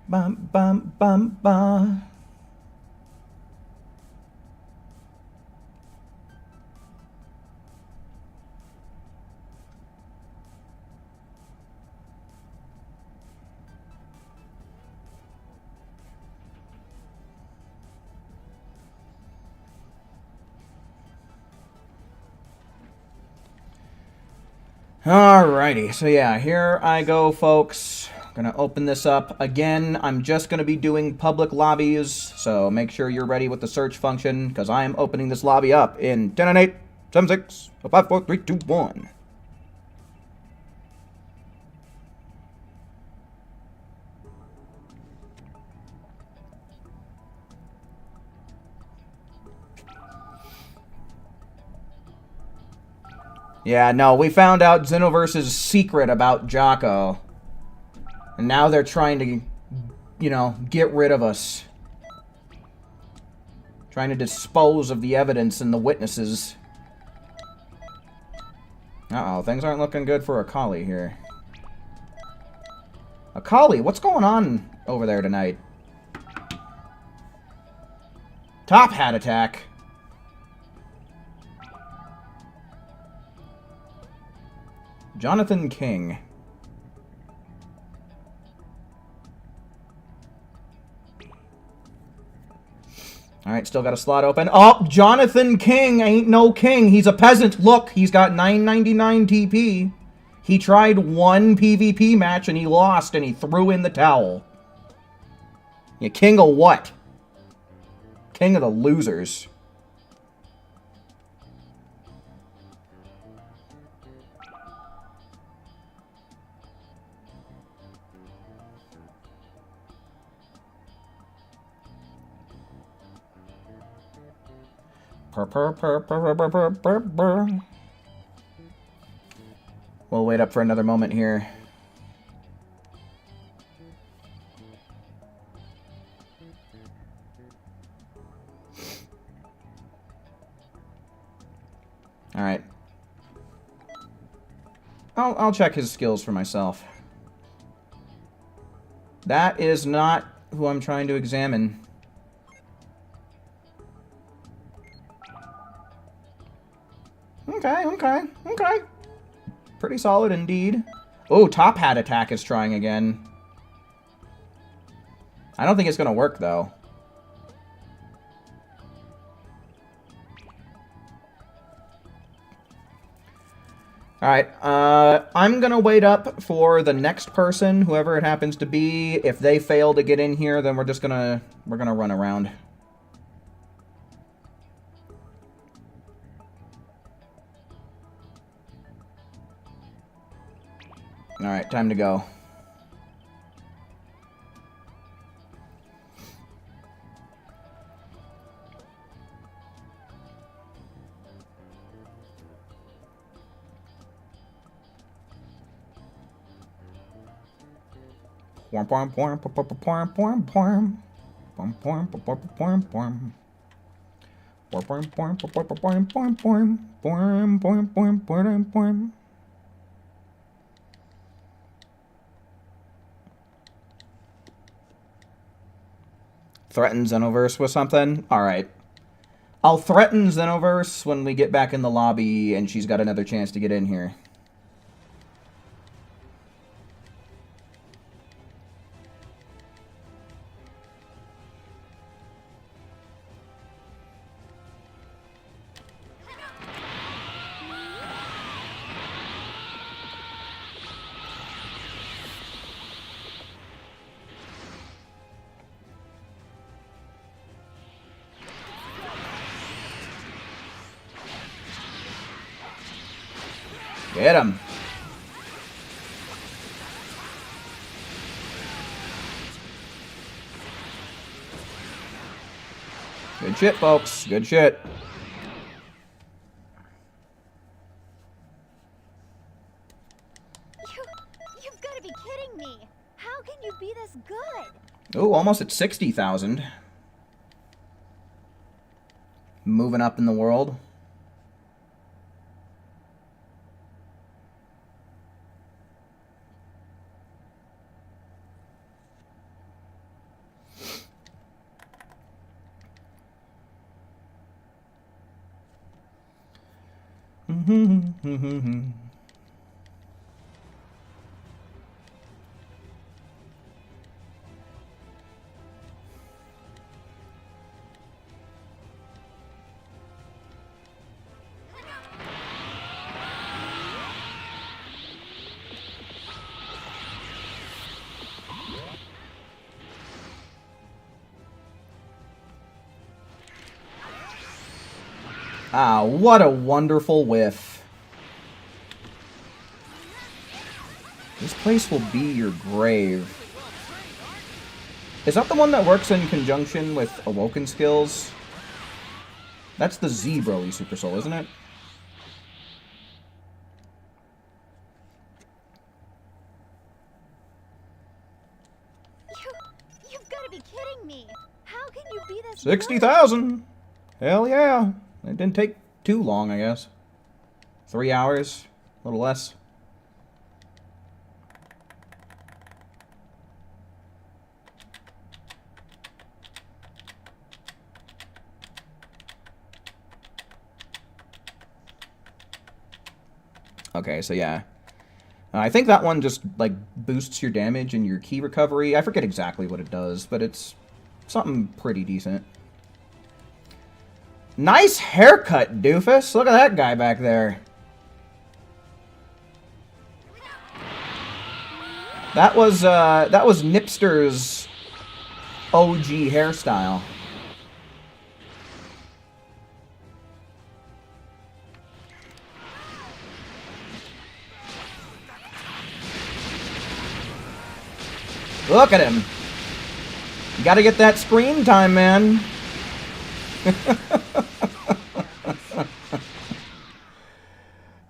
Bum, bum, bum, bum. Alrighty, so yeah, here I go, folks. Gonna open this up. Again, I'm just gonna be doing public lobbies, so make sure you're ready with the search function, because I am opening this lobby up in 10 and 8, 7, 6, 5, 4, 3, 2, 1. Yeah, no, we found out Xenoverse's secret about Jocko. And now they're trying to, you know, get rid of us. Trying to dispose of the evidence and the witnesses. Uh-oh, things aren't looking good for Akali here. Akali, what's going on over there tonight? Top hat attack. Jonathan King. Alright, still got a slot open. Oh, Jonathan King ain't no king. He's a peasant. Look, he's got 999 TP. He tried one PvP match and he lost and he threw in the towel. You king of what? King of the losers. We'll wait up for another moment here. Alright. I'll check his skills for myself. That is not who I'm trying to examine. Okay. Pretty solid indeed. Oh, top hat attack is trying again. I don't think it's gonna work, though. Alright, I'm gonna wait up for the next person, whoever it happens to be. If they fail to get in here, then we're gonna run around. Alright, time to go. Threaten Xenoverse with something? Alright. I'll threaten Xenoverse when we get back in the lobby and she's got another chance to get in here. Get him. Good shit, folks. Good shit. You've got to be kidding me. How can you be this good? Ooh, almost at 60,000. Moving up in the world. Ah, what a wonderful whiff. This place will be your grave. Is that the one that works in conjunction with Awoken skills? That's the Z Broly Super Soul, isn't it? You've got to be kidding me. How can you be this 60,000! Hell yeah. It didn't take too long, I guess. 3 hours, a little less. Okay, so yeah. I think that one just, like, boosts your damage and your key recovery. I forget exactly what it does, but it's something pretty decent. Nice haircut, doofus! Look at that guy back there. That was Nipster's OG hairstyle. Look at him. You gotta get that screen time, man.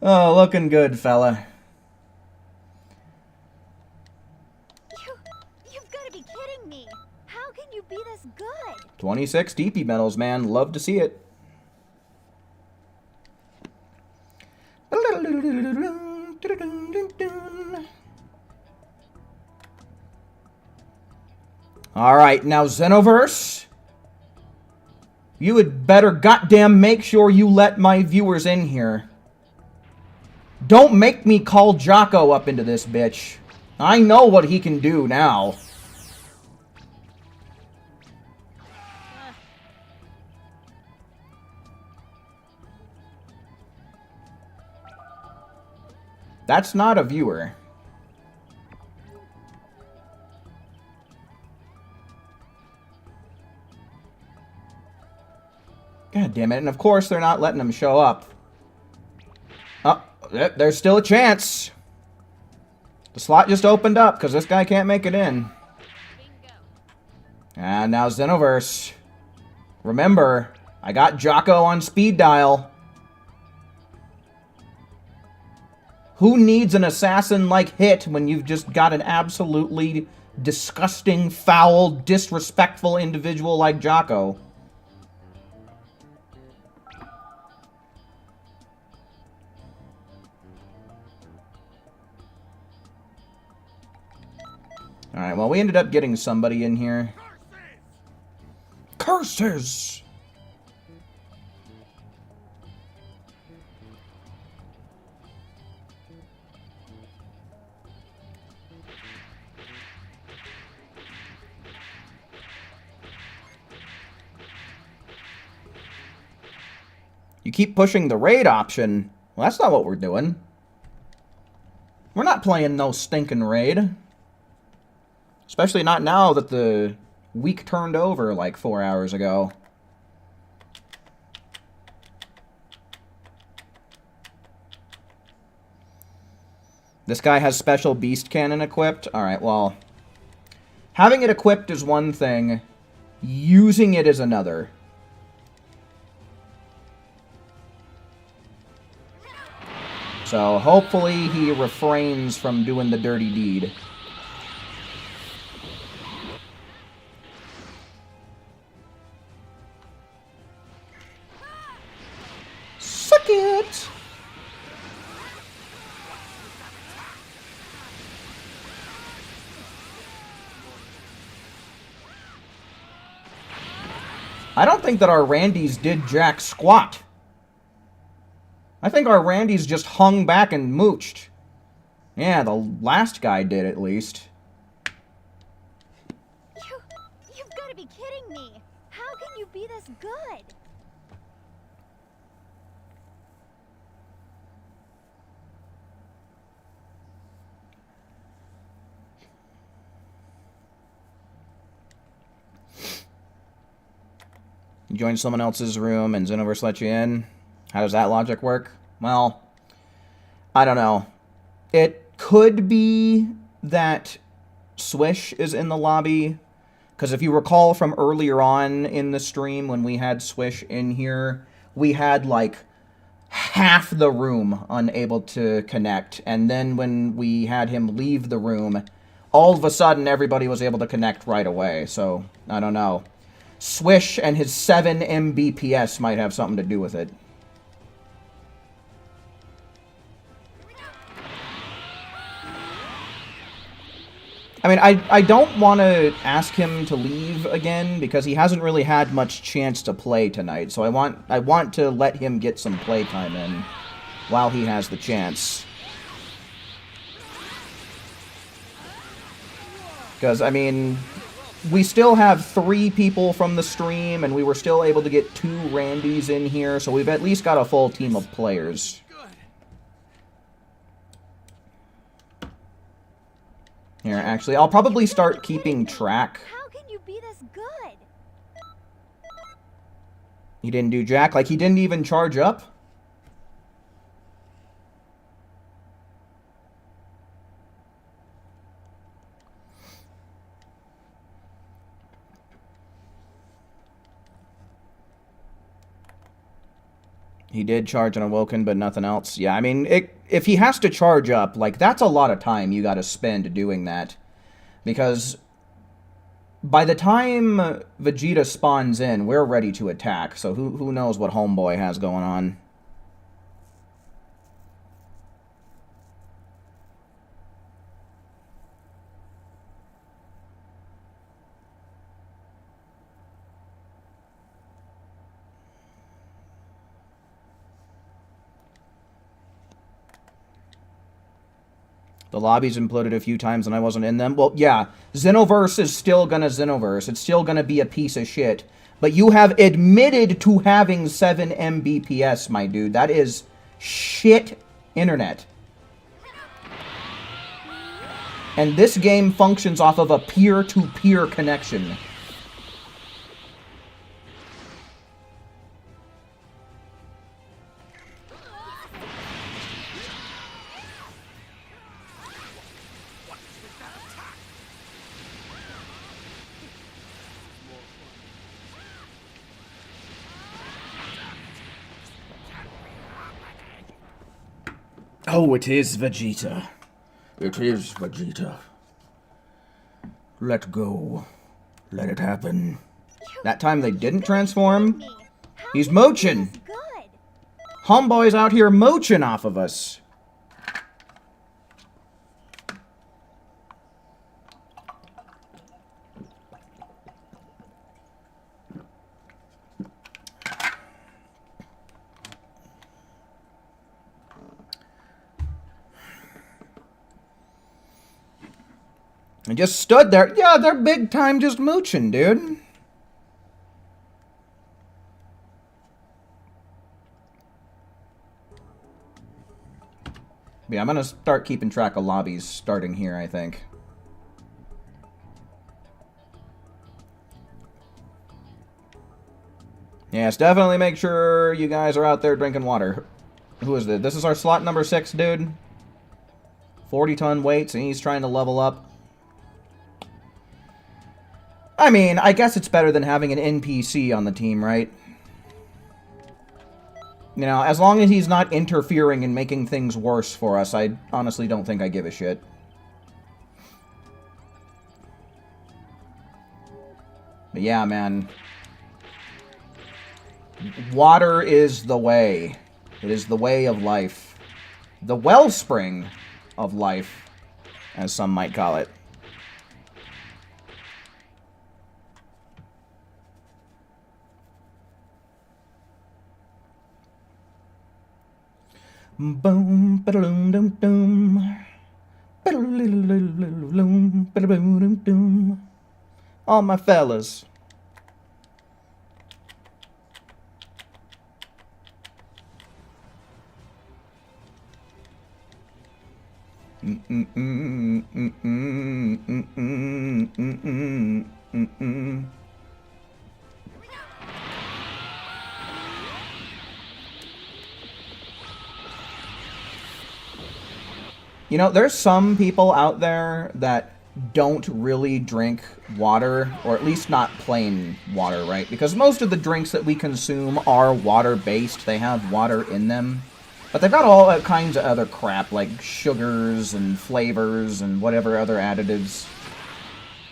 Oh, looking good, fella. You've got to be kidding me. How can you be this good? 26 DP medals, man. Love to see it. Alright, now Xenoverse. You had better goddamn make sure you let my viewers in here. Don't make me call Jocko up into this bitch. I know what he can do now. That's not a viewer. God damn it. And of course they're not letting him show up. Oh, there's still a chance. The slot just opened up because this guy can't make it in. And now Xenoverse. Remember, I got Jocko on speed dial. Who needs an assassin-like hit when you've just got an absolutely disgusting, foul, disrespectful individual like Jocko? Alright, well, we ended up getting somebody in here. Curses! You keep pushing the raid option. Well, that's not what we're doing. We're not playing no stinking raid. Especially not now that the week turned over like 4 hours ago. This guy has special beast cannon equipped. Alright, well. Having it equipped is one thing. Using it is another. So hopefully he refrains from doing the dirty deed. Suck it! I don't think that our Randys did jack squat. I think our Randys just hung back and mooched. Yeah, the last guy did at least. You've got to be kidding me. How can you be this good? You join someone else's room and Xenoverse let you in. How does that logic work? Well, I don't know. It could be that Swish is in the lobby, because if you recall from earlier on in the stream when we had Swish in here, we had like half the room unable to connect, and then when we had him leave the room, all of a sudden everybody was able to connect right away. So I don't know. Swish and his 7 Mbps might have something to do with it. I mean, I don't want to ask him to leave again because he hasn't really had much chance to play tonight. So I want to let him get some playtime in while he has the chance. Because, I mean, we still have 3 people from the stream, and we were still able to get 2 Randys in here, so we've at least got a full team of players. Here, actually, I'll probably start keeping track. How can you be this good? He didn't do jack, like he didn't even charge up? He did charge an Awoken, but nothing else. Yeah, I mean, if he has to charge up, like, that's a lot of time you gotta spend doing that. Because by the time Vegeta spawns in, we're ready to attack. So who knows what Homeboy has going on. The lobbies imploded a few times and I wasn't in them. Well, yeah, Xenoverse is still gonna Xenoverse. It's still gonna be a piece of shit. But you have admitted to having 7 Mbps, my dude. That is shit internet. And this game functions off of a peer-to-peer connection. Oh, it is Vegeta. It is Vegeta. Let go. Let it happen. That time they didn't transform. He's moochin'. Homeboy's out here moochin' off of us. I just stood there. Yeah, they're big time just mooching, dude. Yeah, I'm gonna start keeping track of lobbies starting here, I think. Yes, definitely make sure you guys are out there drinking water. Who is this? This is our slot number 6, dude. 40-ton weights, and he's trying to level up. I mean, I guess it's better than having an NPC on the team, right? You know, as long as he's not interfering and making things worse for us, I honestly don't think I give a shit. But yeah, man. Water is the way. It is the way of life. The wellspring of life, as some might call it. Boom, ba-da-dum, dum, dum. Ba-da-dum, ba-da-dum, dum. All my fellas. You know, there's some people out there that don't really drink water, or at least not plain water, right? Because most of the drinks that we consume are water-based. They have water in them. But they've got all kinds of other crap, like sugars and flavors and whatever other additives.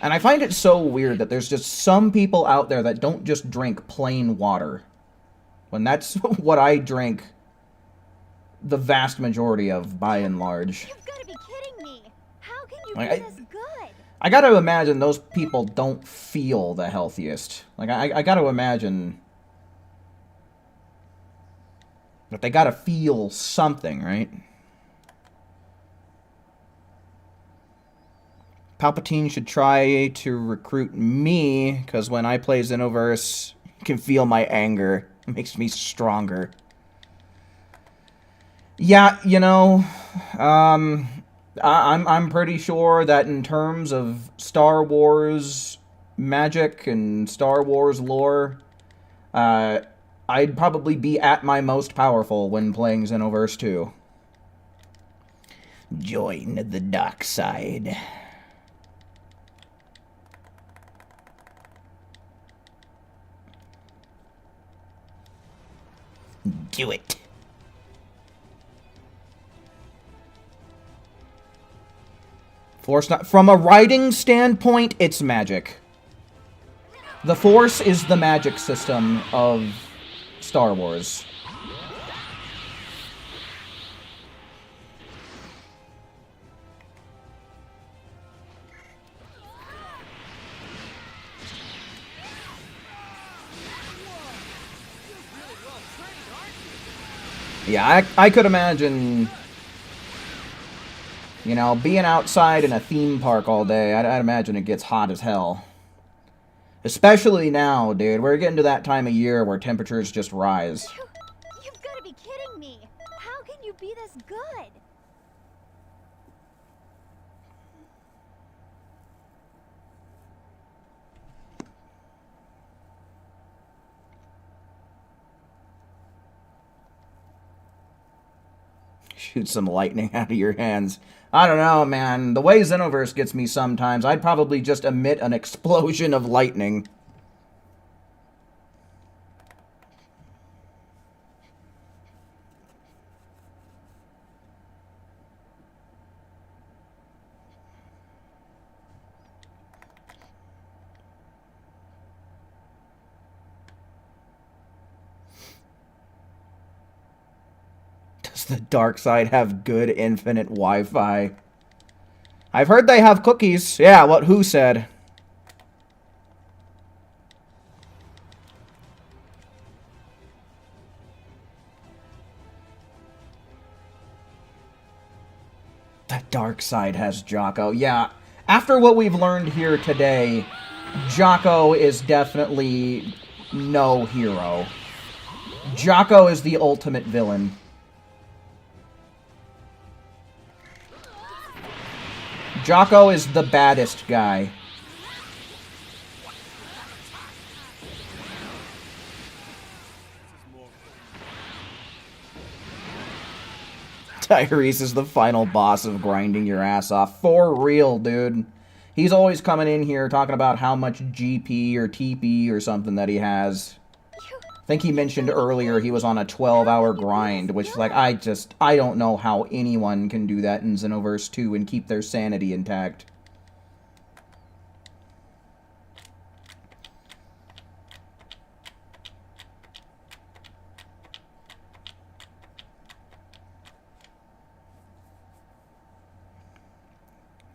And I find it so weird that there's just some people out there that don't just drink plain water. When that's what I drink the vast majority of, by and large. You've got to be kidding me. How can you Like, be this good? I gotta imagine those people don't feel the healthiest. Like, I gotta imagine that they gotta feel something, right? Palpatine should try to recruit me, because when I play Xenoverse, you can feel my anger. It makes me stronger. Yeah, you know, I'm pretty sure that in terms of Star Wars magic and Star Wars lore, I'd probably be at my most powerful when playing Xenoverse 2. Join the dark side. Do it. Force not from a writing standpoint, it's magic. The Force is the magic system of Star Wars. Yeah, I could imagine, you know, being outside in a theme park all day. I'd imagine it gets hot as hell. Especially now, dude. We're getting to that time of year where temperatures just rise. You've got to be kidding me. How can you be this good? Shoot some lightning out of your hands. I don't know, man. The way Xenoverse gets me sometimes, I'd probably just emit an explosion of lightning. Does the dark side have good infinite Wi-Fi? I've heard they have cookies. Yeah, what who said? The dark side has Jocko. Yeah, after what we've learned here today, Jocko is definitely no hero. Jocko is the ultimate villain. Jocko is the baddest guy. Tyrese is the final boss of grinding your ass off. For real, dude. He's always coming in here talking about how much GP or TP or something that he has. I think he mentioned earlier he was on a 12-hour grind, which, like, I don't know how anyone can do that in Xenoverse 2 and keep their sanity intact.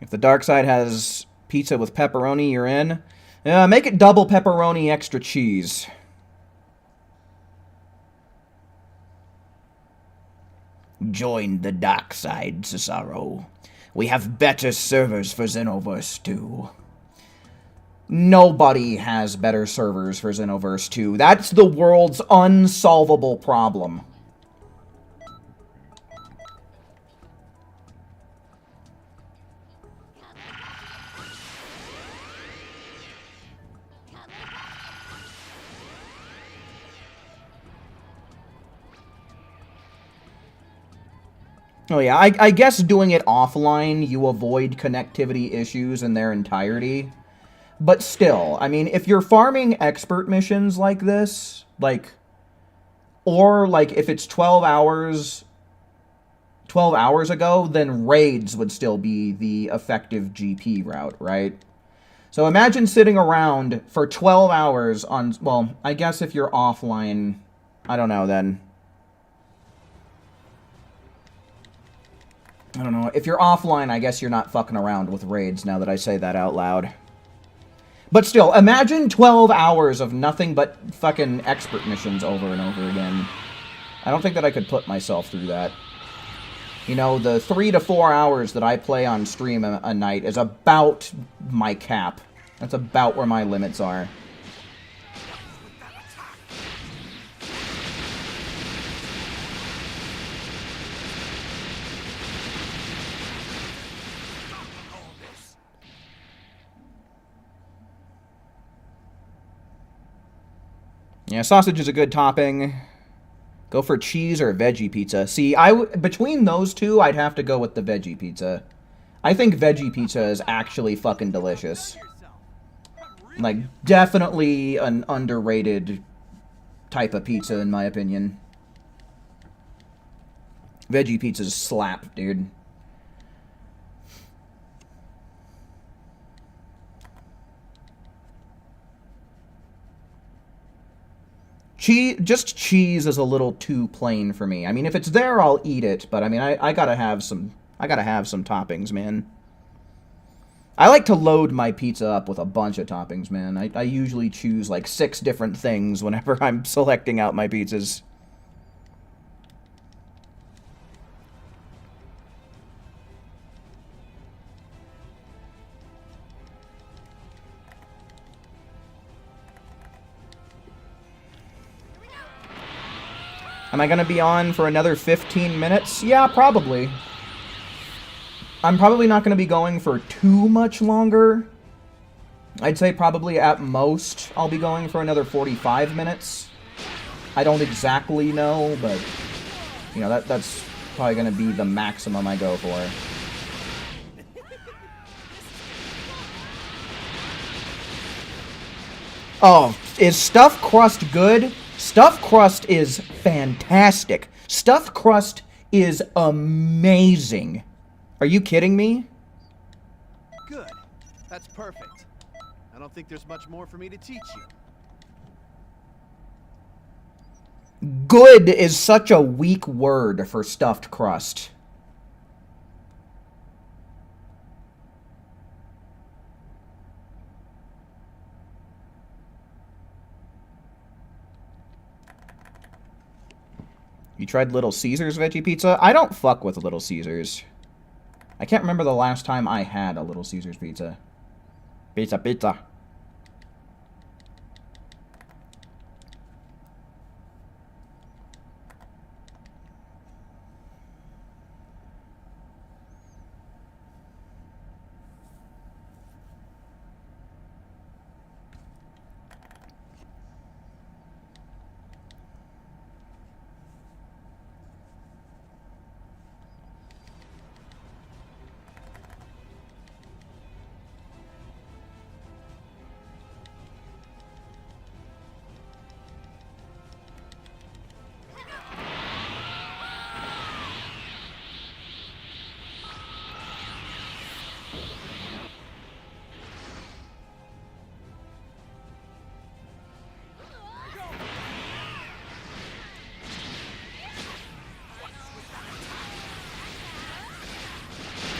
If the dark side has pizza with pepperoni, you're in. Make it double pepperoni, extra cheese. Join the dark side, Cesaro. We have better servers for Xenoverse 2. Nobody has better servers for Xenoverse 2. That's the world's unsolvable problem. Oh yeah, I guess doing it offline, you avoid connectivity issues in their entirety. But still, I mean, if you're farming expert missions like this, like, or like if it's 12 hours 12 hours ago, then raids would still be the effective GP route, right? So imagine sitting around for 12 hours on, well, I guess if you're offline, I don't know then. I don't know. If you're offline, I guess you're not fucking around with raids now that I say that out loud. But still, imagine 12 hours of nothing but fucking expert missions over and over again. I don't think that I could put myself through that. You know, the 3 to 4 hours that I play on stream a night is about my cap. That's about where my limits are. Yeah, sausage is a good topping. Go for cheese or veggie pizza. See, between those two, I'd have to go with the veggie pizza. I think veggie pizza is actually fucking delicious. Like, definitely an underrated type of pizza, in my opinion. Veggie pizzas slap, dude. Just cheese is a little too plain for me. I mean, if it's there, I'll eat it, but I mean, I gotta have some toppings, man. I like to load my pizza up with a bunch of toppings, man. I usually choose like 6 different things whenever I'm selecting out my pizzas. Am I gonna be on for another 15 minutes? Yeah, probably. I'm probably not gonna be going for too much longer. I'd say probably at most I'll be going for another 45 minutes. I don't exactly know, but you know, that's probably gonna be the maximum I go for. Oh, is stuffed crust good? Stuffed crust is fantastic. Stuffed crust is amazing. Are you kidding me? Good. That's perfect. I don't think there's much more for me to teach you. Good is such a weak word for stuffed crust. You tried Little Caesars veggie pizza? I don't fuck with Little Caesars. I can't remember the last time I had a Little Caesars pizza. Pizza.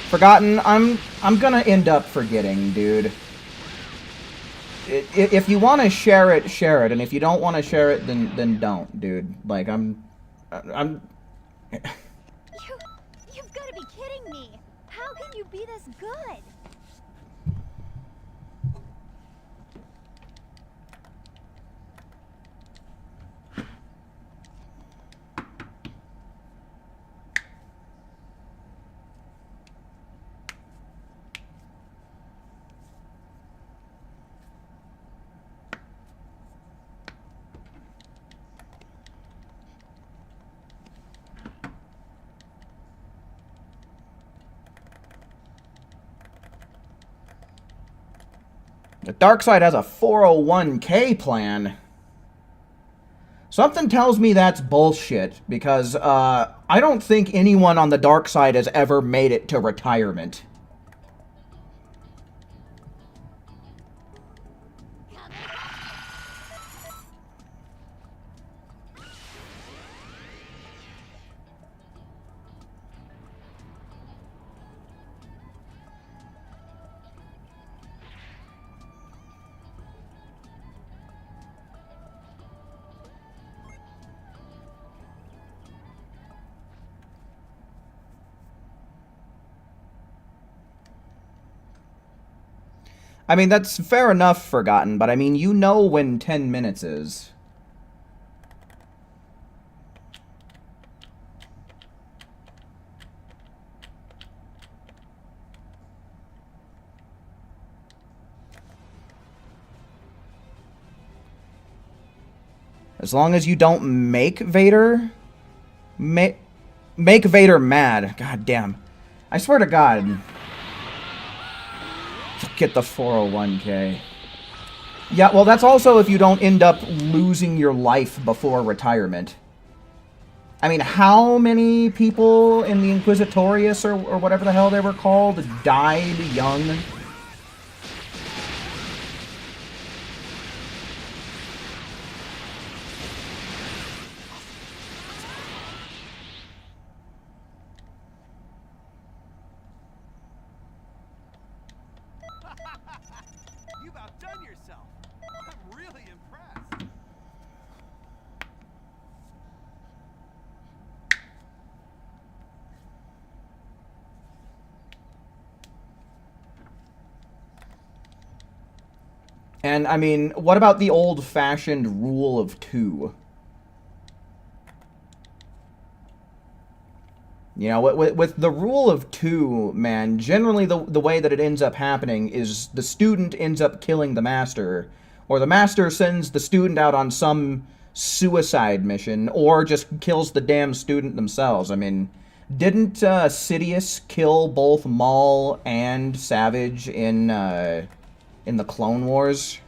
Forgotten, I'm gonna end up forgetting, dude. If you want to share it, share it, and if you don't want to share it, then don't, dude. Like, I'm You've got to be kidding me. How can you be this good? The dark side has a 401k plan. Something tells me that's bullshit, because I don't think anyone on the dark side has ever made it to retirement. I mean, that's fair enough, Forgotten, but I mean, you know when 10 minutes is. As long as you don't make Vader... Make Vader mad. God damn. I swear to God. Get the 401k. Yeah, well, that's also if you don't end up losing your life before retirement. I mean, how many people in the Inquisitorius, or whatever the hell they were called, died young? You've outdone yourself. I'm really impressed. And, I mean, what about the old-fashioned rule of two? You know, with the rule of two, man, generally the way that it ends up happening is the student ends up killing the master, or the master sends the student out on some suicide mission, or just kills the damn student themselves. I mean, didn't Sidious kill both Maul and Savage in the Clone Wars?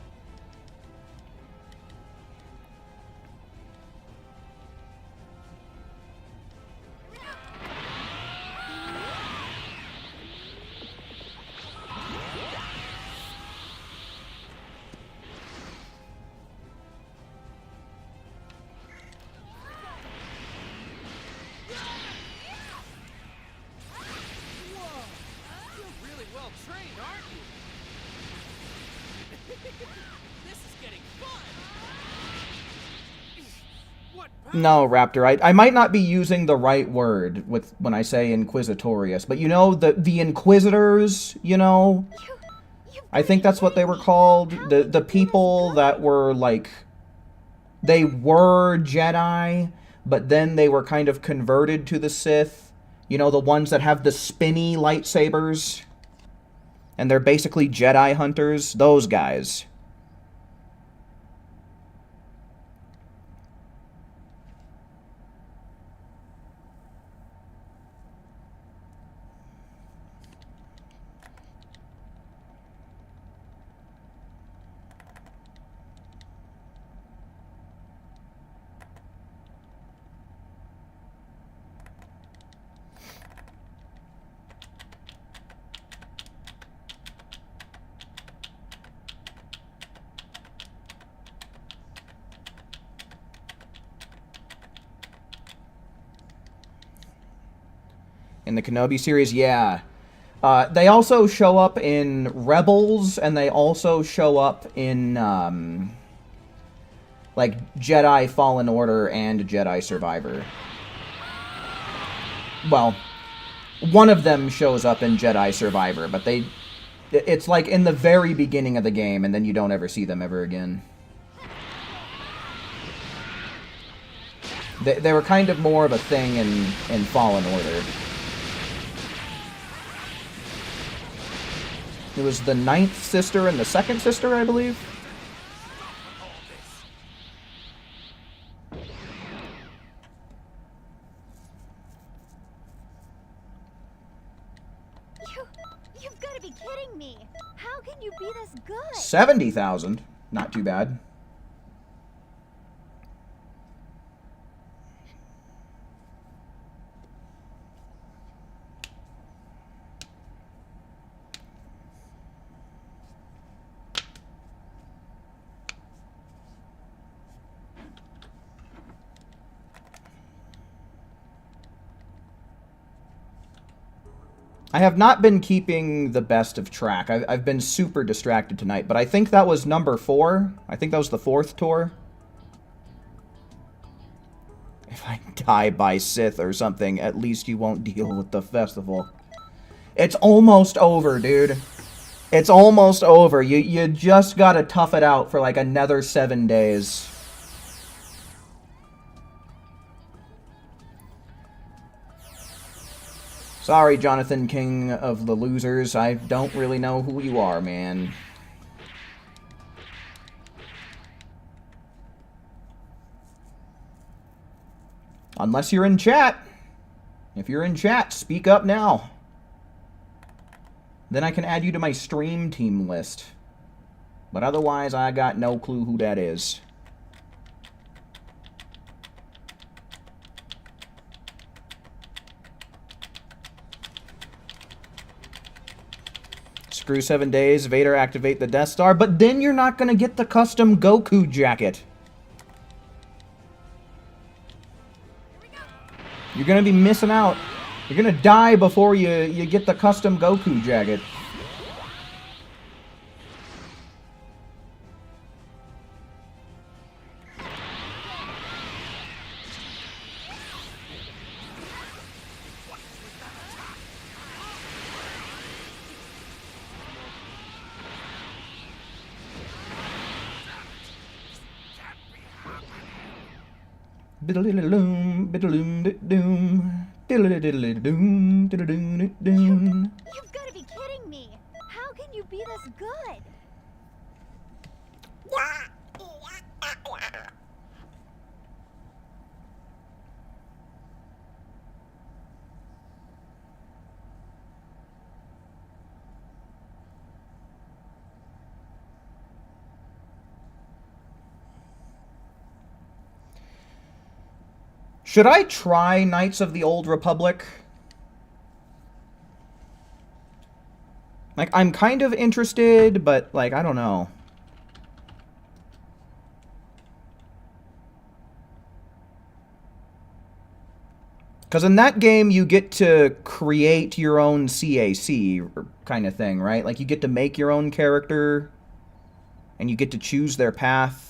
No, Raptor, I might not be using the right word when I say Inquisitorius, but you know, the Inquisitors, you know? I think that's what they were called. The people that were, like, they were Jedi, but then they were kind of converted to the Sith. You know, the ones that have the spinny lightsabers? And they're basically Jedi hunters? Those guys. In the Kenobi series, yeah. They also show up in Rebels, and they also show up in, like, Jedi Fallen Order and Jedi Survivor. Well, one of them shows up in Jedi Survivor, but it's like in the very beginning of the game, and then you don't ever see them ever again. They were kind of more of a thing in Fallen Order. It was the 9th sister and the 2nd sister, I believe. You've got to be kidding me. How can you be this good? 70,000. Not too bad. I have not been keeping the best of track. I've been super distracted tonight, but I think that was number 4. I think that was the 4th tour. If I die by Sith or something, at least you won't deal with the festival. It's almost over, dude. It's almost over. You just gotta tough it out for like another 7 days. Sorry, Jonathan King of the Losers. I don't really know who you are, man. Unless you're in chat. If you're in chat, speak up now. Then I can add you to my stream team list. But otherwise, I got no clue who that is. Screw 7 days, Vader activate the Death Star, but then you're not going to get the custom Goku jacket. You're going to be missing out. You're going to die before you get the custom Goku jacket. Biddle-diddle-doom, biddle-doom-doom, diddle-diddle-doom, diddle-doom-doom. You've got to be kidding me. How can you be this good? Should I try Knights of the Old Republic? Like, I'm kind of interested, but, like, I don't know. Because in that game, you get to create your own CAC kind of thing, right? Like, you get to make your own character, and you get to choose their path.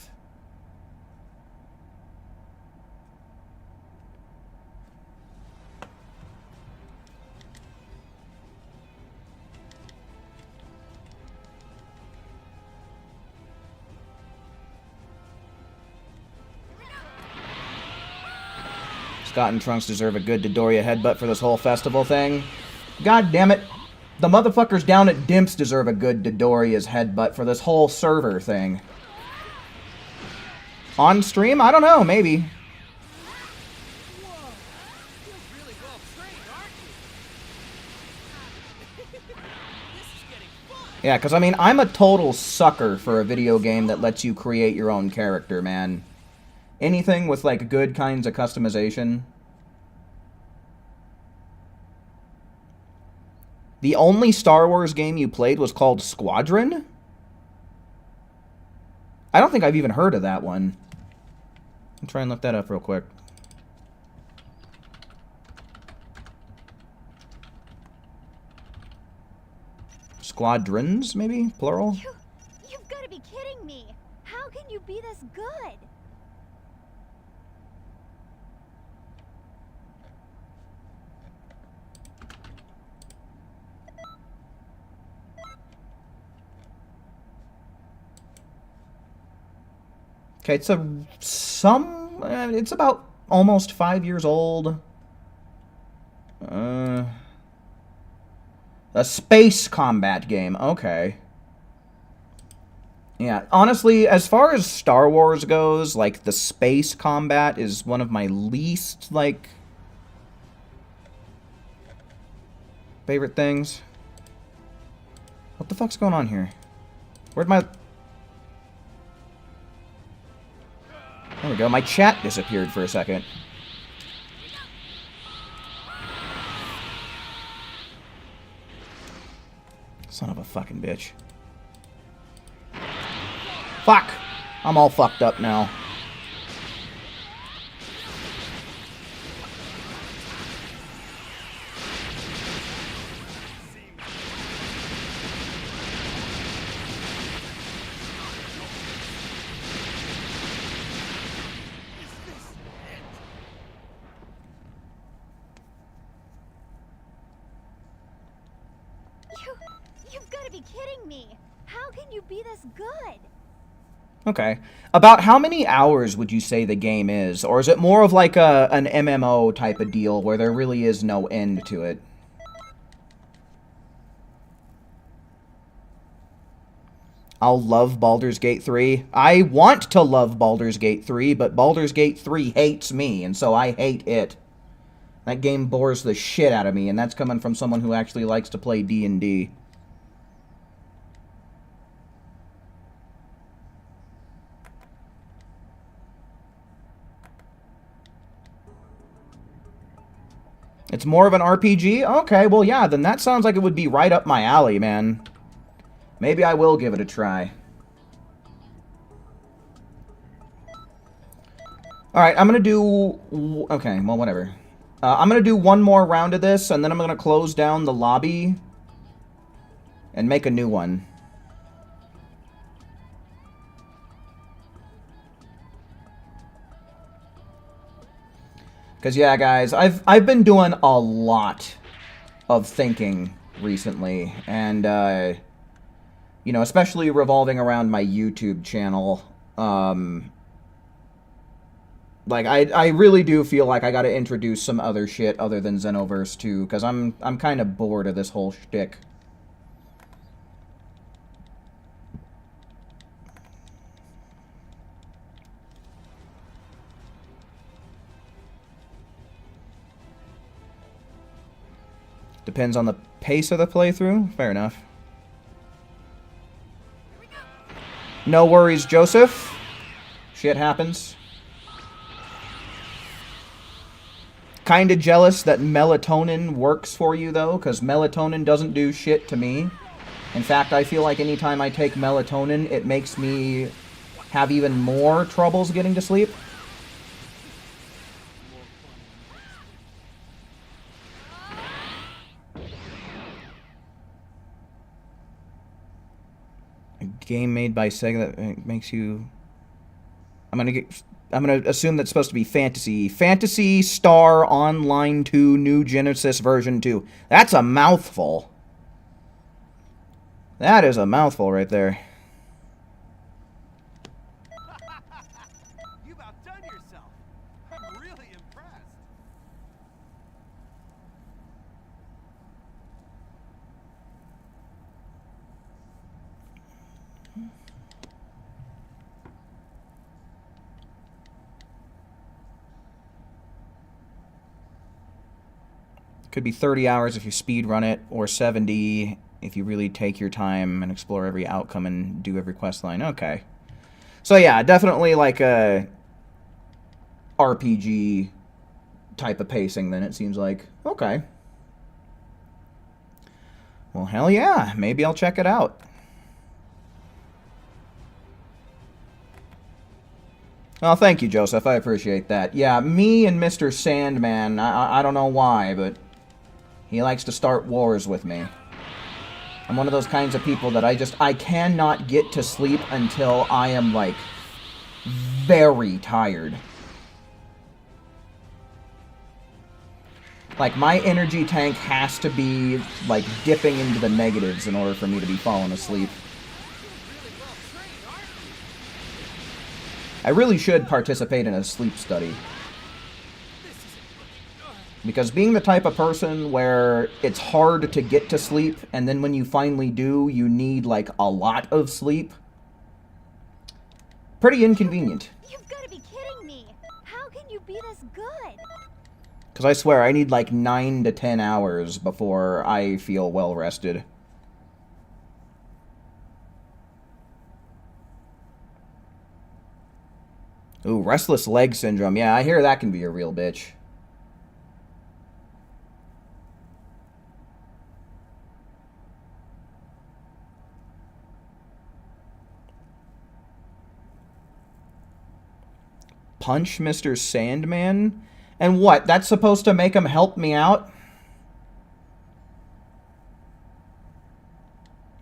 Scott and Trunks deserve a good Dodoria headbutt for this whole festival thing. God damn it. The motherfuckers down at Dimps deserve a good Dodoria's headbutt for this whole server thing. On stream? I don't know, maybe. Yeah, because, I mean, I'm a total sucker for a video game that lets you create your own character, man. Anything with, like, good kinds of customization. The only Star Wars game you played was called Squadron? I don't think I've even heard of that one. I'll try and look that up real quick. Squadrons, maybe? Plural? You've got to be kidding me. How can you be this good? Okay, it's it's about almost 5 years old. A space combat game, okay. Yeah, honestly, as far as Star Wars goes, like, the space combat is one of my least, like, favorite things. What the fuck's going on here? Where'd my... There we go. My chat disappeared for a second. Son of a fucking bitch. Fuck! I'm all fucked up now. You've got to be kidding me. How can you be this good? Okay. About how many hours would you say the game is? Or is it more of like an MMO type of deal where there really is no end to it? I'll love Baldur's Gate 3. I want to love Baldur's Gate 3, but Baldur's Gate 3 hates me, and so I hate it. That game bores the shit out of me, and that's coming from someone who actually likes to play D&D. It's more of an RPG? Okay, well, yeah, then that sounds like it would be right up my alley, man. Maybe I will give it a try. Alright, I'm gonna do... Okay, well, whatever. I'm gonna do one more round of this, and then I'm gonna close down the lobby and make a new one. Because, yeah, guys, I've been doing a lot of thinking recently, and, you know, especially revolving around my YouTube channel. Like, I really do feel like I gotta introduce some other shit other than Xenoverse 2, because I'm kind of bored of this whole shtick. Depends on the pace of the playthrough. Fair enough. No worries, Joseph. Shit happens. Kinda jealous that melatonin works for you, though, because melatonin doesn't do shit to me. In fact, I feel like anytime I take melatonin, it makes me have even more troubles getting to sleep. A game made by Sega that makes you... I'm gonna assume that's supposed to be fantasy. Phantasy Star Online 2 New Genesis version 2. That's a mouthful. That is a mouthful right there. You've outdone yourself. I'm really impressed. Could be 30 hours if you speed run it, or 70 if you really take your time and explore every outcome and do every quest line. Okay. So yeah, definitely like a RPG type of pacing then, it seems like. Okay. Well, hell yeah. Maybe I'll check it out. Oh, thank you, Joseph. I appreciate that. Yeah, me and Mr. Sandman, I don't know why, but he likes to start wars with me. I'm one of those kinds of people that I cannot get to sleep until I am, like, very tired. Like, my energy tank has to be, like, dipping into the negatives in order for me to be falling asleep. I really should participate in a sleep study. Because being the type of person where it's hard to get to sleep, and then when you finally do, you need, like, a lot of sleep. Pretty inconvenient. You've got to be kidding me. How can you be this good? Because I swear, I need, like, 9 to 10 hours before I feel well rested. Ooh, restless leg syndrome. Yeah, I hear that can be a real bitch. Punch Mr. Sandman? And what? That's supposed to make him help me out?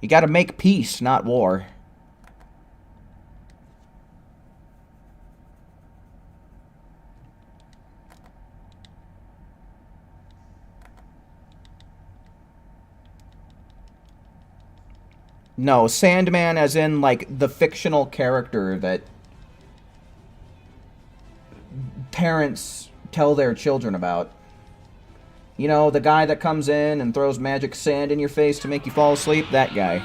You gotta make peace, not war. No, Sandman as in, like, the fictional character that parents tell their children about. You know, the guy that comes in and throws magic sand in your face to make you fall asleep? That guy.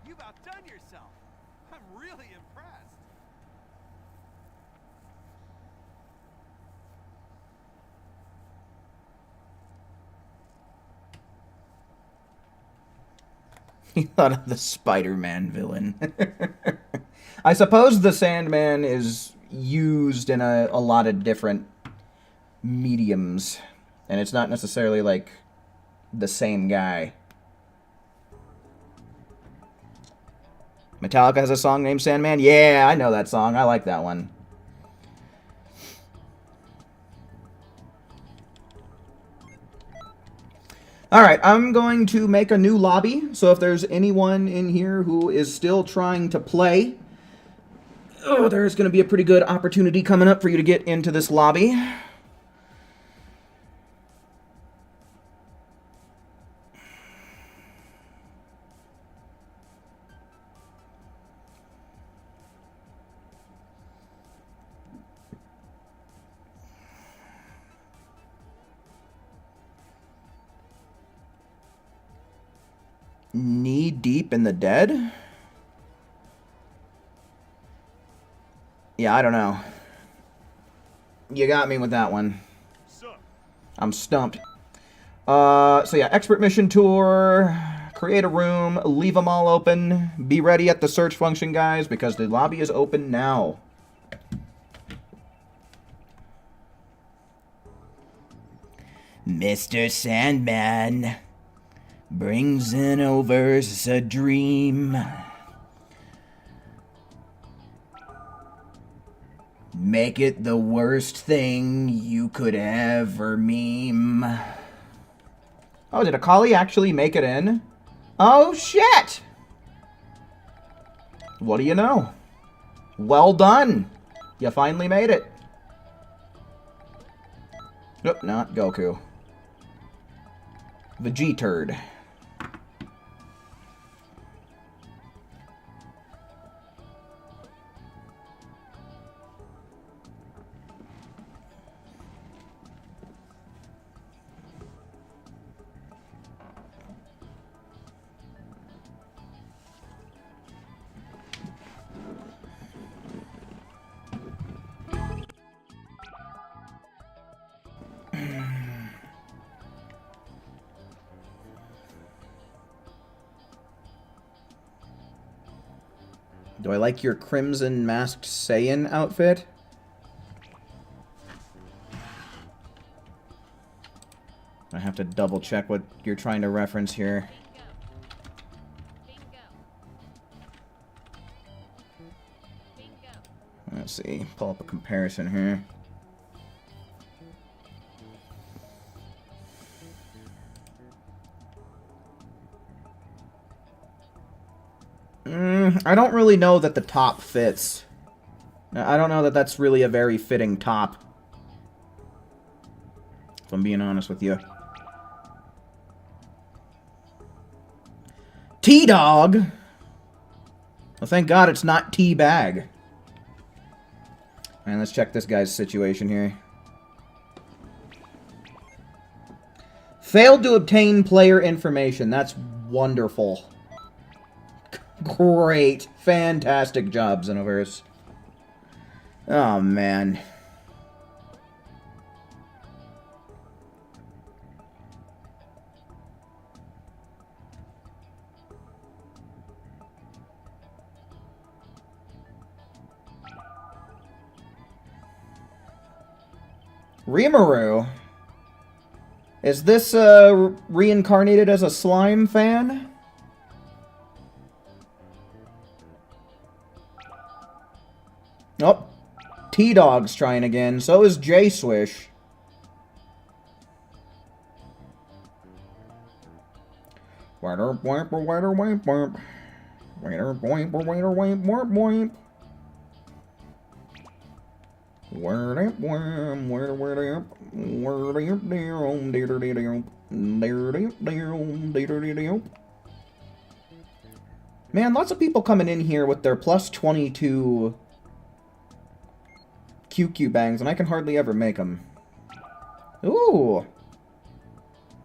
You've outdone yourself. I'm really impressed. He thought of the Spider-Man villain. I suppose the Sandman is used in a lot of different mediums, and it's not necessarily, like, the same guy. Metallica has a song named Sandman? Yeah, I know that song. I like that one. Alright, I'm going to make a new lobby, so if there's anyone in here who is still trying to play, there's going to be a pretty good opportunity coming up for you to get into this lobby. Knee deep in the dead? Yeah, I don't know. You got me with that one. I'm stumped. So yeah, expert mission tour, create a room, leave them all open, be ready at the search function, guys, because the lobby is open now. Mr. Sandman brings in over a dream. Make it the worst thing you could ever meme. Oh, did a collie actually make it in? Oh, shit! What do you know? Well done! You finally made it. Nope, not Goku. The G-turd. Do I like your crimson masked Saiyan outfit? I have to double check what you're trying to reference here. Let's see, pull up a comparison here. I don't really know that the top fits. I don't know that that's really a very fitting top, if I'm being honest with you. T-Dog! Well, thank God it's not Teabag. And let's check this guy's situation here. Failed to obtain player information. That's wonderful. Great. Fantastic job, Xenoverse. Oh, man. Rimuru. Is this reincarnated as a slime fan? Oh, T-Dog's trying again. So is J-Swish. Man, lots of people coming in here with their plus 22 QQ bangs, and I can hardly ever make them. Ooh.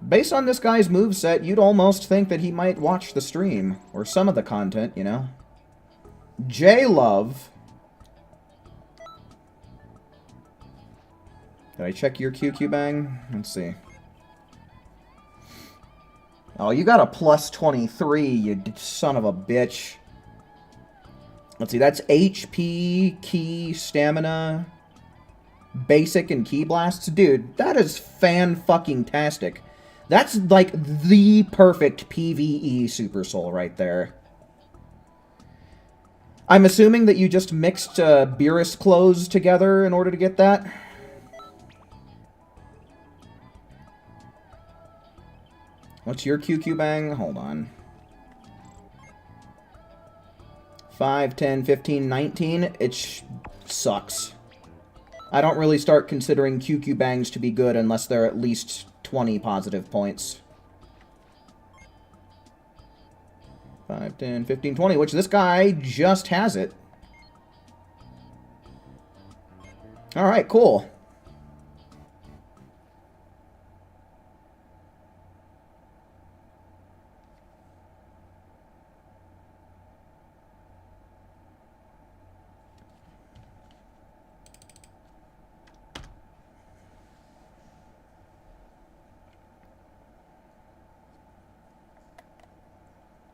Based on this guy's moveset, you'd almost think that he might watch the stream, or some of the content, you know. J-Love. Did I check your QQ bang? Let's see. Oh, you got a plus 23, you son of a bitch. Let's see, that's HP, Key, Stamina, Basic, and Key Blasts. Dude, that is fan-fucking-tastic. That's, like, the perfect PvE Super Soul right there. I'm assuming that you just mixed Beerus clothes together in order to get that? What's your QQ bang? Hold on. 5, 10, 15, 19. It sucks. I don't really start considering QQ bangs to be good unless they're at least 20 positive points. 5, 10, 15, 20, which this guy just has it. Alright, cool.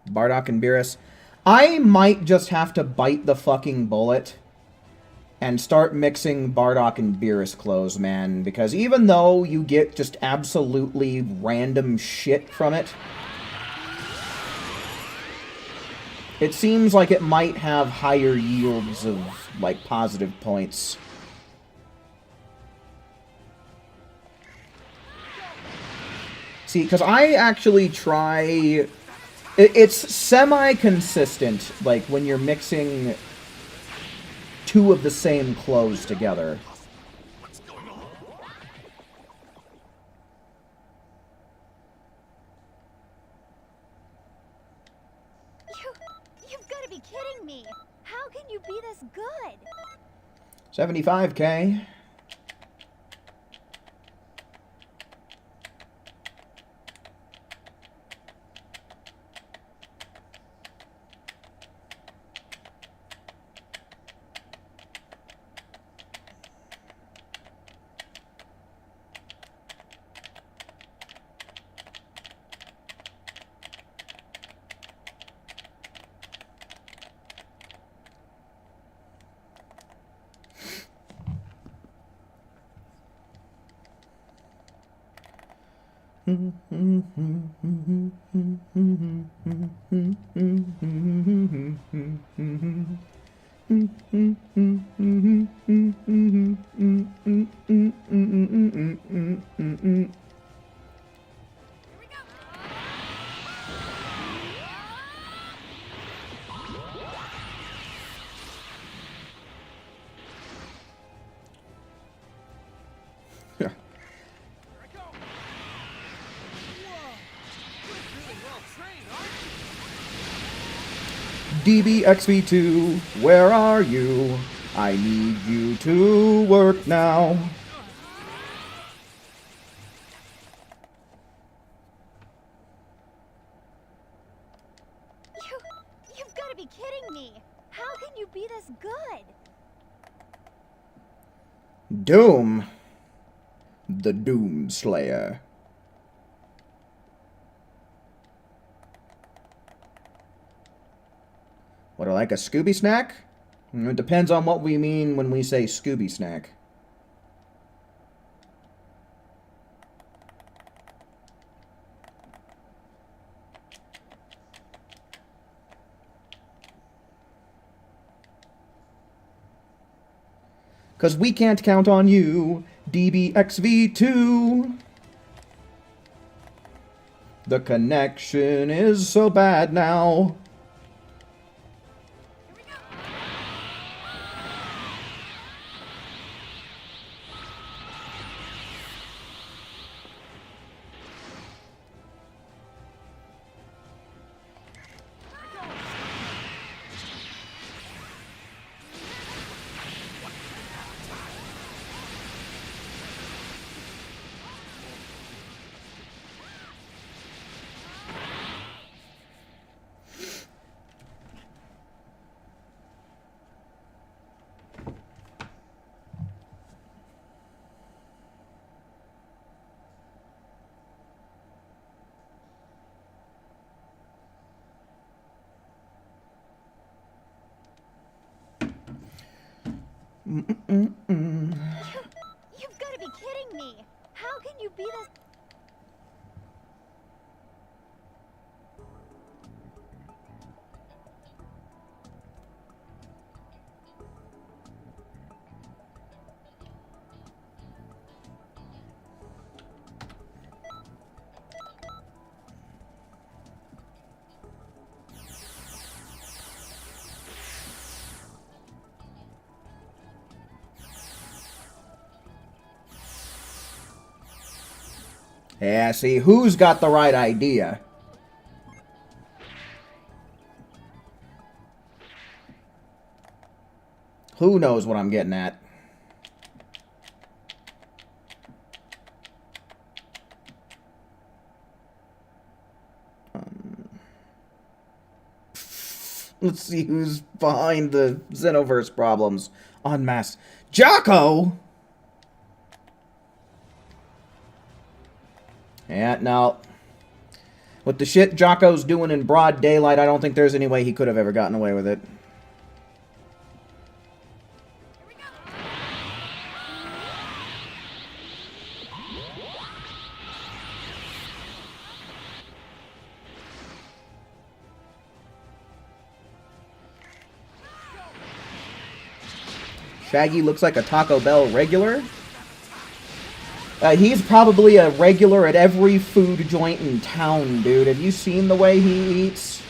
Bardock and Beerus. I might just have to bite the fucking bullet and start mixing Bardock and Beerus clothes, man. Because even though you get just absolutely random shit from it, it seems like it might have higher yields of, like, positive points. See, because I actually try... It's semi-consistent, like, when you're mixing two of the same clothes together. You've got to be kidding me! How can you be this good? 75k. DBXV2, where are you? I need you to work now. You've got to be kidding me. How can you be this good? Doom. The Doom Slayer. What, like a Scooby snack? It depends on what we mean when we say Scooby snack. Cause we can't count on you, DBXV2. The connection is so bad now. You've got to be kidding me. How can you be this? Yeah, see, who's got the right idea? Who knows what I'm getting at? Let's see who's behind the Xenoverse problems. En masse. Jocko! Yeah, no. With the shit Jocko's doing in broad daylight, I don't think there's any way he could have ever gotten away with it. Shaggy looks like a Taco Bell regular. He's probably a regular at every food joint in town, dude. Have you seen the way he eats?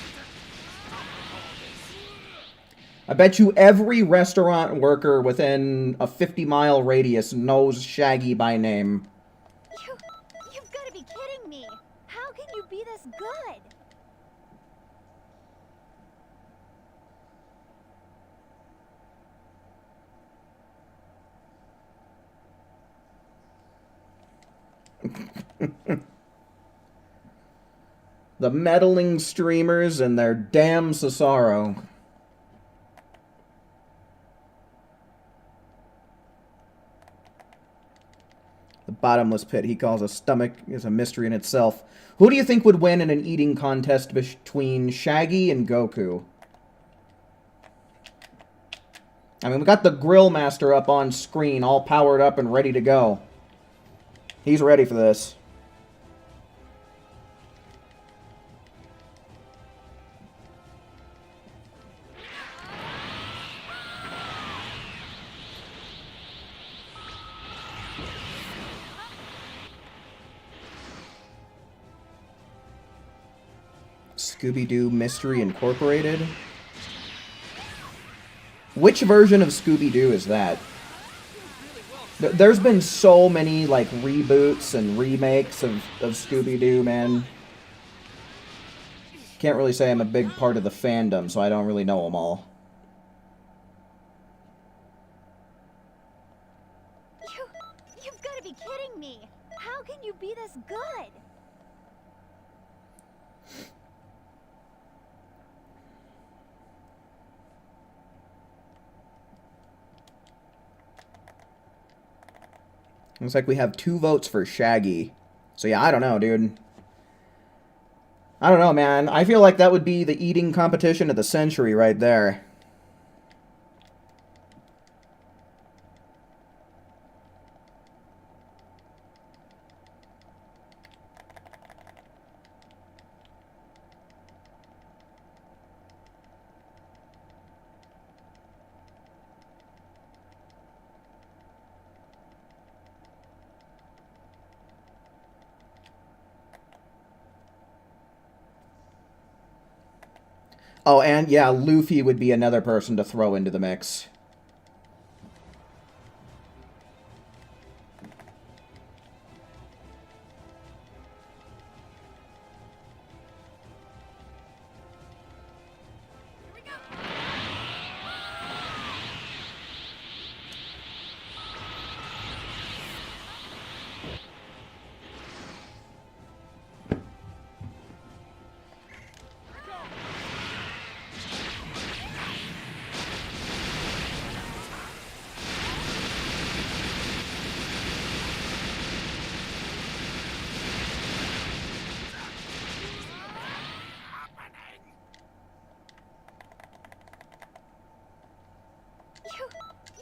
I bet you every restaurant worker within a 50-mile radius knows Shaggy by name. You've got to be kidding me. How can you be this good? The meddling streamers and their damn Cesaro. The bottomless pit he calls a stomach is a mystery in itself. Who do you think would win in an eating contest between Shaggy and Goku? I mean, we got the Grill Master up on screen, all powered up and ready to go. He's ready for this. Scooby-Doo Mystery Incorporated? Which version of Scooby-Doo is that? There's been so many, like, reboots and remakes of Scooby-Doo, man. Can't really say I'm a big part of the fandom, so I don't really know them all. You've got to be kidding me. How can you be this good? Looks like we have 2 votes for Shaggy. So yeah, I don't know, dude. I don't know, man. I feel like that would be the eating competition of the century right there. Oh, and yeah, Luffy would be another person to throw into the mix.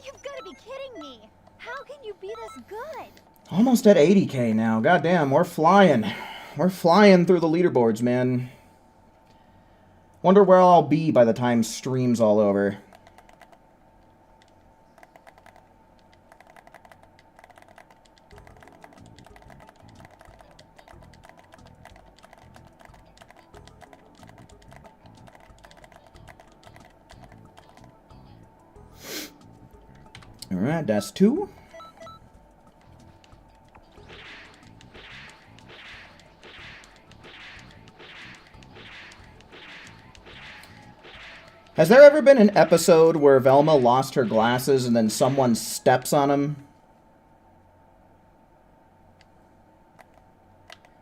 You've got to be kidding me. How can you be this good? Almost at 80k now. Goddamn, we're flying. We're flying through the leaderboards, man. Wonder where I'll be by the time stream's all over. Alright, that's 2. Has there ever been an episode where Velma lost her glasses and then someone steps on them?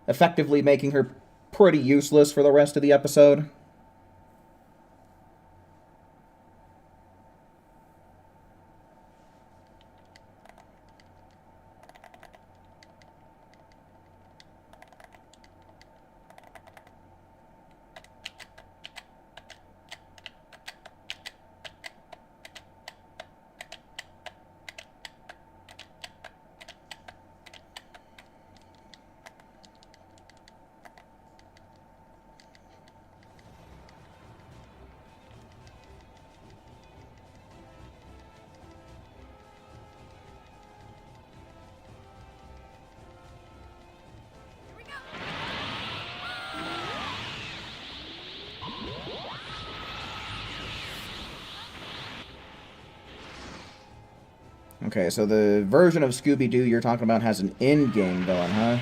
Effectively making her pretty useless for the rest of the episode? Okay, so the version of Scooby-Doo you're talking about has an in-game villain, huh?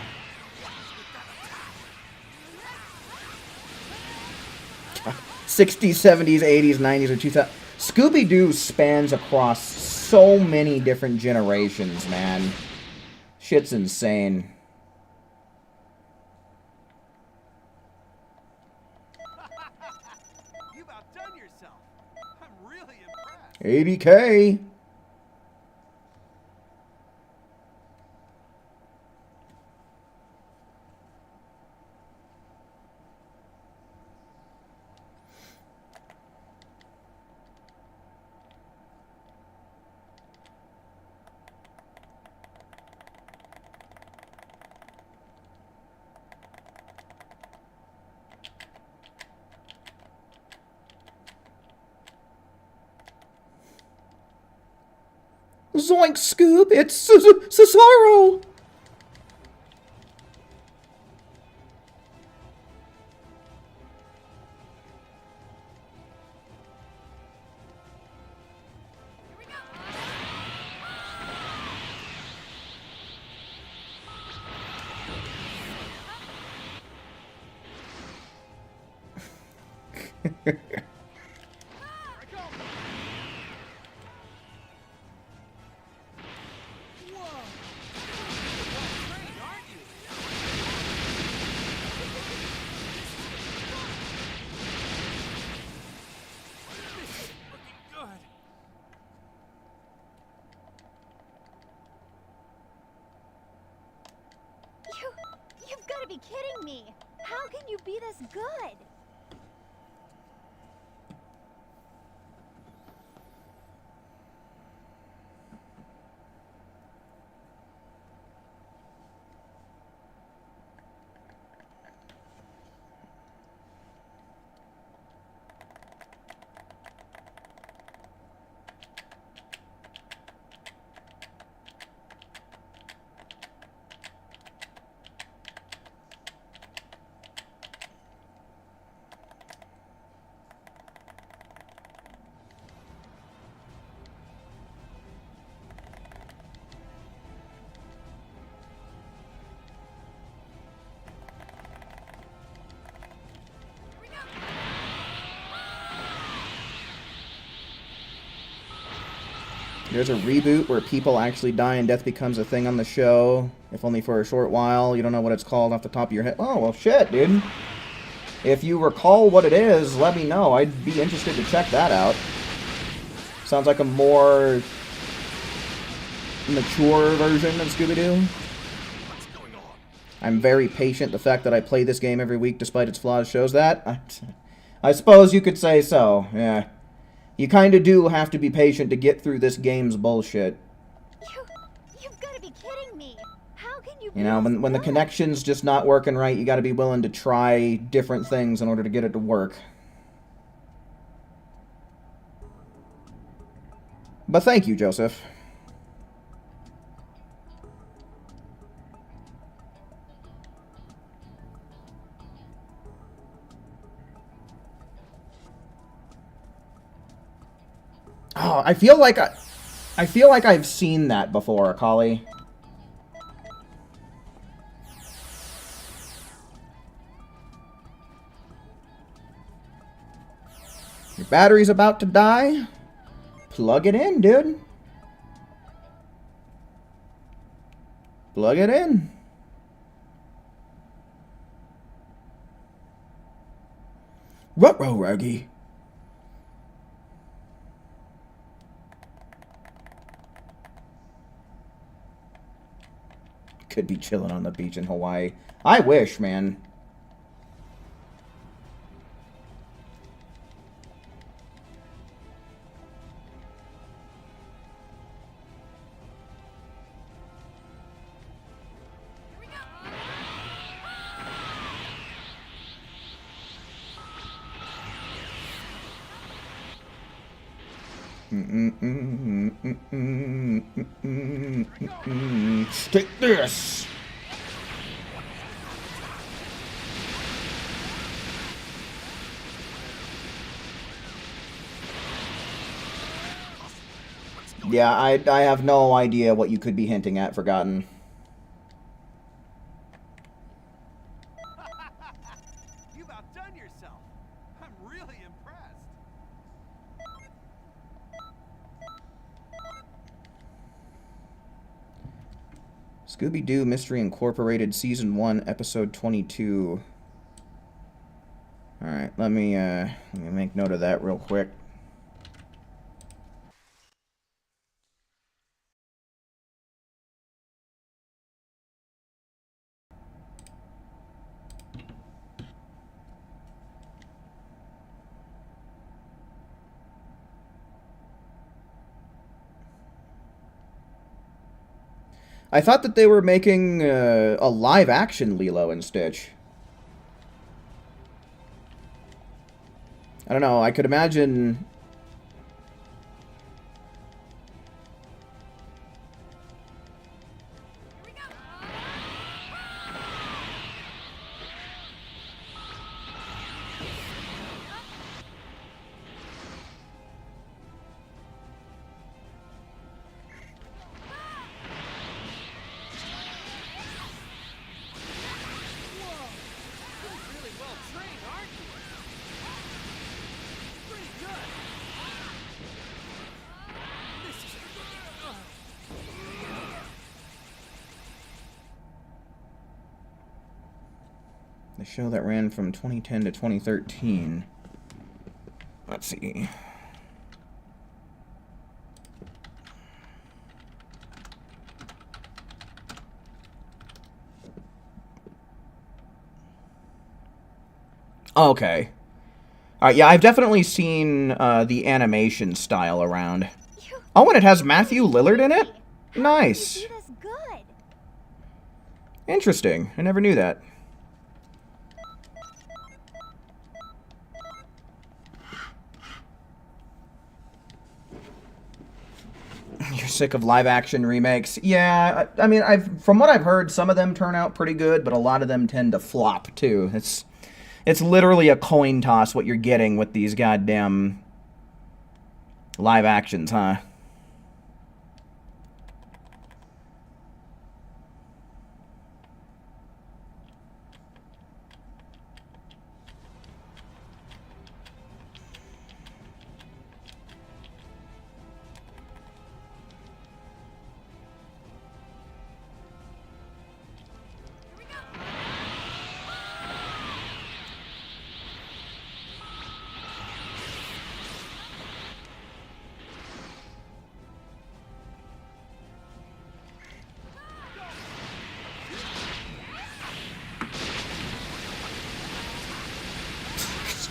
'60s, '70s, '80s, '90s, or 2000s. Scooby-Doo spans across so many different generations, man. Shit's insane. You've outdone yourself. I'm really impressed. 80k. Zoink, Scoop! It's Cesaro! You've got to be kidding me. How can you be this good? There's a reboot where people actually die and death becomes a thing on the show, if only for a short while. You don't know what it's called off the top of your head. Oh, well, shit, dude. If you recall what it is, let me know. I'd be interested to check that out. Sounds like a more mature version of Scooby-Doo. I'm very patient. The fact that I play this game every week despite its flaws shows that. I suppose you could say so, yeah. You kind of do have to be patient to get through this game's bullshit. You've got to be kidding me. How can you be You know, when the connection's just not working right, you got to be willing to try different things in order to get it to work. But thank you, Joseph. Oh, I feel like I've seen that before, Akali. Your battery's about to die? Plug it in, dude. Plug it in. Ruh-roh, Ruggy. Could be chilling on the beach in Hawaii. I wish, man. Take this! Yeah, I have no idea what you could be hinting at, Forgotten. You've outdone yourself. I'm really impressed. Scooby-Doo Mystery Incorporated Season 1, Episode 22. Alright, let me make note of that real quick. I thought that they were making a live-action Lilo and Stitch. I don't know, I could imagine... The show that ran from 2010 to 2013. Let's see. Okay. Alright, yeah, I've definitely seen the animation style around. Oh, and it has Matthew Lillard in it? Nice. You do this good. Interesting. I never knew that. You're sick of live-action remakes? Yeah, I mean, from what I've heard, some of them turn out pretty good, but a lot of them tend to flop, too. It's literally a coin toss what you're getting with these goddamn live actions, huh?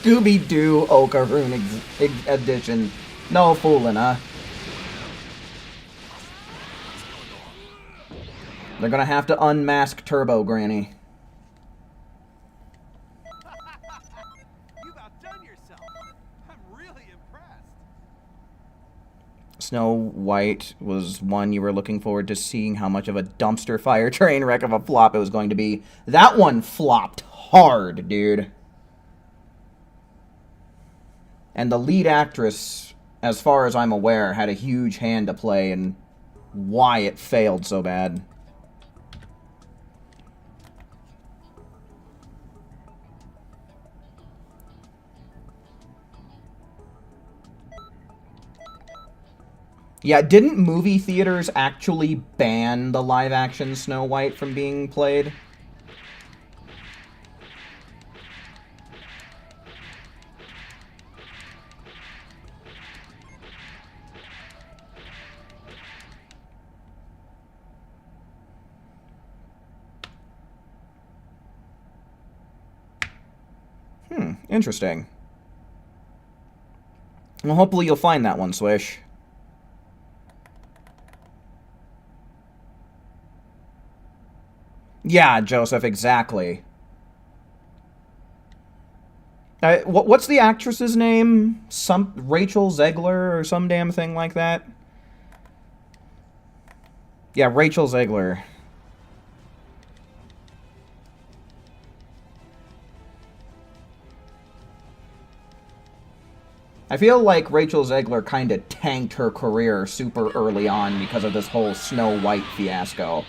Scooby-Doo Okaroon edition. No fooling, huh? They're gonna have to unmask Turbo Granny. You've outdone yourself. I'm really impressed. Snow White was one you were looking forward to seeing how much of a dumpster fire train wreck of a flop it was going to be. That one flopped hard, dude. And the lead actress, as far as I'm aware, had a huge hand to play in why it failed so bad. Yeah, didn't movie theaters actually ban the live-action Snow White from being played? Interesting. Well, hopefully you'll find that one, Swish. Yeah, Joseph, exactly. What's the actress's name? Rachel Zegler or some damn thing like that? Yeah, Rachel Zegler. I feel like Rachel Zegler kind of tanked her career super early on because of this whole Snow White fiasco.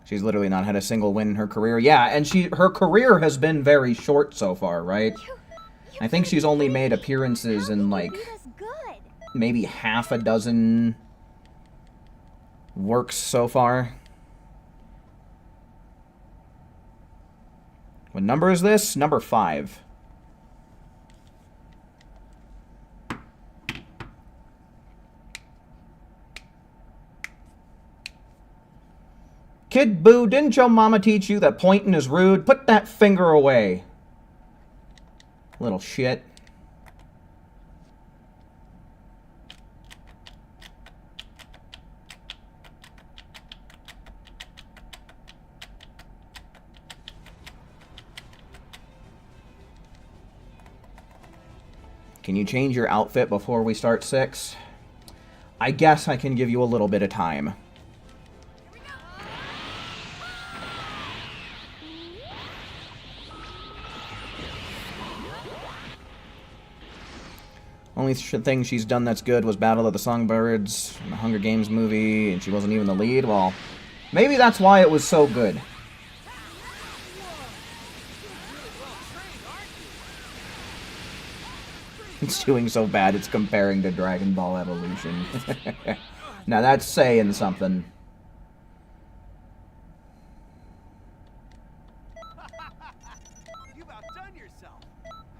She's literally not had a single win in her career. Yeah, and her career has been very short so far, right? I think she's only made appearances in, like, maybe half a dozen works so far. What number is this? Number 5. Kid Boo, didn't your mama teach you that pointing is rude? Put that finger away. Little shit. Can you change your outfit before we start 6? I guess I can give you a little bit of time. Only only thing she's done that's good was Battle of the Songbirds, the Hunger Games movie, and she wasn't even the lead. Well, maybe that's why it was so good. It's doing so bad it's comparing to Dragon Ball Evolution. Now that's saying something. You've outdone yourself.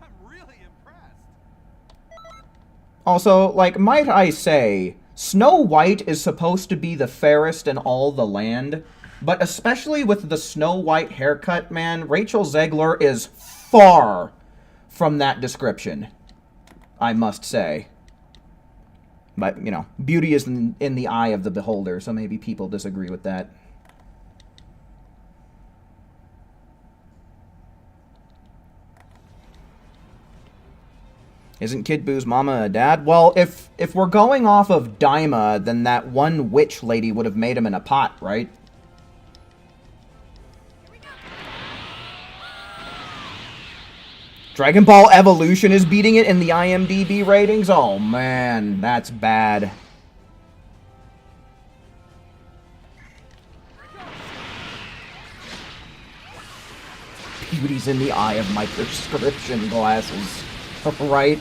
I'm really impressed. Also, like, might I say, Snow White is supposed to be the fairest in all the land, but especially with the Snow White haircut, man, Rachel Zegler is far from that description, I must say. But, you know, beauty is in the eye of the beholder, so maybe people disagree with that. Isn't Kid Boo's mama a dad? Well, if we're going off of Daima, then that one witch lady would have made him in a pot, right? Dragon Ball Evolution is beating it in the IMDb ratings? Oh man, that's bad. Beauty's in the eye of my prescription glasses. Right?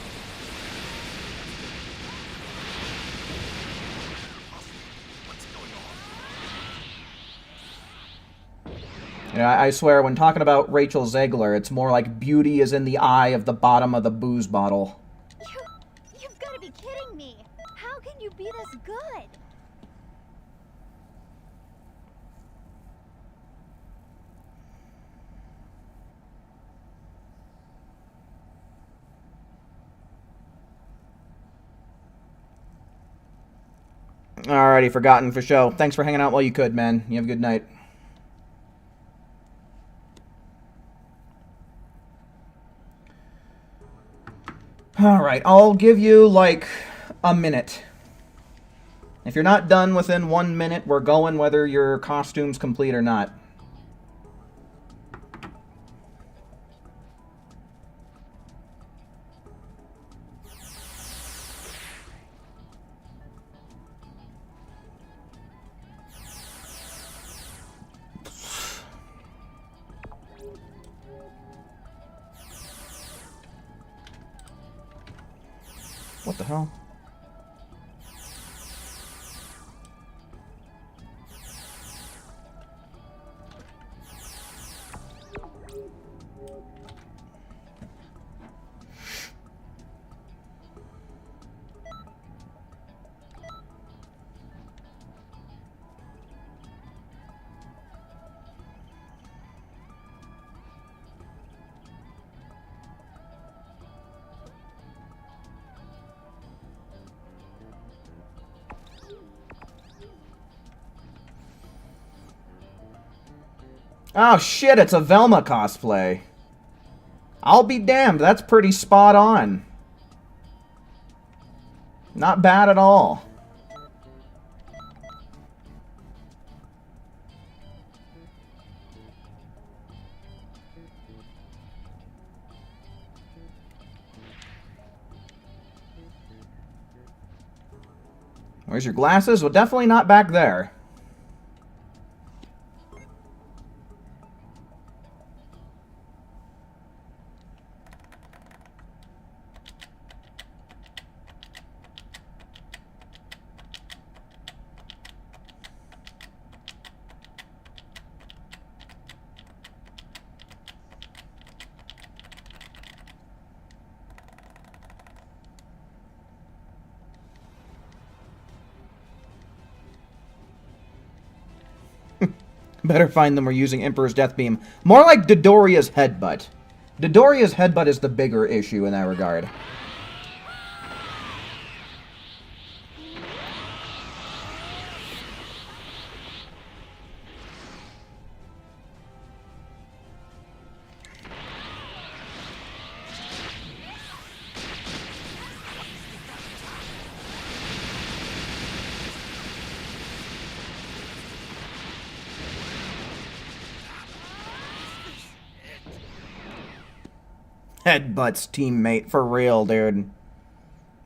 Yeah, I swear, when talking about Rachel Zegler, it's more like beauty is in the eye of the bottom of the booze bottle. You've got to be kidding me. How can you be this good? Alrighty, Forgotten for show. Thanks for hanging out while you could, man. You have a good night. Alright, I'll give you, like, a minute. If you're not done within 1 minute, we're going whether your costume's complete or not. What the hell? Oh shit, it's a Velma cosplay. I'll be damned, that's pretty spot on. Not bad at all. Where's your glasses? Well, definitely not back there. Better find them or using Emperor's Death Beam. More like Dodoria's Headbutt. Dodoria's Headbutt is the bigger issue in that regard. Headbutt's teammate, for real, dude.